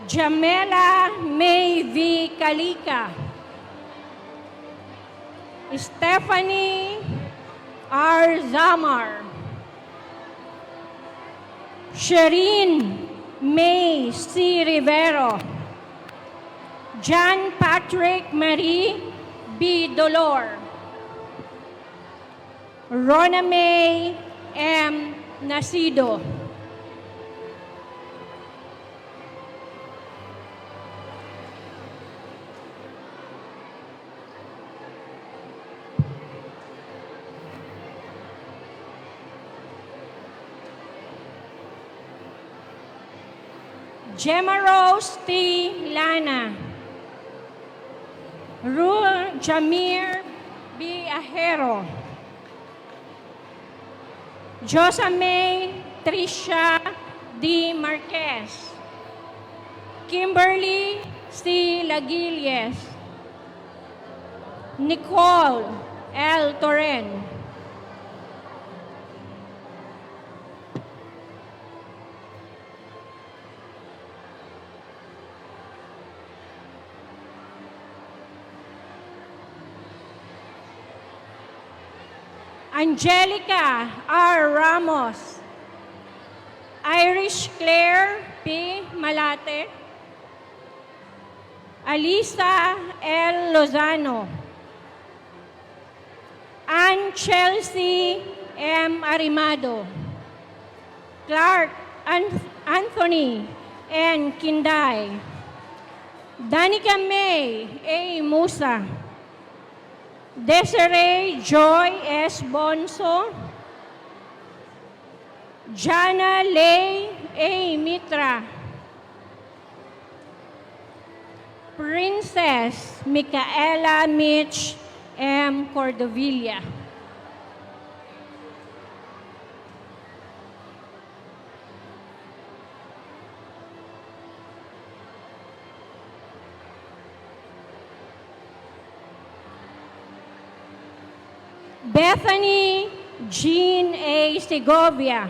Jamela May V. Kalika. Stephanie R. Zamar. Shireen May C. Rivero. John Patrick Marie B. Dolor. Rona May M. Nasido. Gemma Rose T. Lana. Rul Jamir B. Ajero. Josamay Tricia D. Marquez. Kimberly C. Lagilles. Nicole L. Torren. Angelica R. Ramos, Irish Claire P. Malate, Alisa L. Lozano, Ann Chelsea M. Arimado, Clark Anthony N. Kinday, Danica May A. Musa, Desiree Joy S. Bonso, Jana Lay A. Mitra, Princess Micaela Mitch M. Cordovilla. Bethany Jean A. Segovia,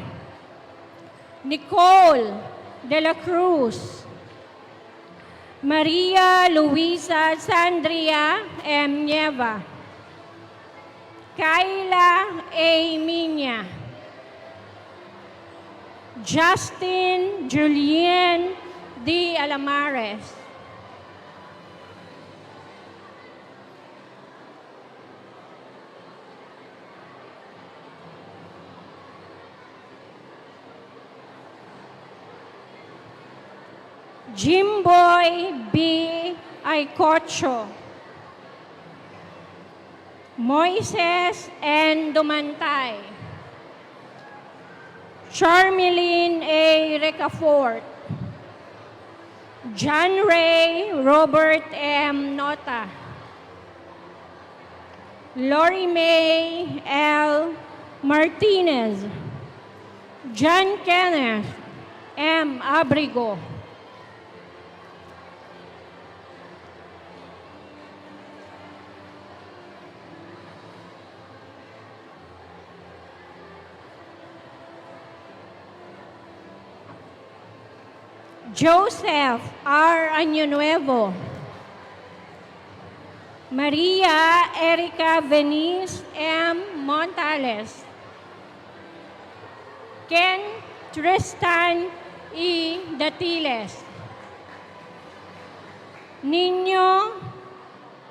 Nicole De La Cruz, Maria Luisa Sandria M. Nieva, Kayla A. Minya, Justin Julian D. Alamares, Jimboy B. Aycocho, Moises N. Dumantay, Charmeline A. Recafort, John Ray Robert M. Nota, Lori May L. Martinez, John Kenneth M. Abrigo, Joseph R. Año Maria Erica Venice M. Montales, Ken Tristan E. Datiles, Nino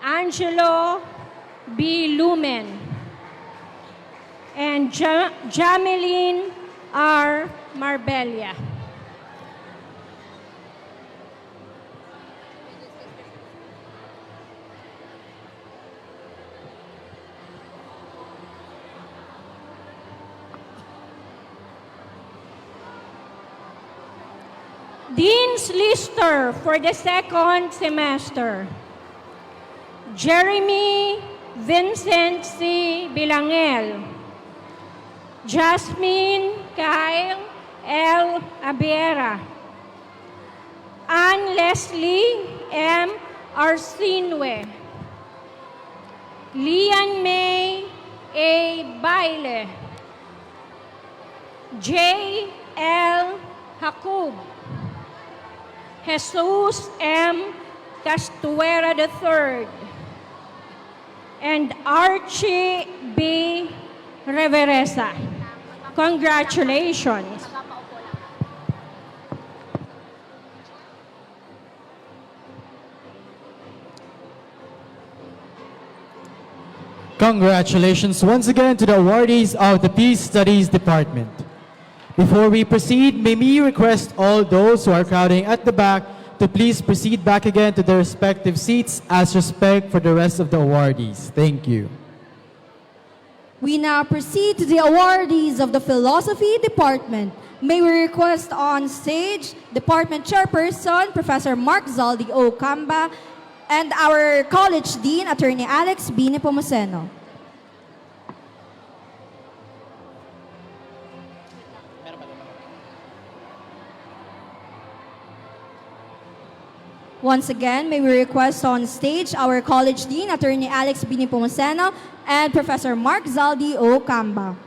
Angelo B. Lumen, and Jameline R. Marbella. Dean's Lister for the second semester: Jeremy Vincent C. Bilangel, Jasmine Kyle L. Abiera, Ann Leslie M. Arsinwe, Lian May A. Baile, J. L. Hakub, Jesus M. Castuera III, and Archie B. Reveresa. Congratulations. Congratulations once again to the awardees of the Peace Studies Department. Before we proceed, may we request all those who are crowding at the back to please proceed back again to their respective seats as respect for the rest of the awardees. Thank you. We now proceed to the awardees of the Philosophy Department. May we request on stage Department Chairperson, Professor Mark Zaldi O. Camba, and our College Dean, Attorney Alex B. Nepomuceno. Once again, may we request on stage our College Dean, Attorney Alex B. Nepomuceno, and Professor Mark Zaldi O. Camba.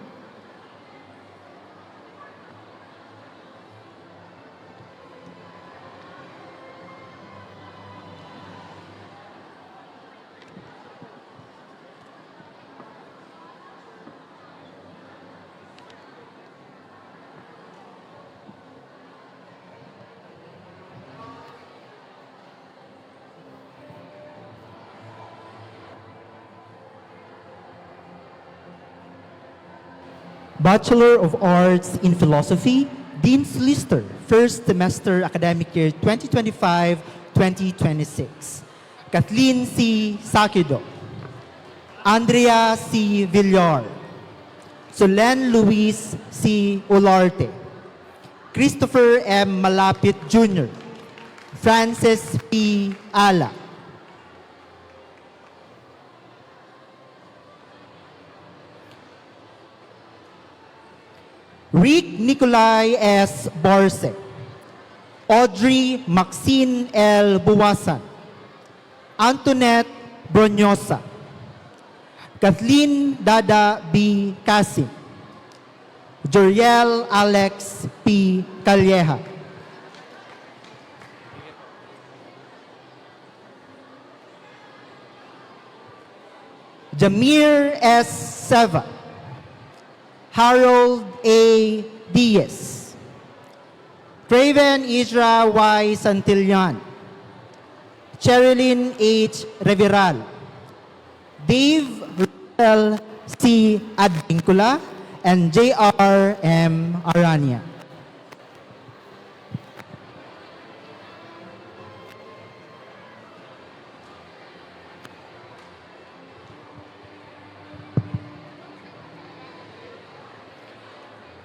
Bachelor of Arts in Philosophy, Dean's Lister, first semester academic year 2025-2026. Kathleen C. Sakido. Andrea C. Villar. Solen Luis C. Olarte. Christopher M. Malapit Jr. Francis P. Ala. Rick Nicolai S. Barse. Audrey Maxine L. Buwasan. Antoinette Bronyosa. Kathleen Dada B. Kasim. Joriel Alex P. Calleja. Jamir S. Seva. Harold A. Diaz. Craven Isra Y. Santillan. Cherilyn H. Reviral. Dave Russell C. Advincula and J.R. M. Arania.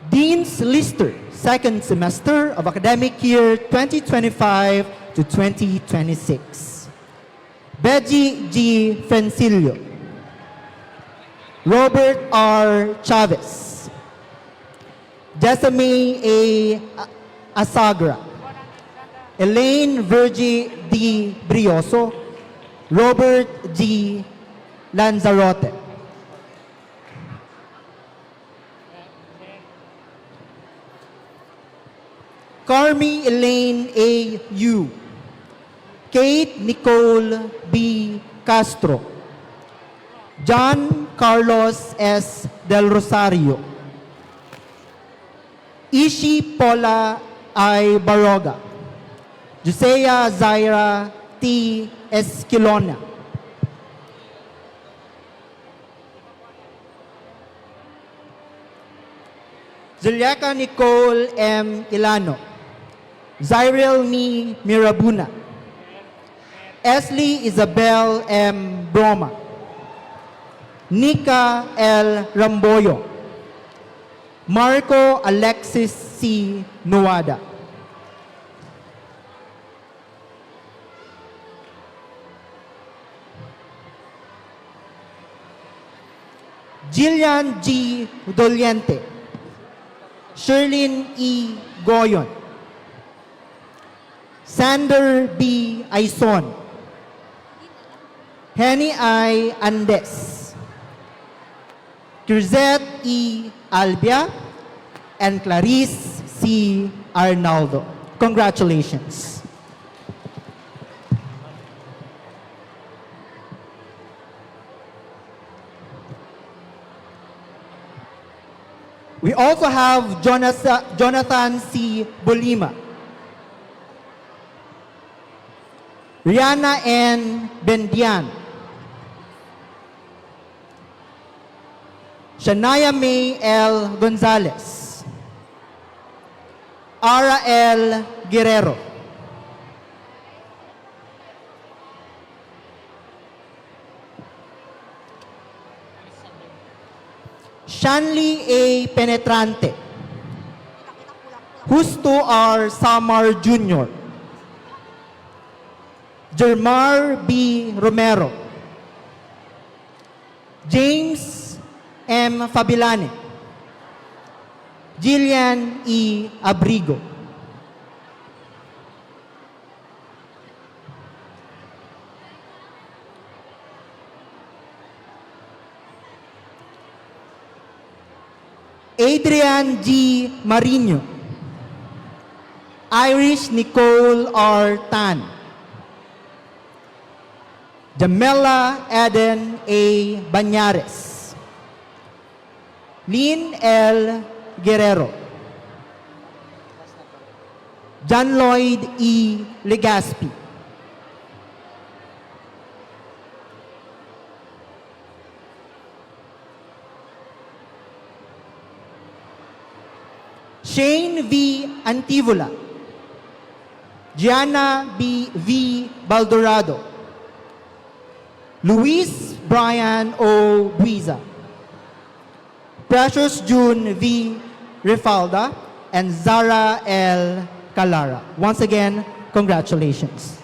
Dean's Lister, second semester of academic year 2025 to 2026. Beji G. Francilio. Robert R. Chavez. Jessamine A. Asagra. Elaine Virgie D. Brioso. Robert G. Lanzarote. Carmi Elaine A. Yu. Kate Nicole B. Castro. John Carlos S. Del Rosario. Ishi Paula I. Baroga. Josea Zaira T. Esquilona. Zuliaca Nicole M. Ilano. Zyril Mi Mirabuna. Esli Isabel M. Broma. Nika L. Ramboyo. Marco Alexis C. Nuada. Jillian G. Doliente. Sherlyn E. Goyon. Sander B. Aison. Henny I. Andes. Crisette E. Albia. And Clarice C. Arnaldo. Congratulations. We also have Jonathan C. Bolima. Rihanna N. Bendian. Shania May L. Gonzalez. Ara L. Guerrero. Shanley A. Penetrante. Justo R. Samar Jr. Jermar B. Romero. James M. Fabilane. Jillian E. Abrigo. Adrian G. Marino. Irish Nicole R. Tan. Jamela Eden A. Banyares. Lynn L. Guerrero. John Lloyd E. Legaspi. Shane V. Antivola, Gianna V. Baldorado, Luis Brian O. Buiza, Precious June V. Rifalda, and Zara L. Calara. Once again, congratulations.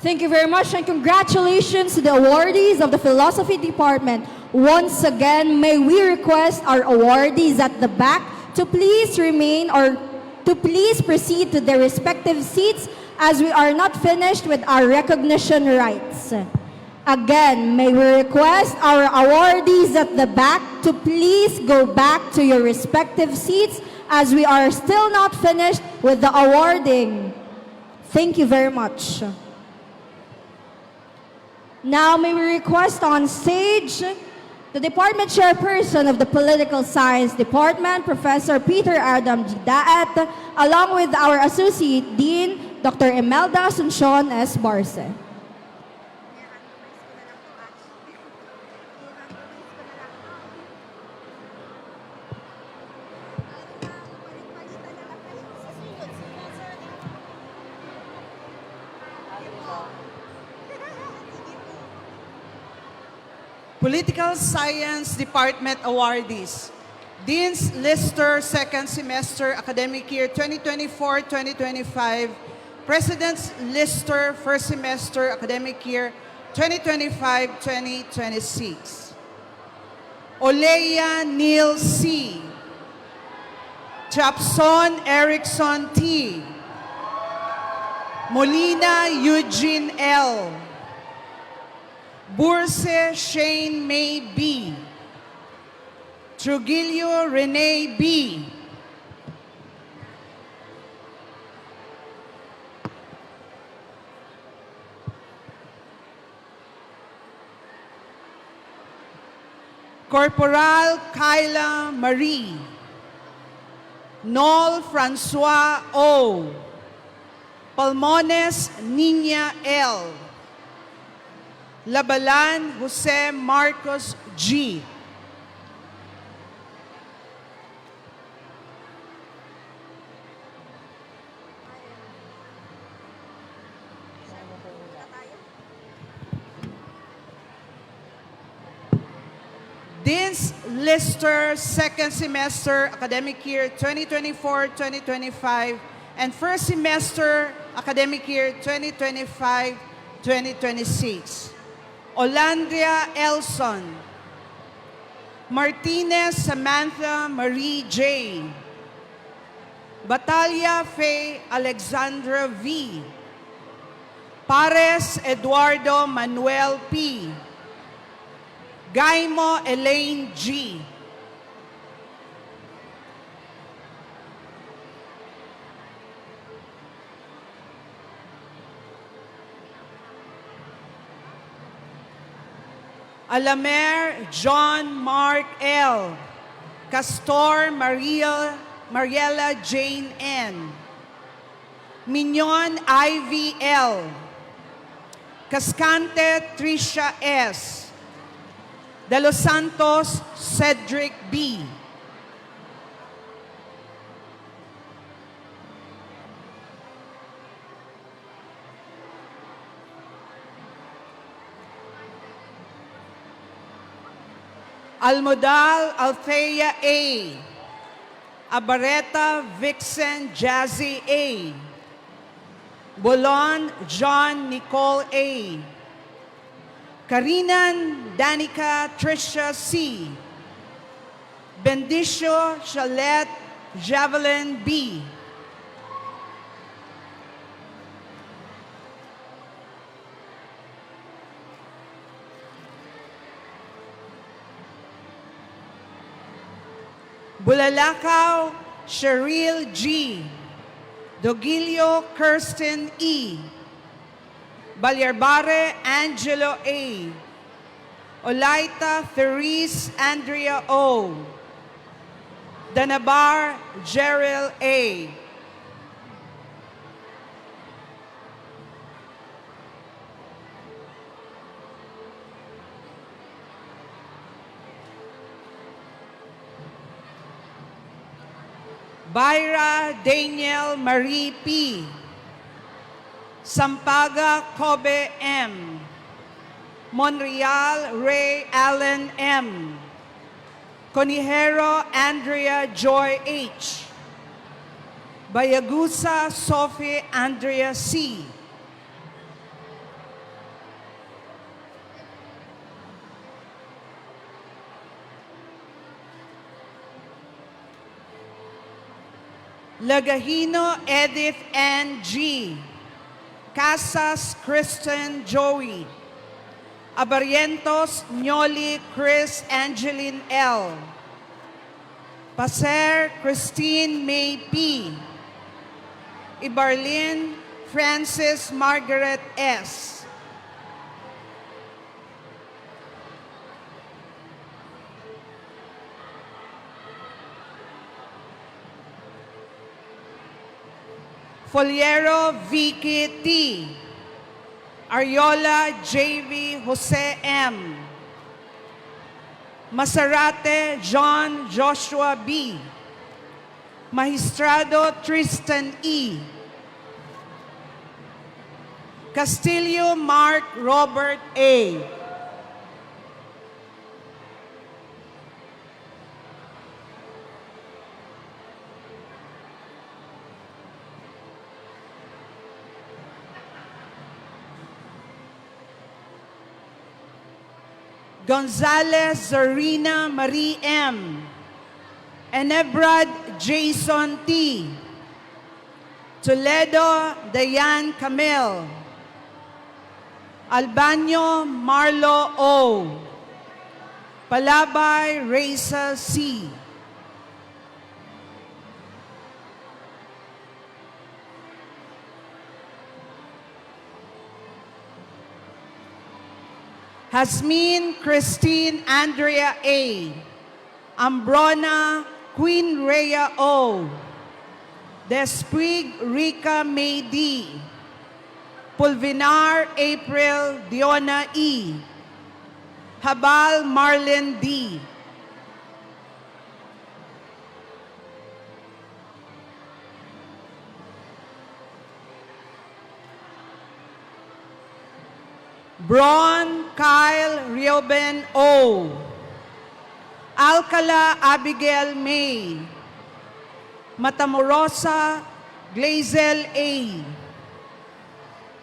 Thank you very much and congratulations to the awardees of the Philosophy Department. Once again, may we request our awardees at the back to please remain or to please proceed to their respective seats as we are not finished with our recognition rites. Again, may we request our awardees at the back to please go back to your respective seats as we are still not finished with the awarding. Thank you very much. Now may we request on stage the Department Chairperson of the Political Science Department, Professor Peter Adam G. Daat, along with our Associate Dean, Dr. Imelda Asuncion S. Barce. Political Science Department awardees. Dean's Lister Second Semester Academic Year 2024-2025. President's Lister First Semester Academic Year 2025-2026. Olea Neil C. Chapson Erickson T. Molina Eugene L. Burse Shane May B. Trujillo Renee B. Corporal Kyla Marie. Nol Francois O. Palmones Nina L. Labalan Jose Marcos G. Dean's Lister Second Semester Academic Year 2024-2025 and First Semester Academic Year 2025-2026. Olandria Elson. Martinez Samantha Marie J. Batalia Faye Alexandra V. Pares Eduardo Manuel P. Gaimo Elaine G. Alamer John Mark L. Castor Mariela Jane N. Mignon Ivy L. Cascante Tricia S. De Los Santos Cedric B. Almodal Althea A. Abareta Vixen Jazzy A. Bolon John Nicole A. Karinan Danica Tricia C. Bendicio Chalet Javelin B. Bulalakaw Cheryl G. Dogilio Kirsten E. Balyarbare Angelo A. Olaita Therese Andrea O. Danabar Gerald A. Byra Daniel Marie P. Sampaga Kobe M. Monreal Ray Allen M. Conijero Andrea Joy H. Bayagusa Sophie Andrea C. Lagahino Edith N. G. Casas Kristen Joey. Abarientos Nyoli Chris Angeline L. Paser Christine May P. Ibarlin Francis Margaret S. Foliero Vicky T. Ariola J.V. Jose M. Masarate John Joshua B. Magistrado Tristan E. Castillo Mark Robert A. Gonzalez Zarina Marie M. Enebrad Jason T. Toledo Dayan Camille. Albanyo Marlo O. Palabay Reza C. Hasmin Christine Andrea A. Ambrona Queen Rhea O. Desprig Rica May D. Pulvinar April Diona E. Habal Marlin D. Bron Kyle Reuben O. Alcala Abigail May. Matamorosa Glazel A.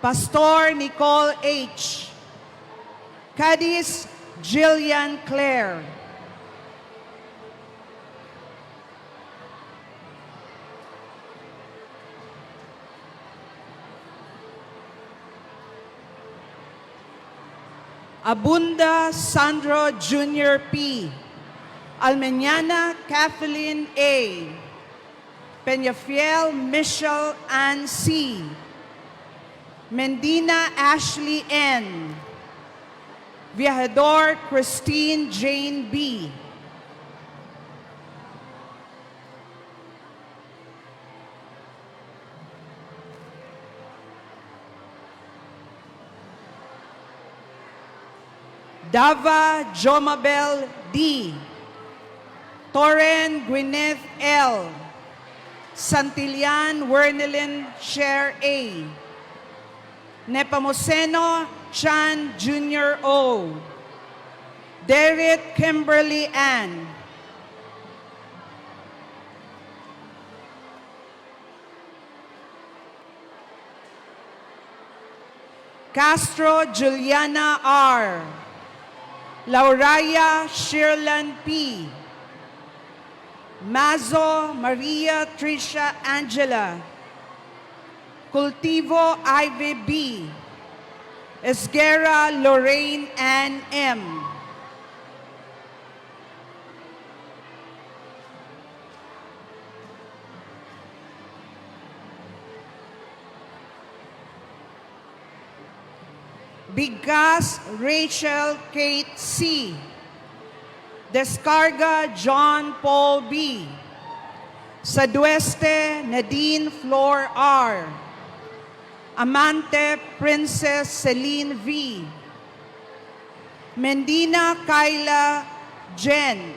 Pastor Nicole H. Cadiz Jillian Claire. Abunda Sandro Jr. P. Almeñana Kathleen A. Peñafiel Michelle Ann C. Mendina Ashley N. Viajador Christine Jane B. Dava Jomabel D. Torren Gwyneth L. Santillan Wernelin Cher A. Nepomuceno Chan Jr. O. Derek Kimberly Ann. Castro Juliana R. Lauraya Shirlan P. Mazo Maria Tricia Angela. Cultivo Ivy B. Esguerra Lorraine Ann M. Bigas Rachel Kate C. Descarga John Paul B. Sadueste Nadine Flor R. Amante Princess Celine V. Mendina Kyla Jen.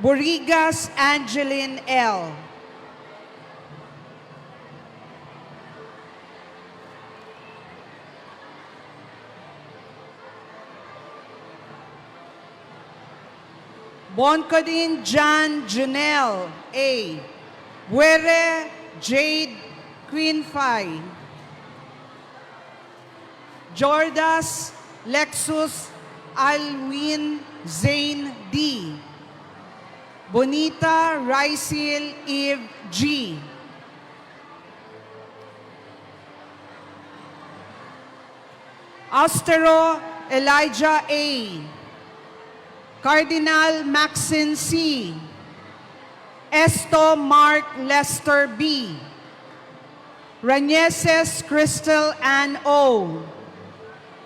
Borigas Angeline L. Boncodin John Junel A. Buere Jade Queen Phi. Jordas Lexus Alwin Zane D. Bonita Raisil Eve G. Austero Elijah A. Cardinal Maxine C. Esto Mark Lester B. Rañeses Crystal Ann O.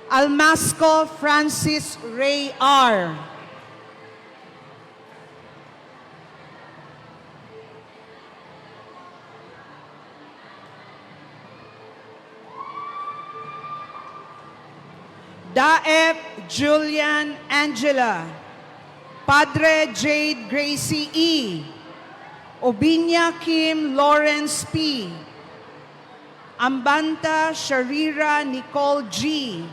Almasco Francis Ray R. Daep Julian Angela. Padre Jade Gracie E. Obinya Kim Lawrence P. Ambanta Sharira Nicole G.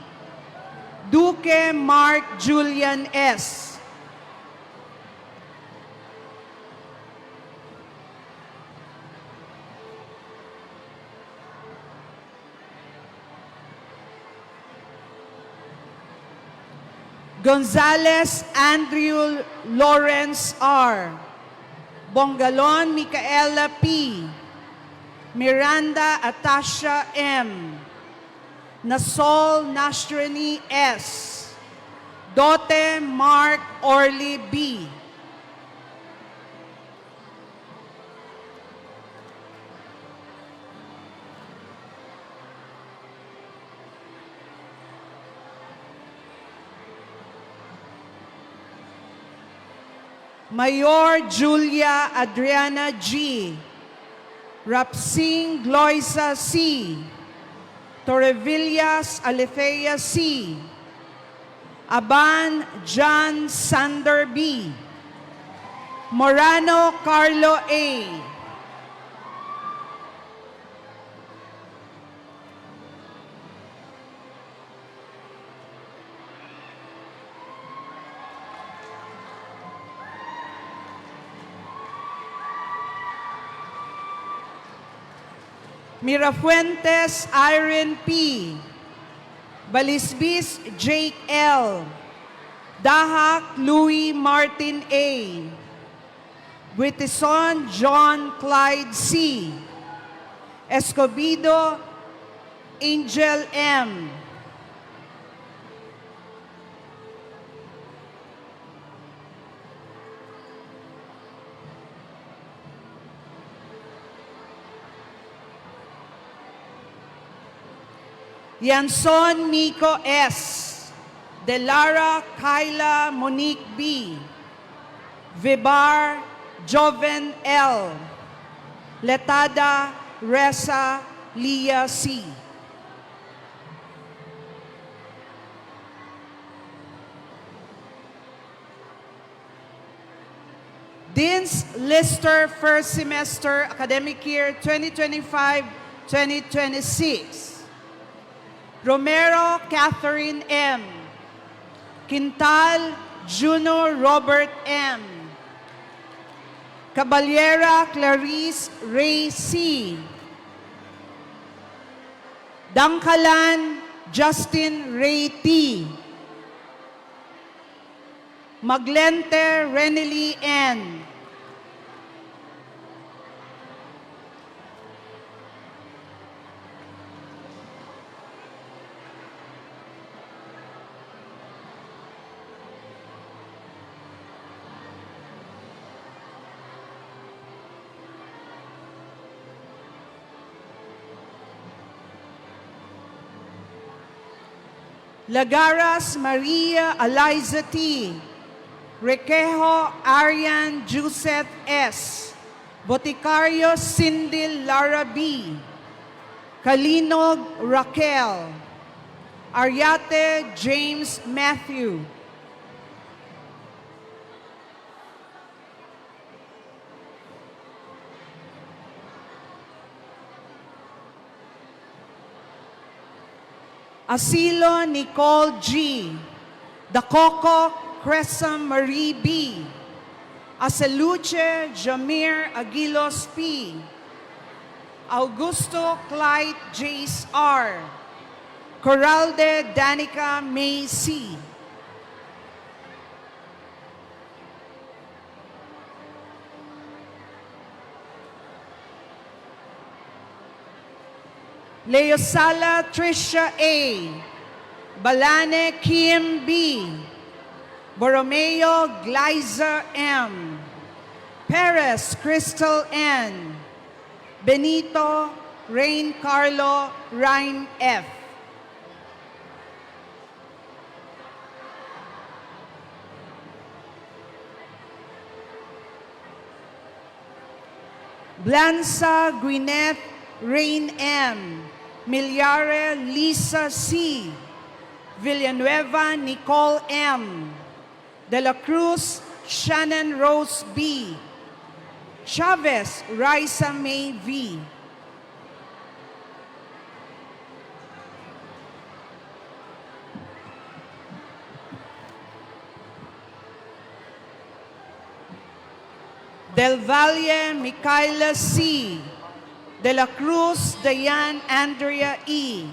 Duque Mark Julian S. Gonzales Andrew Lawrence R. Bongalon Micaela P. Miranda Atasha M. Nasol Nastrani S. Dote Mark Orly B. Mayor Julia Adriana G. Rapsing Gloisa C. Torrevillas Alefea C. Aban John Sander B. Morano Carlo A. Mirafuentes Irene P. Balisbis Jake L. Dahak Louis Martin A. Buitison John Clyde C. Escobedo Angel M. Yanson Miko S. Delara Kyla Monique B. Vibar Joven L. Letada Reza Lia C. Dean's Lister First Semester Academic Year 2025-2026. Romero Catherine M. Quintal Juno Robert M. Caballera Clarice Ray C. Dangkalan Justin Ray T. Maglente Renely N. Lagaras Maria Eliza T. Requejo Arian Joseph S. Boticario Cindy Lara B. Kalinog Raquel. Ariate James Matthew. Asilo Nicole G. Dacoco Cressa Marie B. Aseluche Jamir Aguilos P. Augusto Clyde Jace R. Coralde Danica May C. Leosala Tricia A. Balane Kim B. Borromeo Gleiser M. Perez Crystal N. Benito Rain Carlo Ryan F. Blanza Gwyneth Rain M. Milyare Lisa C. Villanueva Nicole M. De la Cruz Shannon Rose B. Chavez Raisa May V. Del Valle Micaela C. De la Cruz Diane Andrea E.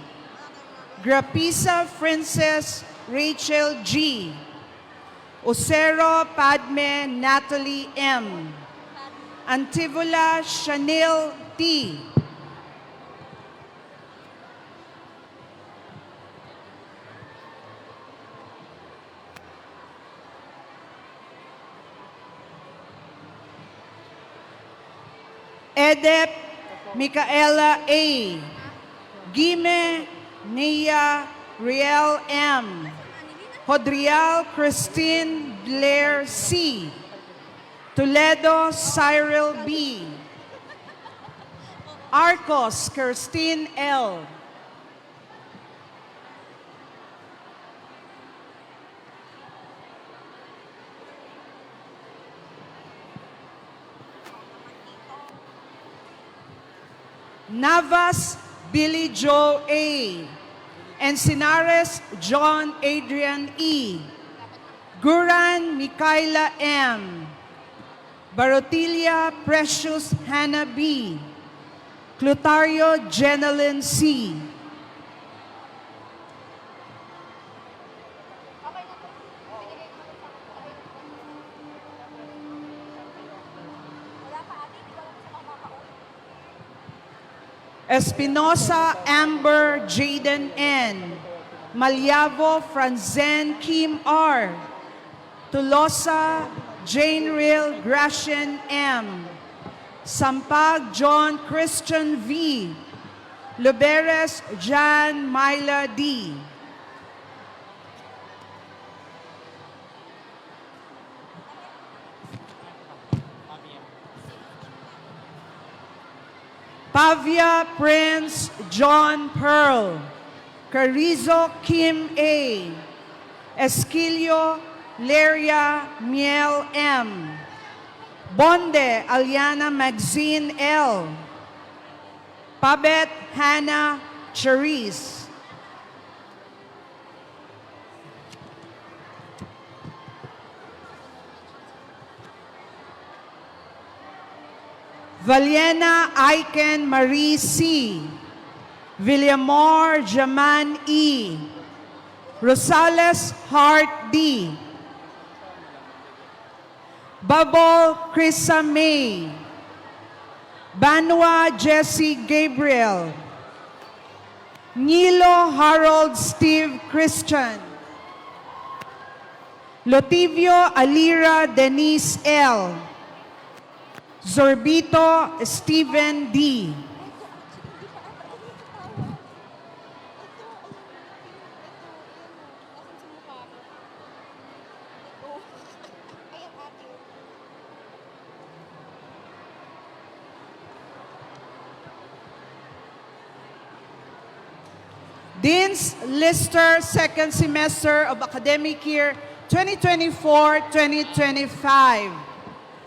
Grapisa Princess Rachel G. Ocero Padme Natalie M. Antivola Chanel T. Edep Micaela A. Gime Nia Riel M. Hodrial Christine Blair C. Toledo Cyril B. Arcos Kirstine L. Navas Billy Joe A. Encinares John Adrian E. Guran Micaela M. Barotilia Precious Hannah B. Clutario Jenelyn C. Espinosa Amber Jaden N. Malyavo Franzen Kim R. Tulosa Jane Real Gratian M. Sampag John Christian V. Luberes Jan Myla D. Pavia Prince John Pearl. Carizo Kim A. Esquilio Leria Miel M. Bonde Aliana Maxine L. Pabet Hannah Cherise. Valiena Aiken Marie C. Villamor Jaman E. Rosales Hart D. Bubble Chrissa May. Banwa Jesse Gabriel. Nilo Harold Steve Christian. Lotivio Alira Denise L. Zorbito Stephen D. Dean's Lister, second semester of academic year 2024-2025.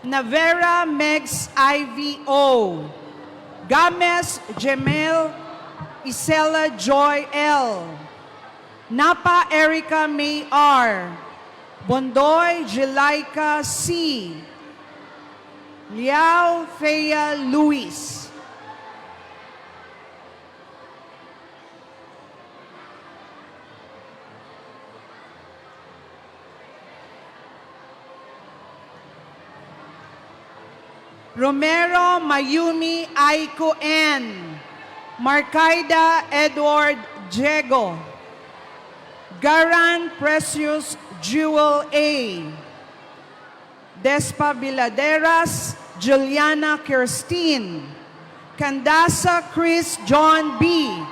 Navera Megs IVO. Games Jemel Isela Joy L. Napa Erica May R. Bondoy Jelaika C. Liao Thea Luis. Romero Mayumi Aiko N. Marcaida Edward Diego. Garan Precious Jewel A. Despa Biladeras Juliana Kirstine. Candasa Chris John B.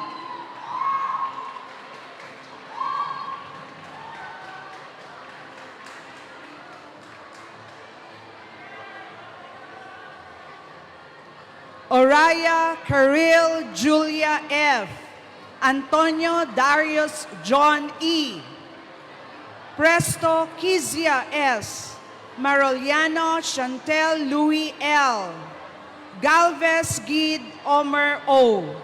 Oraya Karil Julia F. Antonio Darius John E. Presto Kizia S. Maroliano Chantel Louis L. Galvez Gid Omer O.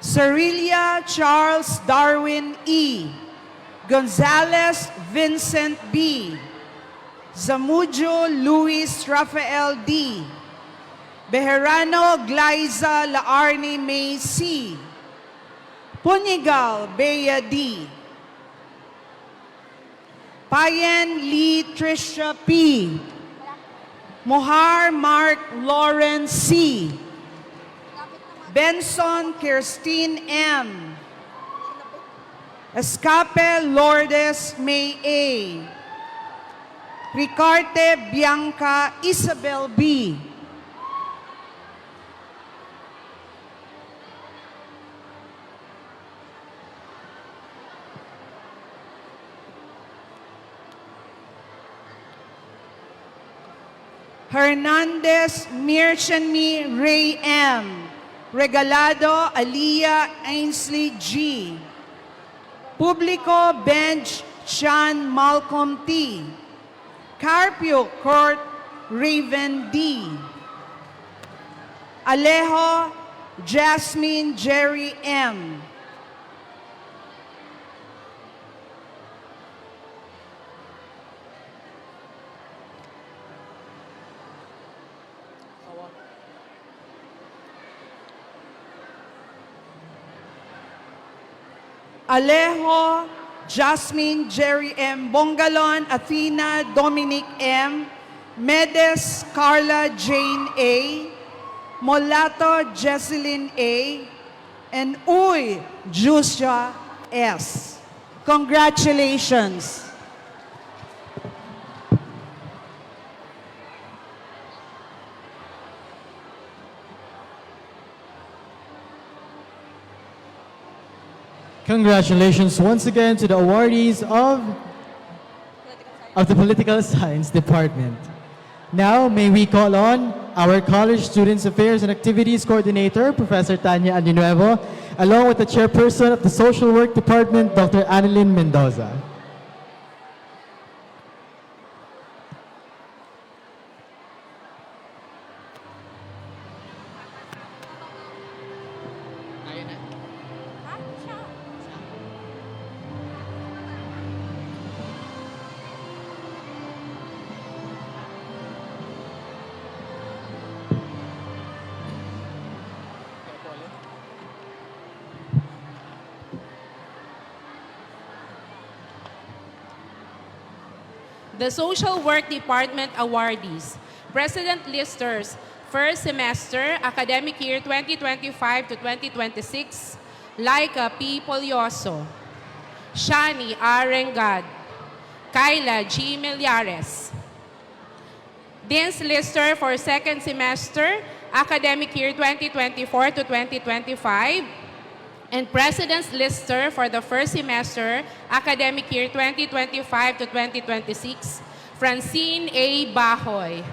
Cerilia Charles Darwin E. Gonzalez Vincent B. Zamudio Luis Rafael D. Bejerano Glyza Laarni May C. Punigal Bea D. Payen Lee Trisha P. Mohar Mark Lauren C. Benson Kirstine M. Escape Lourdes May A. Ricarte Bianca Isabel B. Hernandez Mirchanmi Ray M. Regalado Aliyah Ainsley G. Publico Benj Sean Malcolm T. Carpio Court Raven D. Alejo Jasmine Jerry M. Alejo Jasmine Jerry M. Bongalon Athena Dominic M. Medes Carla Jane A. Molato Jesselyn A. and Uy Jusha S. Congratulations. Congratulations once again to the awardees of the Political Science Department. Now, may we call on our College Students Affairs and Activities Coordinator, Professor Tanya Añinuevo, along with the Chairperson of the Social Work Department, Dr. Annalyn Mendoza. Tayo na. The Social Work Department awardees, President Listers, first semester, academic year 2025 to 2026, Laika P. Polioso, Shani R. Rengad, Kyla G. Millares. Dean's Lister for second semester, academic year 2024 to 2025, and President's Lister for the first semester, academic year 2025 to 2026, Francine A. Bahoy.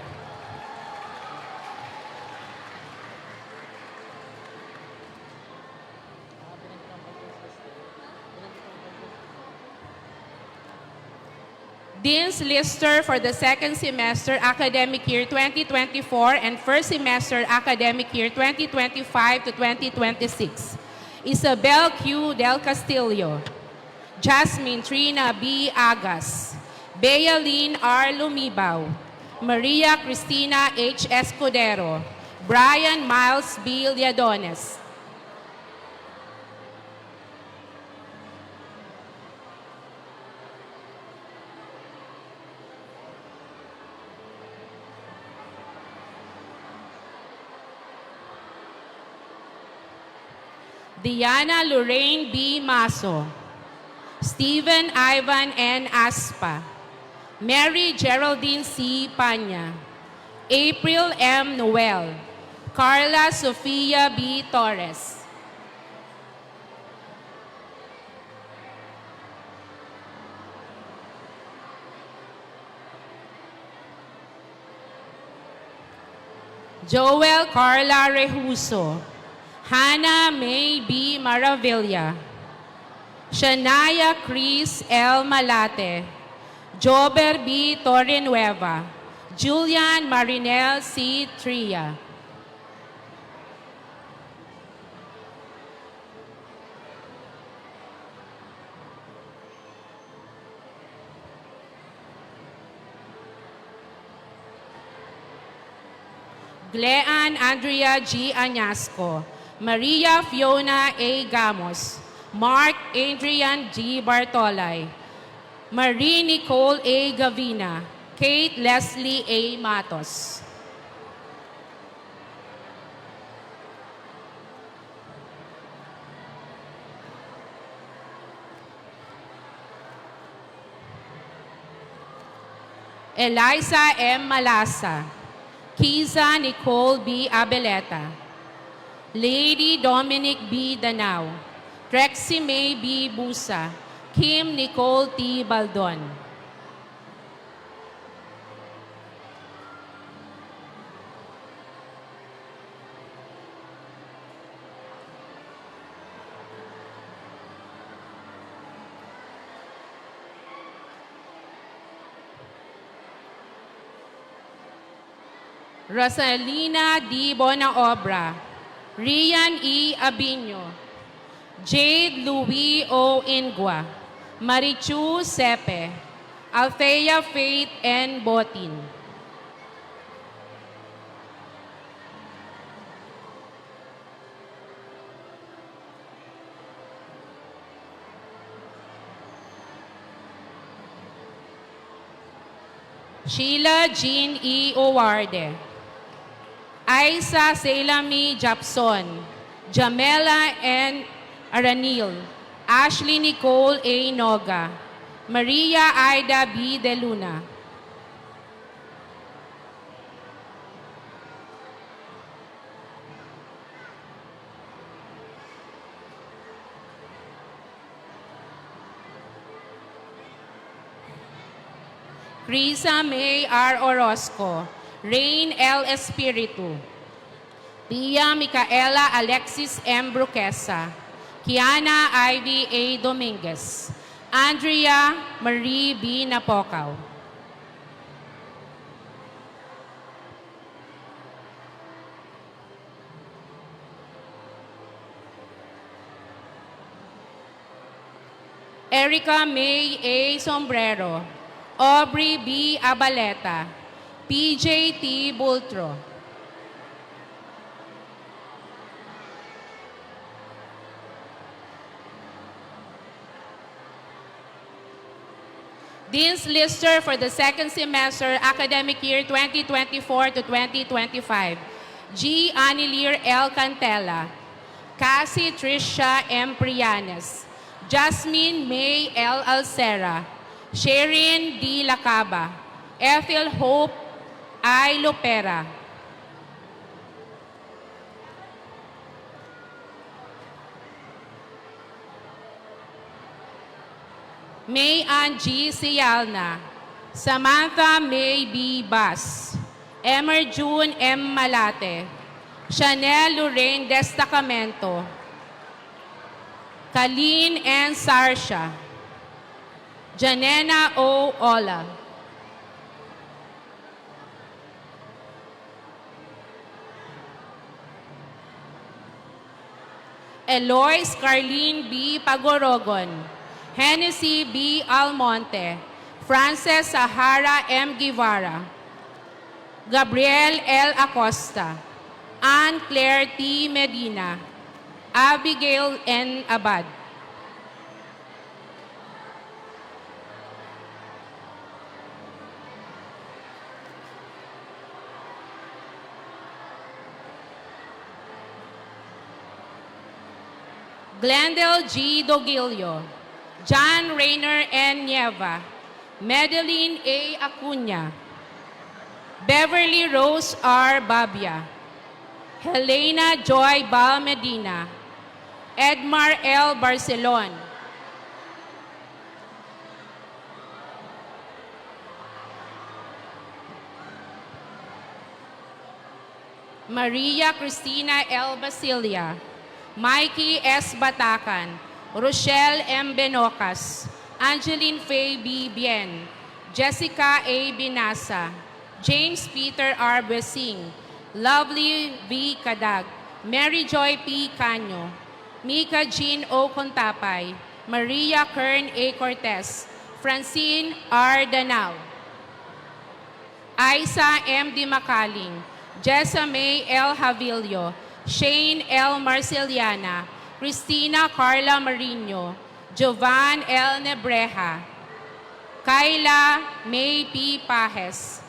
Dean's Lister for the second semester academic year 2024 and first semester academic year 2025 to 2026. Isabel Q. Del Castillo. Jasmine Trina B. Agas. Bealyn R. Lumibaw. Maria Cristina H. Escudero. Brian Miles B. Liadones. Diana Lorraine B. Maso. Stephen Ivan N. Aspa. Mary Geraldine C. Panya. April M. Noel. Carla Sofia B. Torres. Joel Carla Rehuso. Hannah May B. Maravilla. Shania Chris L. Malate. Jober B. Torrenueva. Julian Marinel C. Tria. Glean Andrea G. Añasco. Maria Fiona A. Gamos. Mark Adrian G. Bartolay. Marie Nicole A. Gavina. Kate Leslie A. Matos. Eliza M. Malasa. Kiza Nicole B. Abeleta. Lady Dominic B. Danao. Trexie May B. Busa. Kim Nicole T. Baldon. Rosalina D. Bonaobra. Rian E. Abinyo. Jade Louis O. Ingua. Marichu Sepe. Althea Faith N. Botin. Sheila Jean E. Owarde. Aisa Selami Japson. Jamela N. Aranil. Ashley Nicole A. Noga. Maria Aida B. De Luna. Crisa May R. Orozco. Rain L. Espiritu. Pia Micaela Alexis M. Bruquesa. Kiana Ivy A. Dominguez. Andrea Marie B. Napocaw. Erica May A. Sombrero. Aubrey B. Abaleta. PJ T. Bultro. Dean's Lister for the second semester academic year 2024 to 2025. G. Anilir L. Cantela. Cassie Tricia M. Prianes. Jasmine May L. Alcera. Sherin D. Lacaba. Ethel Hope I. Lopera. May Ann G. Sialna. Samantha May B. Bas. Emer June M. Malate. Chanel Lorraine Destacamento. Kalin N. Sarsha. Janena O. Ola. Eloise Carlene B. Pagorogon. Hennessy B. Almonte. Frances Sahara M. Guevara. Gabriel L. Acosta. Ann Claire T. Medina. Abigail N. Abad. Glendale G. Dogilio. John Rayner N. Nieva. Madeline A. Acuña. Beverly Rose R. Babia. Helena Joy Bal Medina. Edmar L. Barcelon. Maria Cristina L. Basilia. Mikey S. Batacan, Rochelle M. Benocas, Angeline Faye B. Bien, Jessica A. Binasa, James Peter R. Besing, Lovely V. Kadag, Mary Joy P. Canyo, Mika Jean O. Contapay, Maria Kern A. Cortez, Francine R. Danao, Isa M. Di Macaling, Jessa May L. Havilio, Shane L. Marceliana, Christina Carla Marino, Jovan L. Nebreja, Kayla May P. Pajes,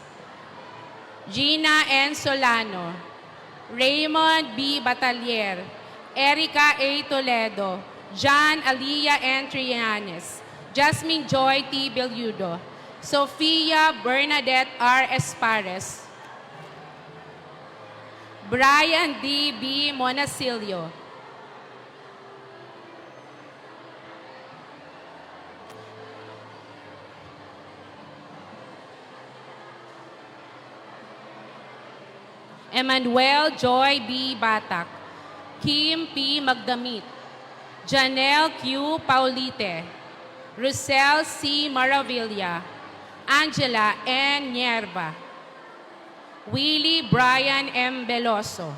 Gina N. Solano, Raymond B. Batalier, Erica A. Toledo, John Alia N. Trianes, Jasmine Joy T. Beludo, Sofia Bernadette R. Espares, Brian D. B. Monasilio, Emmanuel Joy B. Batak, Kim P. Magdamit, Janelle Q. Paulite, Rosel C. Maravilla, Angela N. Nierva, Willie Brian M. Veloso,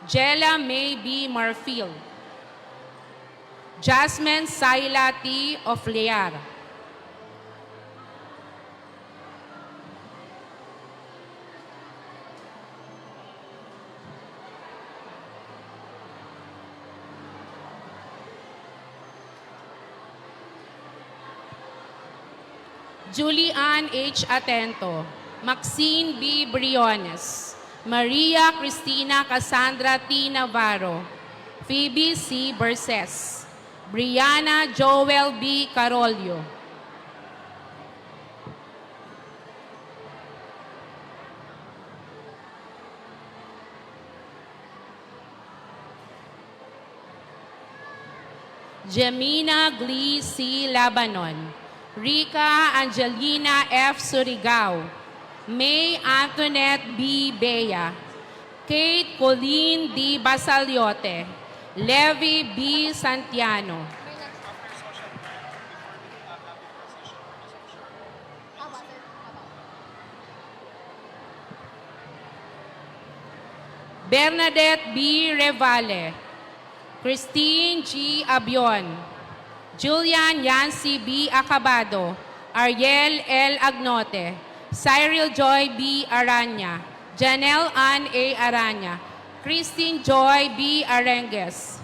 Jella May B. Marfil, Jasmine Saila T. Oflear, Julian H. Atento, Maxine B. Briones, Maria Cristina Cassandra T. Navarro, Phoebe C. Berses, Brianna Joel B. Carolio, Jemina Glee C. Labanon, Rica Angelina F. Surigao, May Antoinette B. Bea, Kate Colleen D. Basaliote, Levi B. Santiano, Bernadette B. Revale, Christine G. Abion, Julian Yancy B. Acabado, Ariel L. Agnote, Cyril Joy B. Aranya, Janelle Ann A. Aranya, Christine Joy B. Arengues,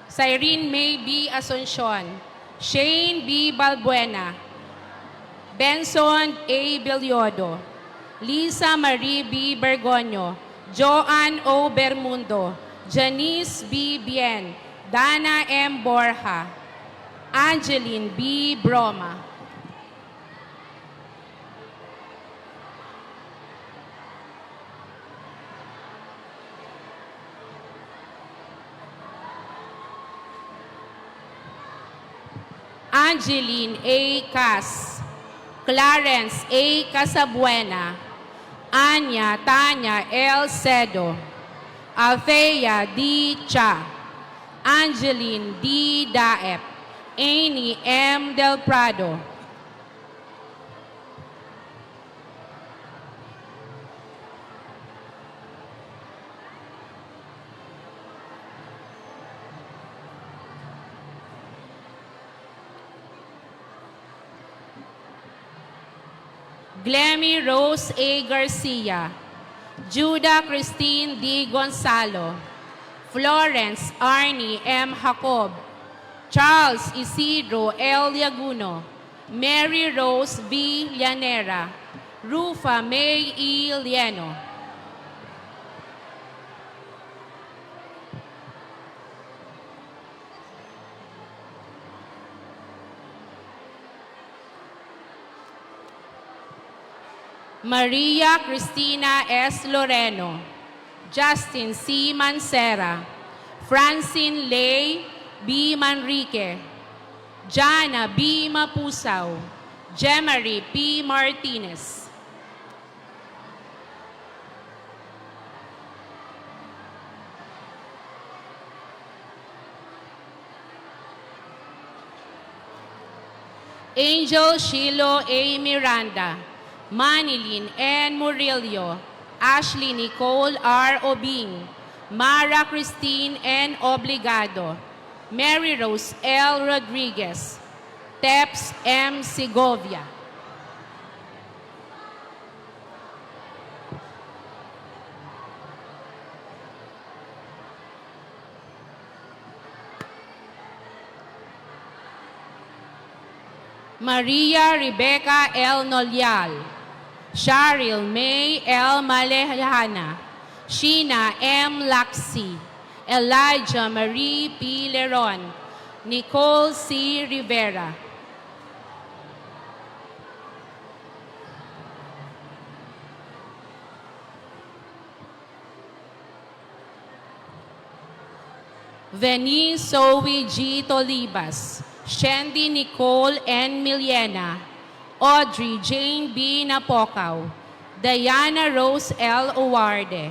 Cyrene May B. Asuncion, Shane B. Balbuena, Benson A. Beliodo, Lisa Marie B. Bergonio, Joanne O. Bermundo, Janice B. Bien, Dana M. Borja, Angeline B. Broma, Angeline A. Cas, Clarence A. Casabuena, Anya Tanya L. Cedo, Althea D. Cha, Angeline D. Daep, Amy M. Del Prado. Glemmy Rose A. Garcia, Judah Christine D. Gonzalo, Florence Arnie M. Jacob, Charles Isidro L. Yaguno, Mary Rose V. Llanera, Rufa May E. Lieno. Maria Cristina S. Loreno, Justin C. Mancera, Francine Lay B. Manrique, Jana B. Mapusaw, Jemary P. Martinez. Angel Shilo A. Miranda, Manilyn N. Murillo, Ashley Nicole R. Obing, Mara Christine N. Obligado, Mary Rose L. Rodriguez, Teps M. Segovia. Maria Rebecca L. Nolial, Cheryl May L. Malehana, Sheena M. Laxi, Elijah Marie P. Leron, Nicole C. Rivera. Venice Zoe G. Tolibas, Shandy Nicole N. Miliena, Audrey Jane B. Napocaw, Diana Rose L. Uwarde,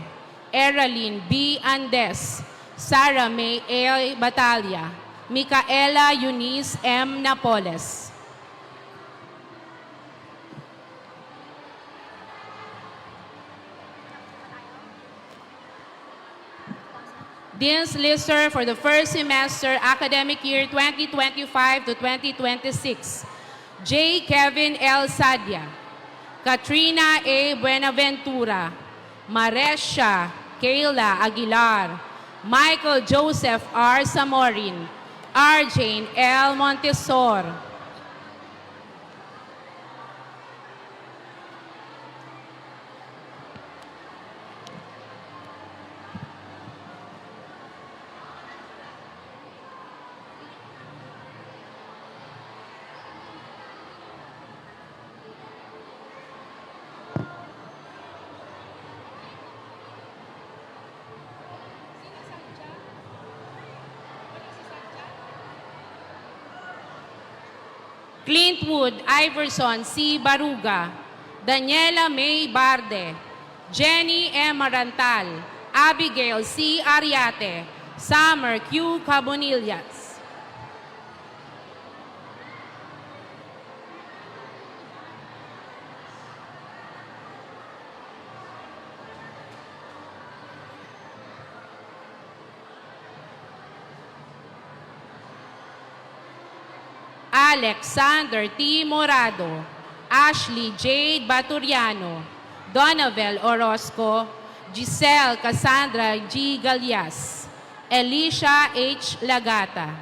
Eraline B. Andes, Sarah May A. Batalla, Micaela Eunice M. Napoles. Dean's Lister for the first semester academic year 2025 to 2026. J. Kevin L. Sadia, Katrina A. Buenaventura, Maresha Kayla Aguilar, Michael Joseph R. Samorin, Arjane L. Montesor, Clintwood Iverson C. Baruga, Daniela May Barde, Jenny M. Marantal, Abigail C. Ariate, Summer Q. Cabonillas. Alexander T. Morado, Ashley Jade Baturiano, Donavel Orozco, Giselle Cassandra G. Galias, Elisha H. Lagata.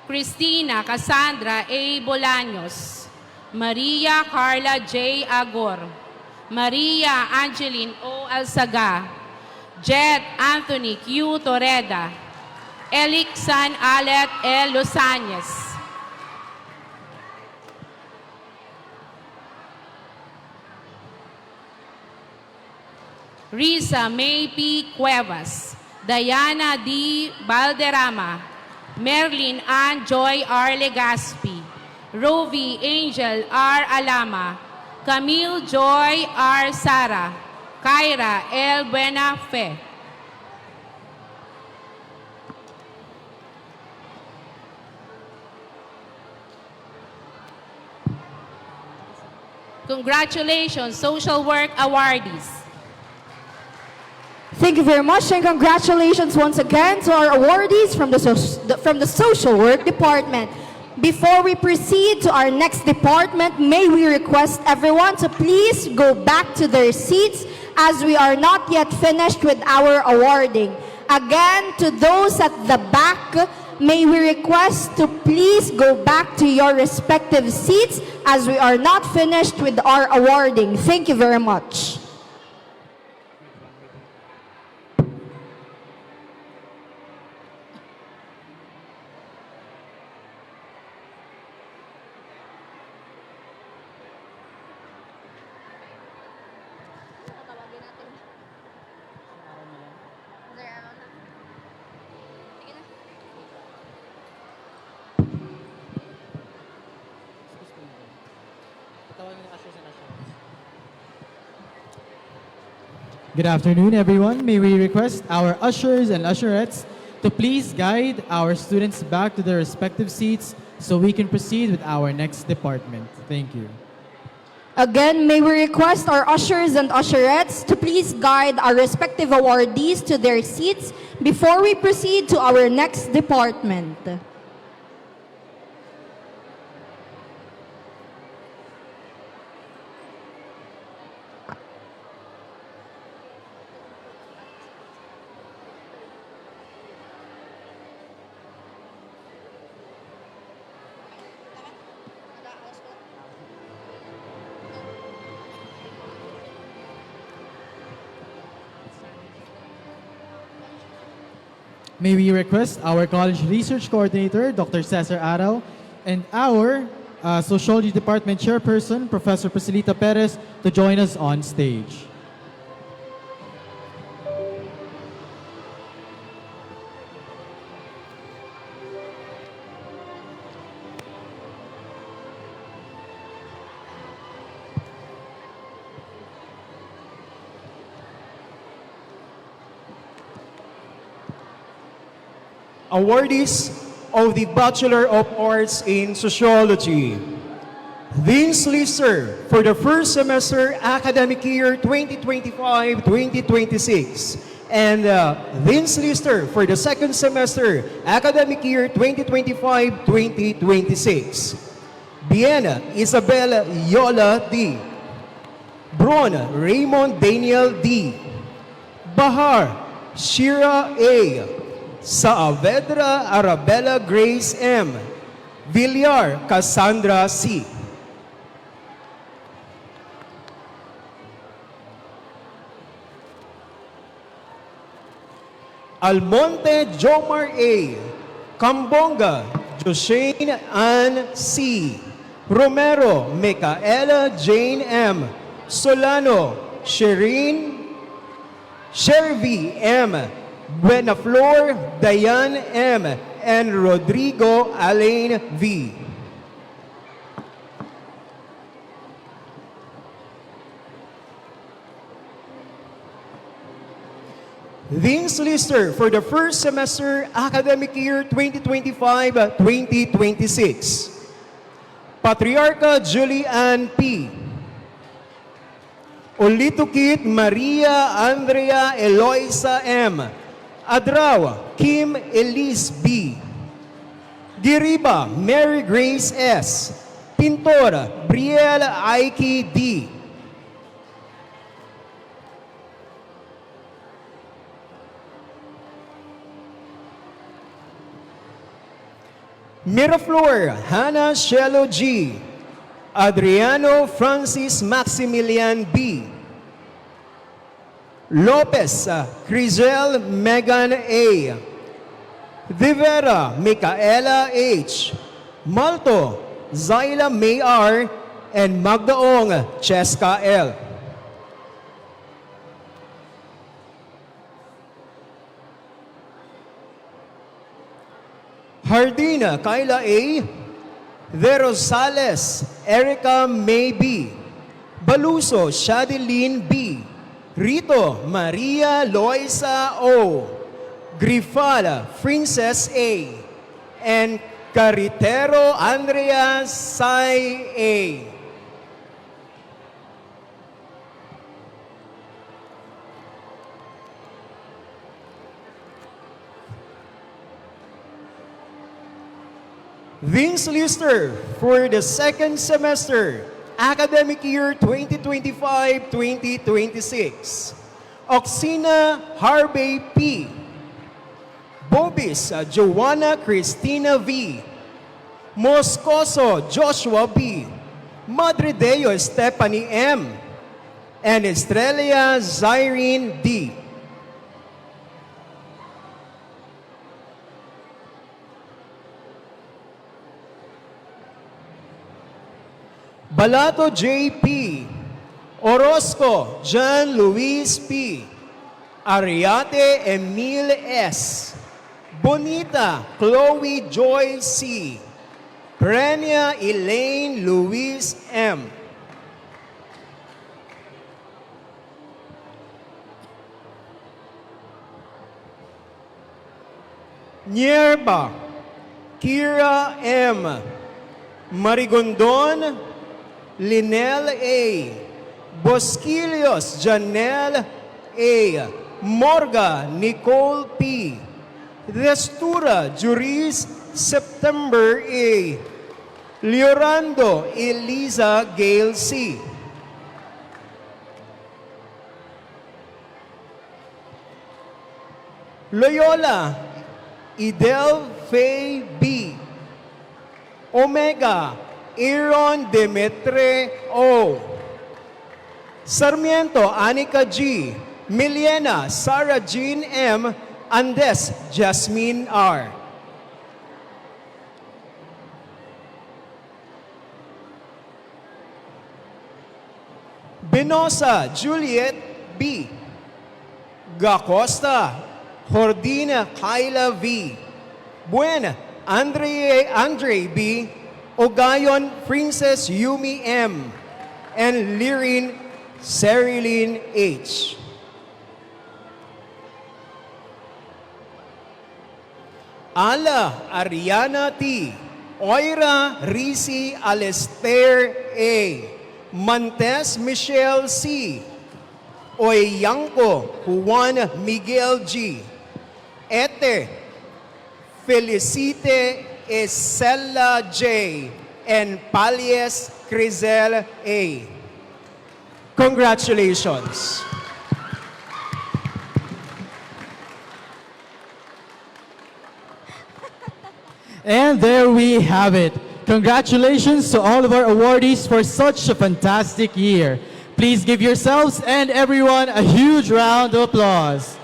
Christina Cassandra A. Bolaños, Maria Carla J. Agor, Maria Angeline O. Alsaga, Jet Anthony Q. Torreda, Elixan Alet L. Losañez, Risa May P. Cuevas, Diana D. Valderrama, Merlin Ann Joy R. Legaspi, Rovi Angel R. Alama, Camille Joy R. Sara, Kyra L. Buena Fe. Congratulations, social work awardees. Thank you very much and congratulations once again to our awardees from the Social Work Department. Before we proceed to our next department, may we request everyone to please go back to their seats as we are not yet finished with our awarding. Again, to those at the back, may we request to please go back to your respective seats as we are not finished with our awarding. Thank you very much. Good afternoon, everyone. May we request our ushers and usherettes to please guide our students back to their respective seats so we can proceed with our next department. Thank you. Again, may we request our ushers and usherettes to please guide our respective awardees to their seats before we proceed to our next department. May we request our College Research Coordinator, Dr. Cesar Arao, and our Sociology Department Chairperson, Professor Priscilita Perez, to join us on stage. Awardees of the Bachelor of Arts in Sociology. Vince Lister for the first semester academic year 2025-2026 and Vince Lister for the second semester academic year 2025-2026. Biena Isabel Yola D. Bron Raymond Daniel D. Bahar Shira A. Saavedra Arabella Grace M. Villar Cassandra C. Almonte Jomar A. Cambonga Joshane Ann C. Romero Micaela Jane M. Solano Sherry M. Buenaflor Dayan M. and Rodrigo Alain V. Vince Lister for the first semester academic year 2025-2026. Patriarca Julian P. Olitukit Maria Andrea Eloisa M. Adraw Kim Elise B. Diriba Mary Grace S. Pintora Brielle Aiki D. Miraflor Hannah Shelo G. Adriano Francis Maximilian B. Lopez Crisel Megan A. Divera Micaela H. Malto Zyla May R. and Magdaong Cheska L. Hardina Kyla A. De Rosales, Erica May B. Baluso, Shadeline B. Rito, Maria Loisa O. Grifal, Princess A. And Caritero Andrea Sai A. Vince Lister for the second semester, academic year 2025-2026. Oxina Harvey P. Bobis Joanna Cristina V. Moscoso Joshua B. Madrideo Stephanie M. And Estrella Zyrene D. Balato J.P. Orozco John Luis P. Ariate Emil S. Bonita Chloe Joy C. Prenia Elaine Luis M. Nierba Kira M. Marigondon Linel A. Bosquilios Janelle A. Morga Nicole P. Destura Juris September A. Leorando Eliza Gale C. Loyola Idel Faye B. Omega Aaron Demetre O. Sarmiento Anika G. Miliena Sarah Jean M. Andes Jasmine R. Benosa Juliet B. Gacosta Jordina Kyla V. Buena Andre B. Ogayon Princess Yumi M. And Lirin Cerilyn H. Ala Ariana T. Oira Risi Alester A. Mantes Michelle C. Oyanko Juan Miguel G. Ete Felicite Isela J. and Palies Crizel A. Congratulations. And there we have it. Congratulations to all of our awardees for such a fantastic year. Please give yourselves and everyone a huge round of applause.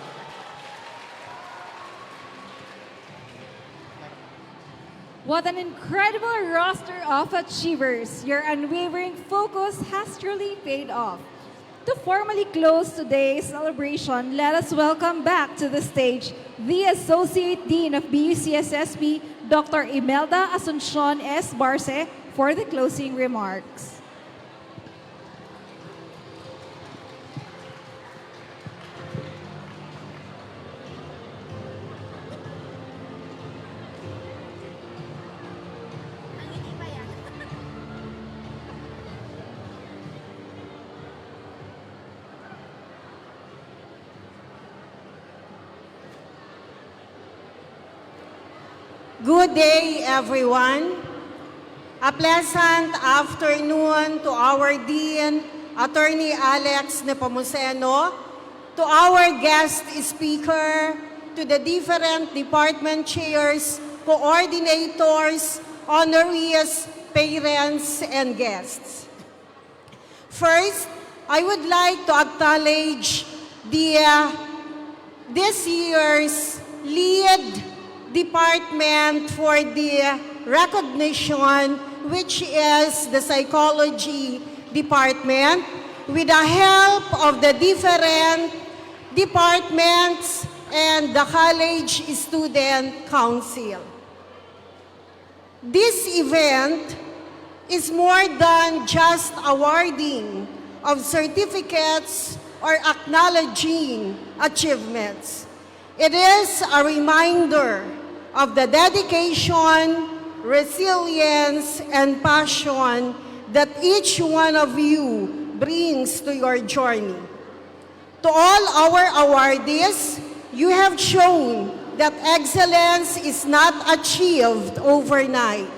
What an incredible roster of achievers. Your unwavering focus has truly paid off. To formally close today's celebration, let us welcome back to the stage the Associate Dean of BUCSSB, Dr. Imelda Asuncion S. Barce, for the closing remarks. Good day, everyone. A pleasant afternoon to our Dean, Attorney Alex Nepomuceno, to our guest speaker, to the different department chairs, coordinators, honorees, parents, and guests. First, I would like to acknowledge this year's lead department for the recognition, which is the psychology department, with the help of the different departments and the college student council. This event is more than just awarding of certificates or acknowledging achievements. It is a reminder of the dedication, resilience, and passion that each one of you brings to your journey. To all our awardees, you have shown that excellence is not achieved overnight.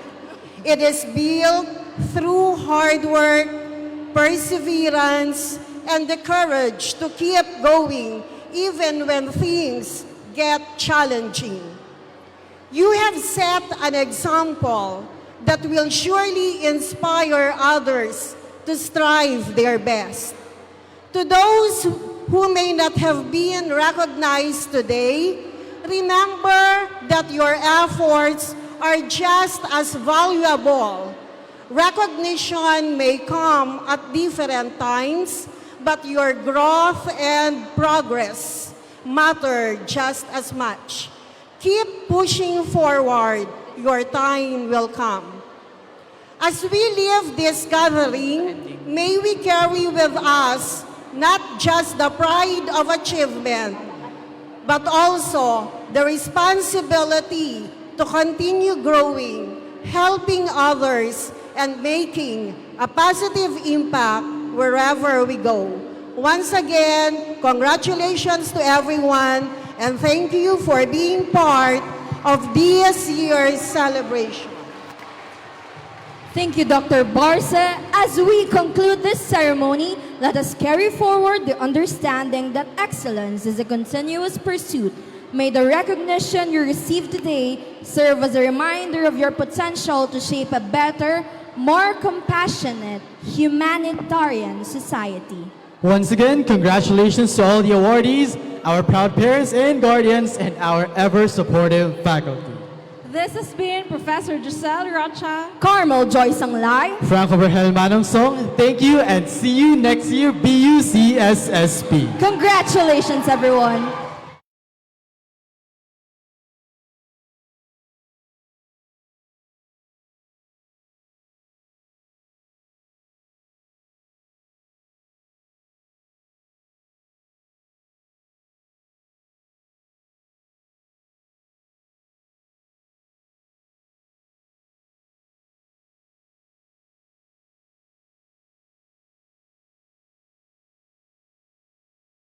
It is built through hard work, perseverance, and the courage to keep going even when things get challenging. You have set an example that will surely inspire others to strive their best. To those who may not have been recognized today, remember that your efforts are just as valuable. Recognition may come at different times, but your growth and progress matter just as much. Keep pushing forward. Your time will come. As we leave this gathering, may we carry with us not just the pride of achievement, but also the responsibility to continue growing, helping others, and making a positive impact wherever we go. Once again, congratulations to everyone, and thank you for being part of this year's celebration. Thank you, Dr. Barce. As we conclude this ceremony, let us carry forward the understanding that excellence is a continuous pursuit. May the recognition you receive today serve as a reminder of your potential to shape a better, more compassionate, humanitarian society. Once again, congratulations to all the awardees, our proud parents and guardians, and our ever-supportive faculty. This has been Professor Giselle Rocha, Carmel Joy Sanglay, Franco Vergel Manong Song, thank you and see you next year, BUCSSP. Congratulations, everyone.